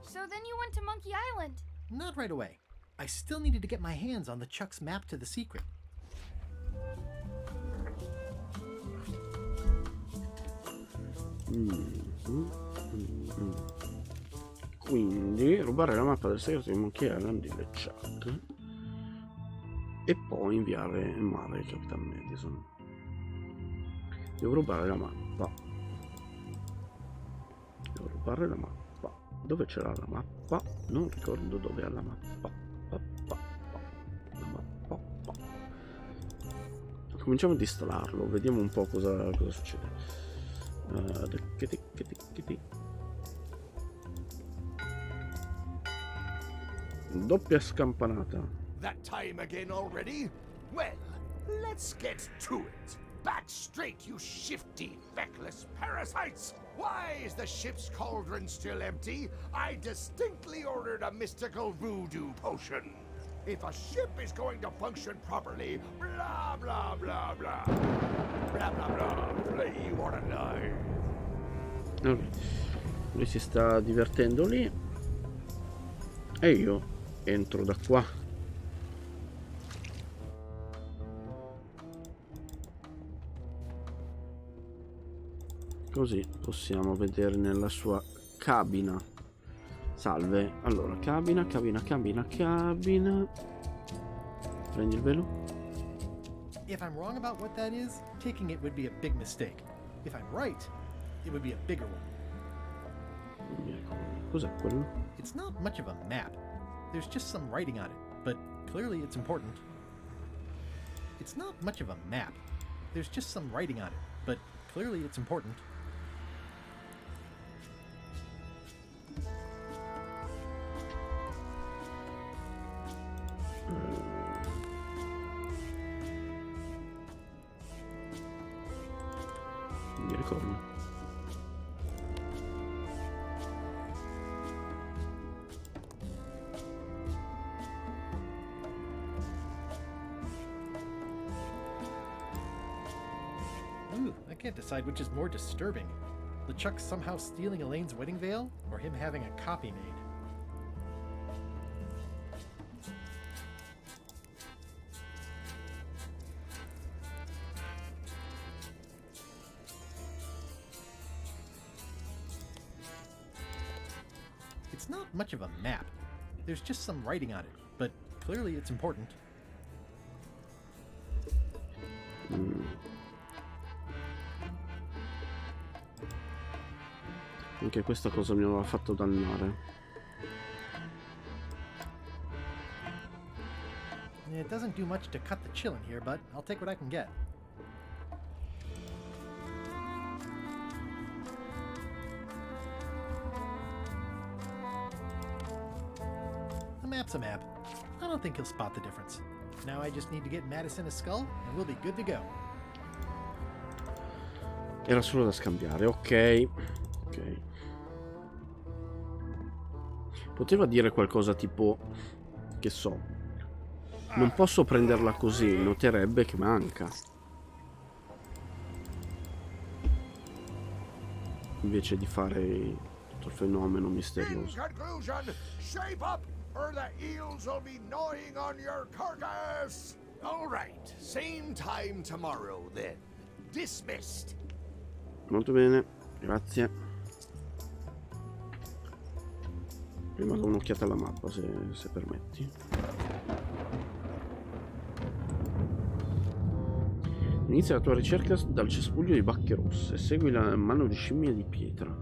Speaker 3: So then you went to Monkey Island?
Speaker 2: Not right away. I still needed to get my hands on the Chuck's map to the secret.
Speaker 1: Quindi rubare la mappa del segreto di Monkey Island di chat e poi inviare in mare il Capitan Madison. Devo rubare la mappa. Devo rubare la mappa. Dove c'era la mappa? Non ricordo dove è la mappa. La mappa. Cominciamo a installarlo, vediamo un po' cosa succede. Doppia scampanata.
Speaker 8: That time again already? Well, let's get to it. Back straight, you shifty, feckless parasites! Why is the ship's cauldron still empty? I distinctly ordered a mystical voodoo potion. If a ship is going to function properly, blah blah blah blah. Blah blah blah. You wanna die.
Speaker 1: Allora, lui si sta divertendo lì e io entro da qua. Così possiamo vedere nella sua cabina. Salve. Allora, cabina. Prendi il velo.
Speaker 2: If I'm wrong about what that is, taking it would be a big mistake. If I'm right, it would be a bigger one.
Speaker 1: Cos'è quello?
Speaker 2: It's not much of a map. There's just some writing on it, but clearly it's important. It's not much of a map. There's just some writing on it, but clearly it's important.
Speaker 1: Non mi ricordo.
Speaker 2: Ooh, I can't decide which is more disturbing. LeChuck somehow stealing Elaine's wedding veil, or him having a copy made. It's not much of a map. There's just some writing on it, but clearly it's important.
Speaker 1: Anche questa cosa mi aveva fatto dannare.
Speaker 2: It doesn't do much to cut the chill in here, but I'll take what I can get. A map's a map. I don't think he'll spot the difference. Now I just need to get Madison a skull, and we'll be good to go.
Speaker 1: Era solo da scambiare, ok. Ok. Poteva dire qualcosa tipo, che so, non posso prenderla così, noterebbe che manca. Invece di fare tutto il fenomeno misterioso.
Speaker 8: In conclusion, shape up or the eels will be gnawing on your carcass. All right, same time tomorrow then. Dismissed.
Speaker 1: Molto bene, grazie. Prima do un'occhiata alla mappa, se permetti. Inizia la tua ricerca dal cespuglio di bacche rosse. Segui la mano di scimmia di pietra.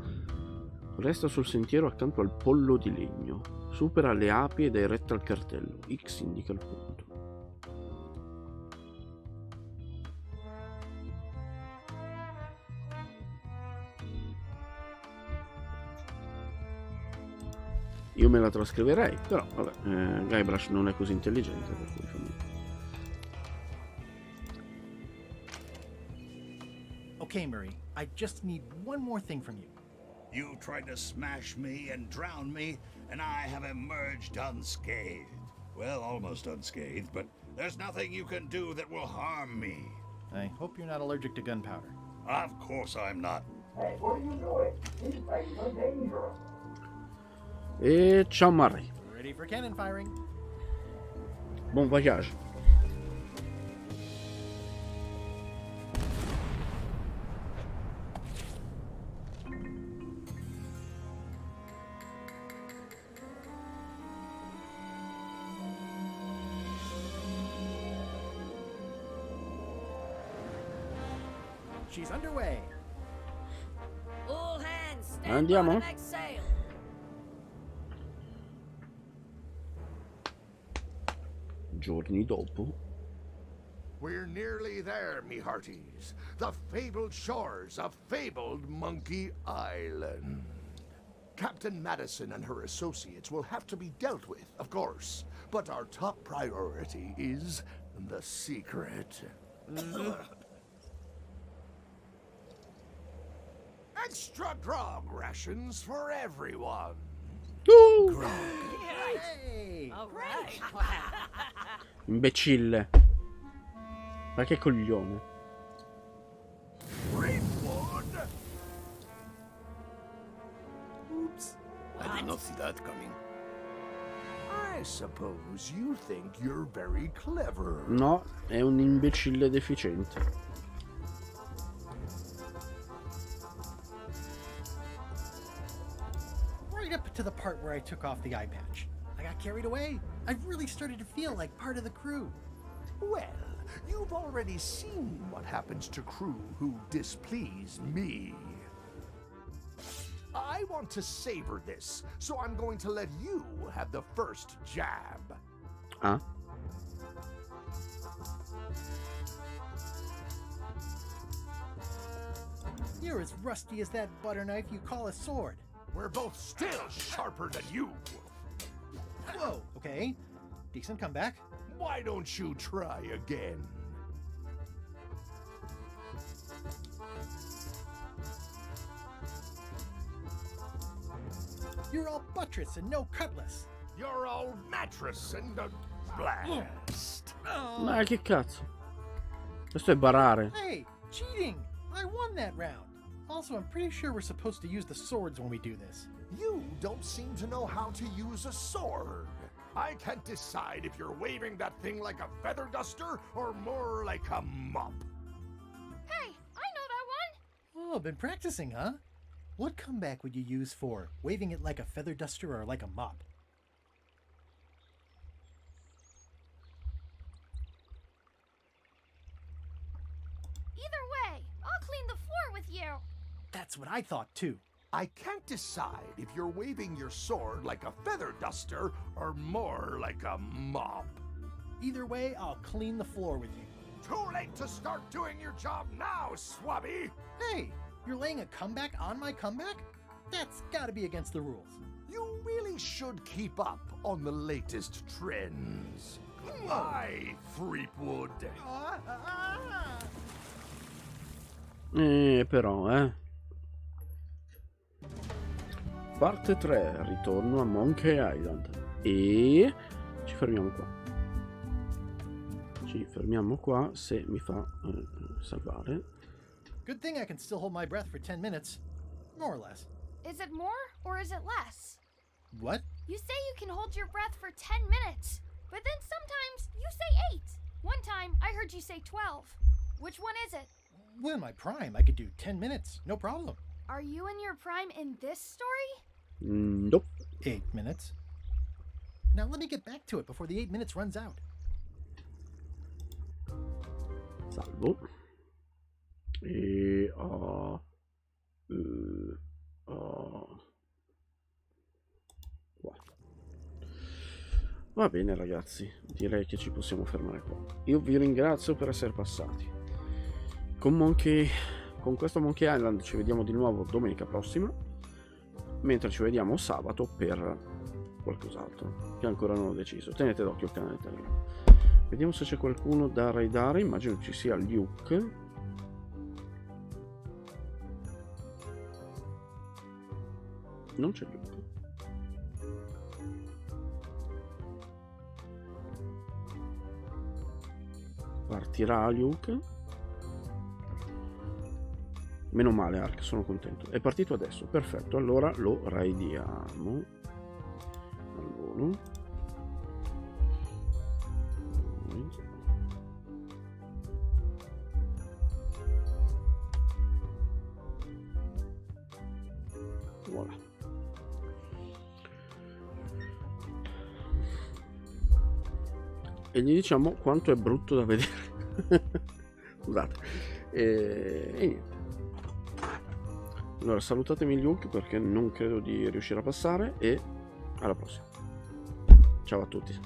Speaker 1: Resta sul sentiero accanto al pollo di legno. Supera le api ed è retta al cartello. X indica il punto. Io me la trascriverei, però vabbè, Guybrush non è così intelligente, per cui fammi.
Speaker 2: Okay, Murray, I just need one more thing from you.
Speaker 22: You tried to smash me and drown me, and I have emerged unscathed. Well, almost unscathed, but there's nothing you can do that will harm me.
Speaker 2: I hope you're not allergic to gunpowder.
Speaker 22: Of course I'm not.
Speaker 8: Hey, what are you doing? These things are dangerous.
Speaker 1: E ciao Murray.
Speaker 2: Ready for cannon firing.
Speaker 1: Bon voyage.
Speaker 2: She's underway.
Speaker 7: All hands, stand
Speaker 1: Andiamo?
Speaker 7: by to make sail.
Speaker 1: Giorni dopo.
Speaker 8: We're nearly there, me hearties. The fabled shores of fabled Monkey Island. Captain Madison and her associates will have to be dealt with, of course. But our top priority is the secret. Extra grog rations for everyone.
Speaker 1: Grog.
Speaker 2: Hey!
Speaker 4: All right.
Speaker 1: Imbecille. Ma che coglione.
Speaker 8: Great one.
Speaker 2: Oops.
Speaker 13: I did not see that coming.
Speaker 8: I suppose you think you're very clever.
Speaker 1: No, è un imbecille deficiente.
Speaker 2: Right up to the part where I took off the eye patch. I got carried away. I really started to feel like part of the crew.
Speaker 8: Well, you've already seen what happens to crew who displease me. I want to savor this, so I'm going to let you have the first jab.
Speaker 1: Ah?
Speaker 2: You're as rusty as that butter knife you call a sword.
Speaker 8: We're both still sharper than you.
Speaker 2: Whoa, okay. Decent comeback.
Speaker 8: Why don't you try again?
Speaker 2: You're all buttress and no cutlass.
Speaker 8: You're all mattress and a blast.
Speaker 1: Ma che cazzo? Questo è barare.
Speaker 2: Hey, cheating! I won that round. Also, I'm pretty sure we're supposed to use the swords when we do this.
Speaker 8: You don't seem to know how to use a sword. I can't decide if you're waving that thing like a feather duster or more like a mop.
Speaker 3: Hey, I know that one!
Speaker 2: Oh, been practicing, huh? What comeback would you use for waving it like a feather duster or like a mop?
Speaker 3: Either way, I'll clean the floor with you.
Speaker 2: That's what I thought too.
Speaker 20: I can't decide if you're waving your sword like a feather duster or more like a mop.
Speaker 2: Either way, I'll clean the floor with you.
Speaker 20: Too late to start doing your job now, Swabby!
Speaker 2: Hey, you're laying a comeback on my comeback? That's gotta be against the rules.
Speaker 20: You really should keep up on the latest trends. My Freepwood.
Speaker 1: Però, Parte 3, ritorno a Monkey Island. E ci fermiamo qua. Ci fermiamo qua se mi fa salvare.
Speaker 2: Good thing I can still hold my breath for 10 minutes. More or less.
Speaker 3: Is it more or is it less?
Speaker 2: What?
Speaker 3: You say you can hold your breath for 10 minutes, but then sometimes you say 8. One time I heard you say 12. Which one is it?
Speaker 2: Well, in my prime, I could do 10 minutes, no problem.
Speaker 3: Are you in your prime in this story?
Speaker 1: Nope.
Speaker 2: 8 minutes. Now let me get back to it before the 8 minutes runs out.
Speaker 1: Salvo. E qua. Va bene ragazzi, direi che ci possiamo fermare qua. Io vi ringrazio per essere passati. Con questo Monkey Island ci vediamo di nuovo domenica prossima, mentre ci vediamo sabato per qualcos'altro che ancora non ho deciso. Tenete d'occhio il canale Telegram. Vediamo se c'è qualcuno da raidare. Immagino ci sia Luke. Non c'è Luke. Partirà Luke. Meno male Ark, sono contento. È partito adesso, perfetto. Allora lo raidiamo al volo. Voilà. E gli diciamo quanto è brutto da vedere. Scusate. E niente. Allora salutatemi Luke perché non credo di riuscire a passare e alla prossima. Ciao a tutti.